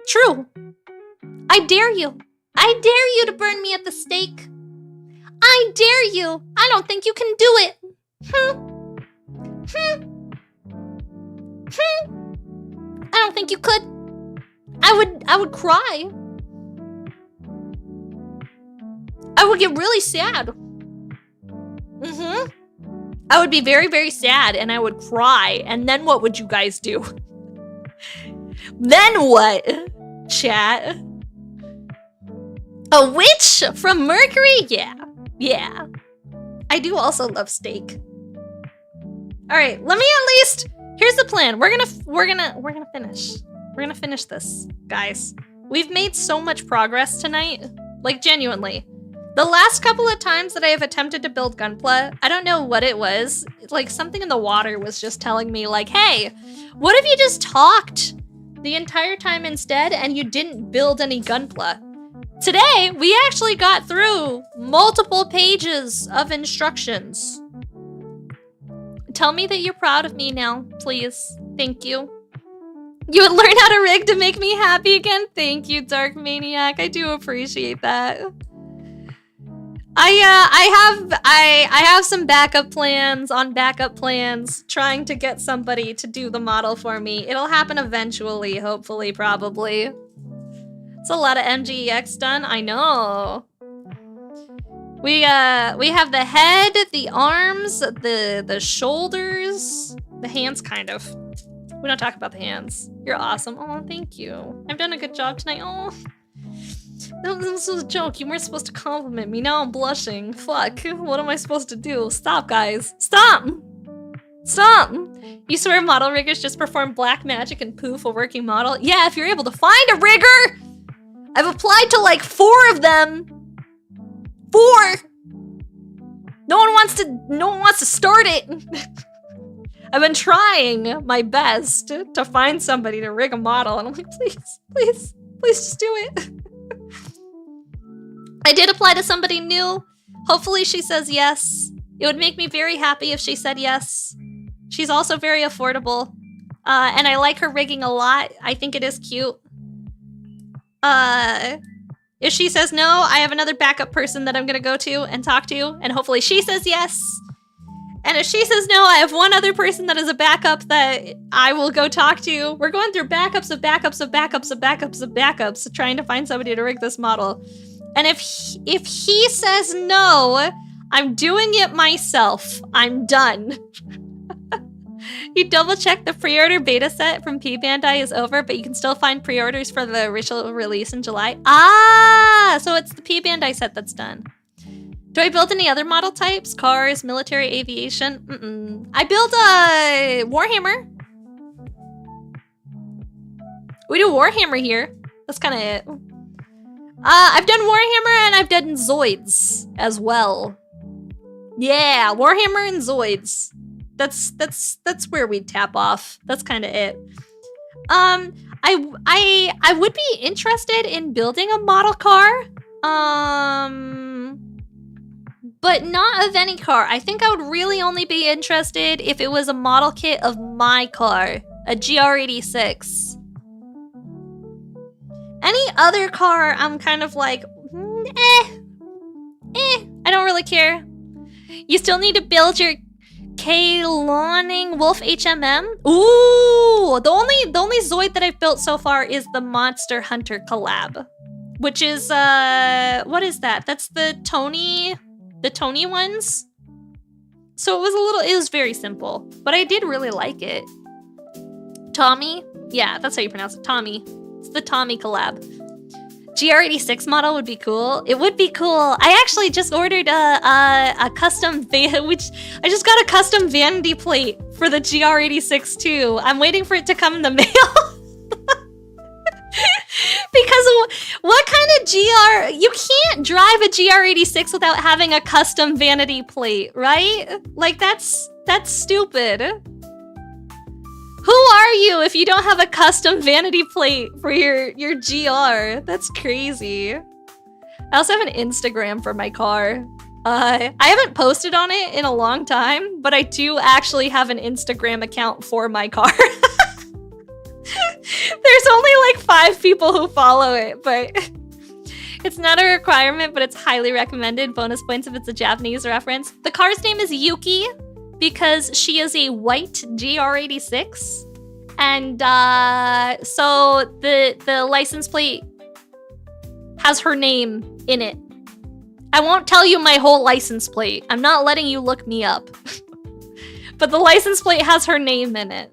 True. I dare you. I dare you to burn me at the stake. I dare you. I don't think you can do it. I don't think you could. I would cry. I would get really sad. I would be very, very sad and I would cry. And then what would you guys do? Then what? Chat. A witch from Mercury? Yeah. Yeah. I do also love steak. All right, let me at least, here's the plan. We're gonna finish. We're gonna finish this, guys. We've made so much progress tonight. Like, genuinely. The last couple of times that I have attempted to build Gunpla, I don't know what it was. Like, something in the water was just telling me, like, hey, what if you just talked the entire time instead and you didn't build any Gunpla? Today, we actually got through multiple pages of instructions. Tell me that you're proud of me now, please. Thank you. You would learn how to rig to make me happy again? Thank you, Dark Maniac. I do appreciate that. I have some backup plans on backup plans, trying to get somebody to do the model for me. It'll happen eventually, hopefully, probably. It's a lot of MGEX done, I know. We have the head, the arms, the shoulders, the hands, kind of. We don't talk about the hands. You're awesome. Oh, thank you. I've done a good job tonight. Oh. This was a joke. You weren't supposed to compliment me. Now I'm blushing. Fuck. What am I supposed to do? Stop, guys. Stop! Stop! You swear model riggers just perform black magic and poof a working model? Yeah, if you're able to find a rigger! I've applied to like 4 of them. 4! No one wants to start it. I've been trying my best to find somebody to rig a model, and I'm like, please, please, please just do it. I did apply to somebody new. Hopefully she says yes. It would make me very happy if she said yes. She's also very affordable. And I like her rigging a lot. I think it is cute. If she says no, I have another backup person that I'm gonna go to and talk to, and hopefully she says yes. And if she says no, I have one other person that is a backup that I will go talk to. We're going through backups of backups of backups of backups of backups, trying to find somebody to rig this model. And if he says no, I'm doing it myself. I'm done. You double check the pre-order beta set from P Bandai is over, but you can still find pre-orders for the original release in July. Ah, so it's the P Bandai set that's done. Do I build any other model types? Cars, military, aviation? I build a Warhammer. We do Warhammer here. That's kind of it. I've done Warhammer and I've done Zoids as well. Yeah, Warhammer and Zoids. That's where we tap off. That's kind of it. I would be interested in building a model car. But not of any car. I think I would really only be interested if it was a model kit of my car, a GR86. Any other car, I'm kind of like, I don't really care. You still need to build your K-Lawning Wolf HMM. Ooh, the only Zoid that I've built so far is the Monster Hunter collab, which is what is that? That's the Tony ones. So it was very simple, but I did really like it. Tommy? Yeah, that's how you pronounce it, Tommy. It's the Tommy collab. GR86 model would be cool. It would be cool. I actually just ordered a custom which I just got a custom vanity plate for the GR86 too. I'm waiting for it to come in the mail. Because what kind of GR... You can't drive a GR86 without having a custom vanity plate, right? Like, that's stupid. Who are you if you don't have a custom vanity plate for your GR? That's crazy. I also have an Instagram for my car. I haven't posted on it in a long time, but I do actually have an Instagram account for my car. There's only like 5 people who follow it, but it's not a requirement, but it's highly recommended. Bonus points if it's a Japanese reference. The car's name is Yuki because she is a white GR86. And so the license plate has her name in it. I won't tell you my whole license plate. I'm not letting you look me up. But the license plate has her name in it.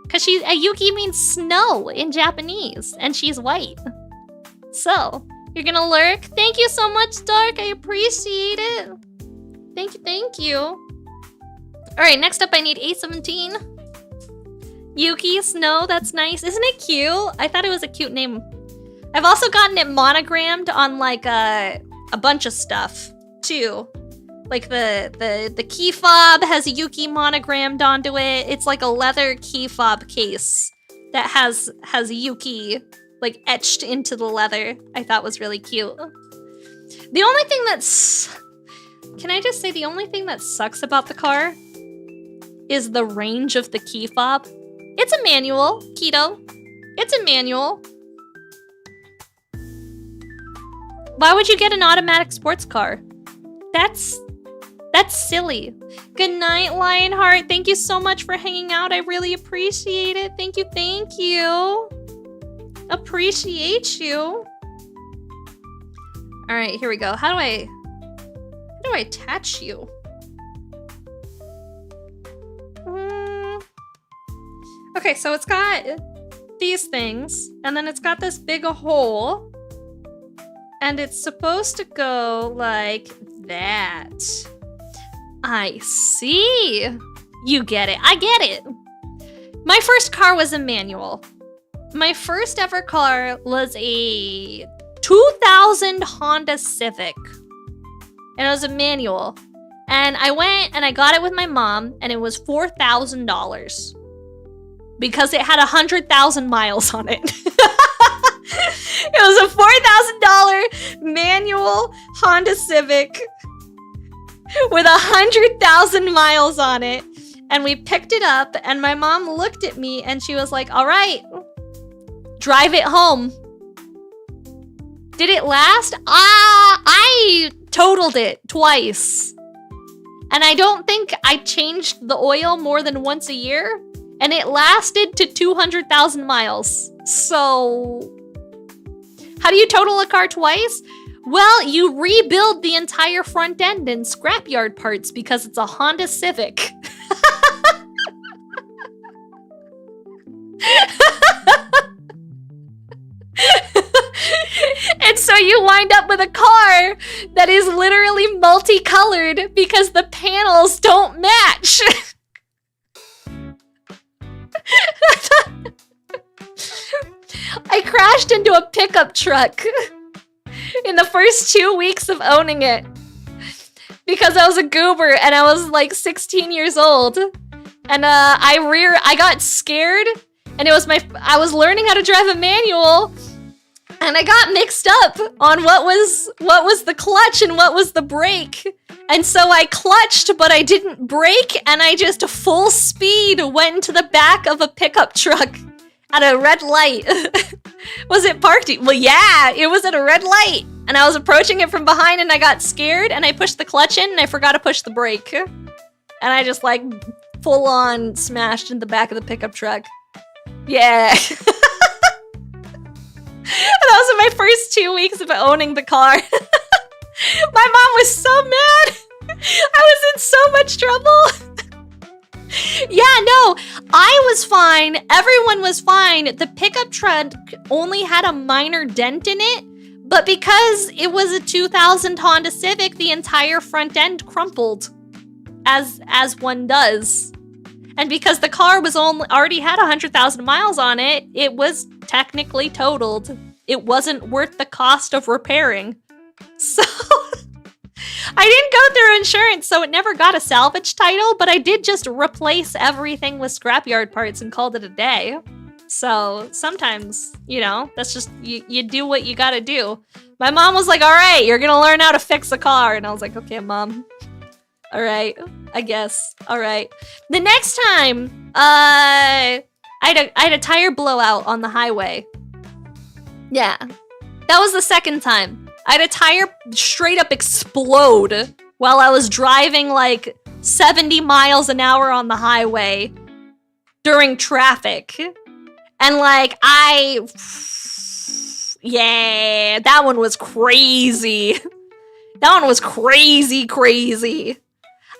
Because Yuki means snow in Japanese, and she's white. So, you're gonna lurk? Thank you so much, Dark. I appreciate it. Thank you. Alright, next up I need A17. Yuki, snow, that's nice. Isn't it cute? I thought it was a cute name. I've also gotten it monogrammed on like a bunch of stuff, too. Like the key fob has Yuki monogrammed onto it. It's like a leather key fob case that has Yuki like etched into the leather. I thought was really cute. The only thing that's... Can I just say the only thing that sucks about the car is the range of the key fob. It's a manual, Keto. It's a manual. Why would you get an automatic sports car? That's silly. Good night, Lionheart. Thank you so much for hanging out. I really appreciate it. Thank you. Appreciate you. All right, here we go. How do I attach you? Okay, so it's got these things, and then it's got this big hole, and it's supposed to go like that. I see. You get it. I get it. My first car was a manual. My first ever car was a 2000 Honda Civic. And it was a manual. And I went and I got it with my mom, and it was $4,000. Because it had 100,000 miles on it. It was a $4,000 manual Honda Civic with 100,000 miles on it. And we picked it up, and my mom looked at me and she was like, all right, drive it home. Did it last? I totaled it twice. And I don't think I changed the oil more than once a year. And it lasted to 200,000 miles. So, how do you total a car twice? Well, you rebuild the entire front end in scrapyard parts because it's a Honda Civic. And so you wind up with a car that is literally multicolored because the panels don't match. I crashed into a pickup truck in the first 2 weeks of owning it because I was a goober and I was like 16 years old, and I got scared, and I was learning how to drive a manual, and I got mixed up on what was the clutch and what was the brake. And so I clutched, but I didn't brake, and I just full speed went into the back of a pickup truck at a red light. Was it parked? Well, yeah, it was at a red light. And I was approaching it from behind, and I got scared, and I pushed the clutch in, and I forgot to push the brake. And I just, like, full on smashed in the back of the pickup truck. Yeah. That was my first 2 weeks of owning the car. My mom was so mad. I was in so much trouble. Yeah, no, I was fine. Everyone was fine. The pickup truck only had a minor dent in it, But because it was a 2000 Honda Civic, the entire front end crumpled, as one does. And because the car was already had 100,000 miles on it, it was technically totaled. It wasn't worth the cost of repairing. So I didn't go through insurance, so it never got a salvage title, but I did just replace everything with scrapyard parts and called it a day. So sometimes, you know, that's just, you do what you gotta do. My mom was like, all right, you're gonna learn how to fix a car. And I was like, okay, Mom. All right, I guess. All right. The next time, I had a tire blowout on the highway. Yeah, that was the second time. I had a tire straight up explode while I was driving like 70 miles an hour on the highway during traffic. And like, yeah, that one was crazy. That one was crazy.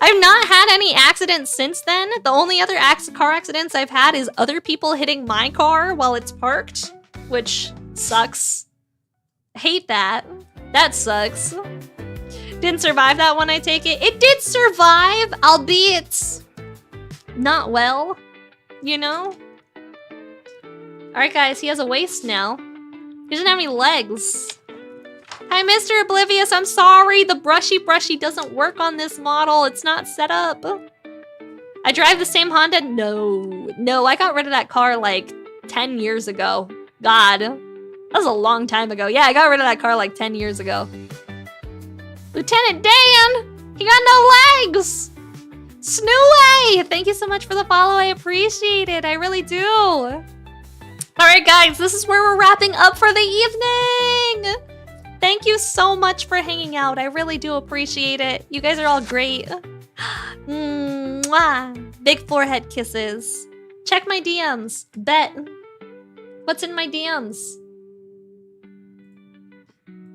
I've not had any accidents since then. The only other car accidents I've had is other people hitting my car while it's parked, which sucks. Hate that. That sucks. Didn't survive that one, I take it. It did survive, albeit not well, you know? Alright guys, he has a waist now. He doesn't have any legs. Hi, Mr. Oblivious, I'm sorry. The brushy doesn't work on this model. It's not set up. I drive the same Honda? No, I got rid of that car like 10 years ago. God, that was a long time ago. Yeah, I got rid of that car like 10 years ago. Lieutenant Dan, he got no legs. Snooey, thank you so much for the follow. I appreciate it. I really do. All right, guys, this is where we're wrapping up for the evening. Thank you so much for hanging out. I really do appreciate it. You guys are all great. Mwah. Big forehead kisses. Check my DMs. Bet. What's in my DMs?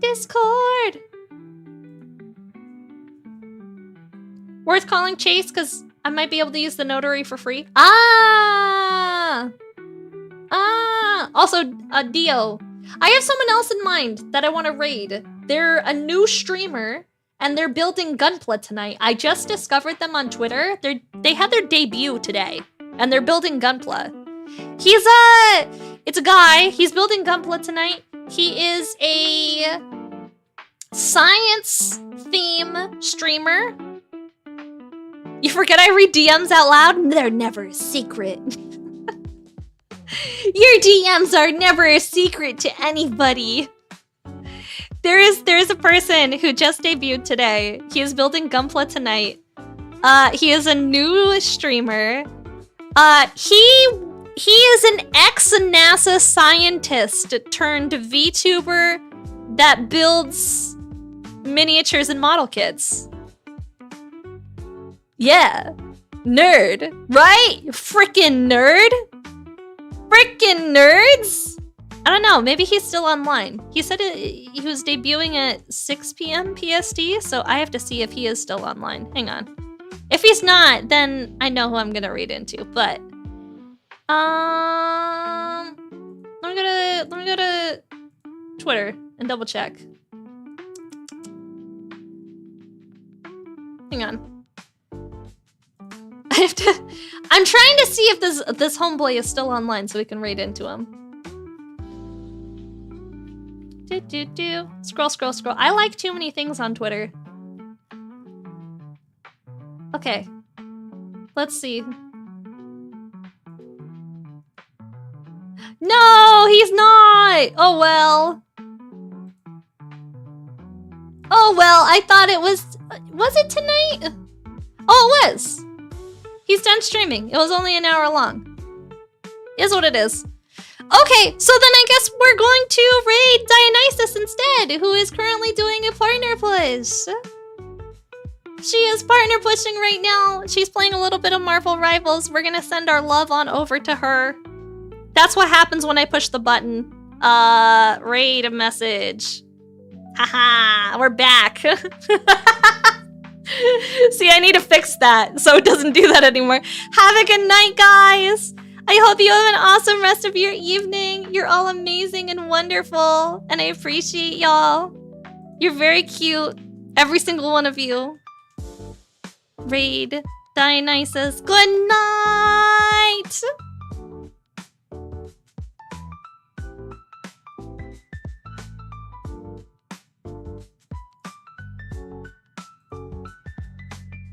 Discord. Worth calling Chase because I might be able to use the notary for free. Also, Dio. I have someone else in mind that I want to raid. They're a new streamer, and they're building Gunpla tonight. I just discovered them on Twitter. They had their debut today, and they're building Gunpla. It's a guy. He's building Gunpla tonight. He is a science theme streamer. You forget I read DMs out loud? They're never a secret. Your DMs are never a secret to anybody. There is a person who just debuted today. He is building Gunpla tonight. He is a new streamer. He is an ex-NASA scientist turned VTuber that builds miniatures and model kits. Yeah. Nerd, right? Frickin' nerd. Frickin' nerds? I don't know, maybe he's still online. He said he was debuting at 6 p.m. PST, so I have to see if he is still online. Hang on. If he's not, then I know who I'm gonna read into, but let me go to Twitter and double check. Hang on. I'm trying to see if this homeboy is still online so we can raid into him. Scroll. I like too many things on Twitter. Okay. Let's see. No, he's not! Oh well. Oh well, I thought it was it tonight? Oh, it was. He's done streaming. It was only an hour long. Is what it is. Okay, so then I guess we're going to raid Dionysus instead, who is currently doing a partner push. She is partner pushing right now. She's playing a little bit of Marvel Rivals. We're gonna send our love on over to her. That's what happens when I push the button. Raid a message. Haha, we're back. See, I need to fix that so it doesn't do that anymore. Have a good night, guys. I hope you have an awesome rest of your evening. You're all amazing and wonderful, and I appreciate y'all. You're very cute, every single one of you. Raid, Dionysus, good night!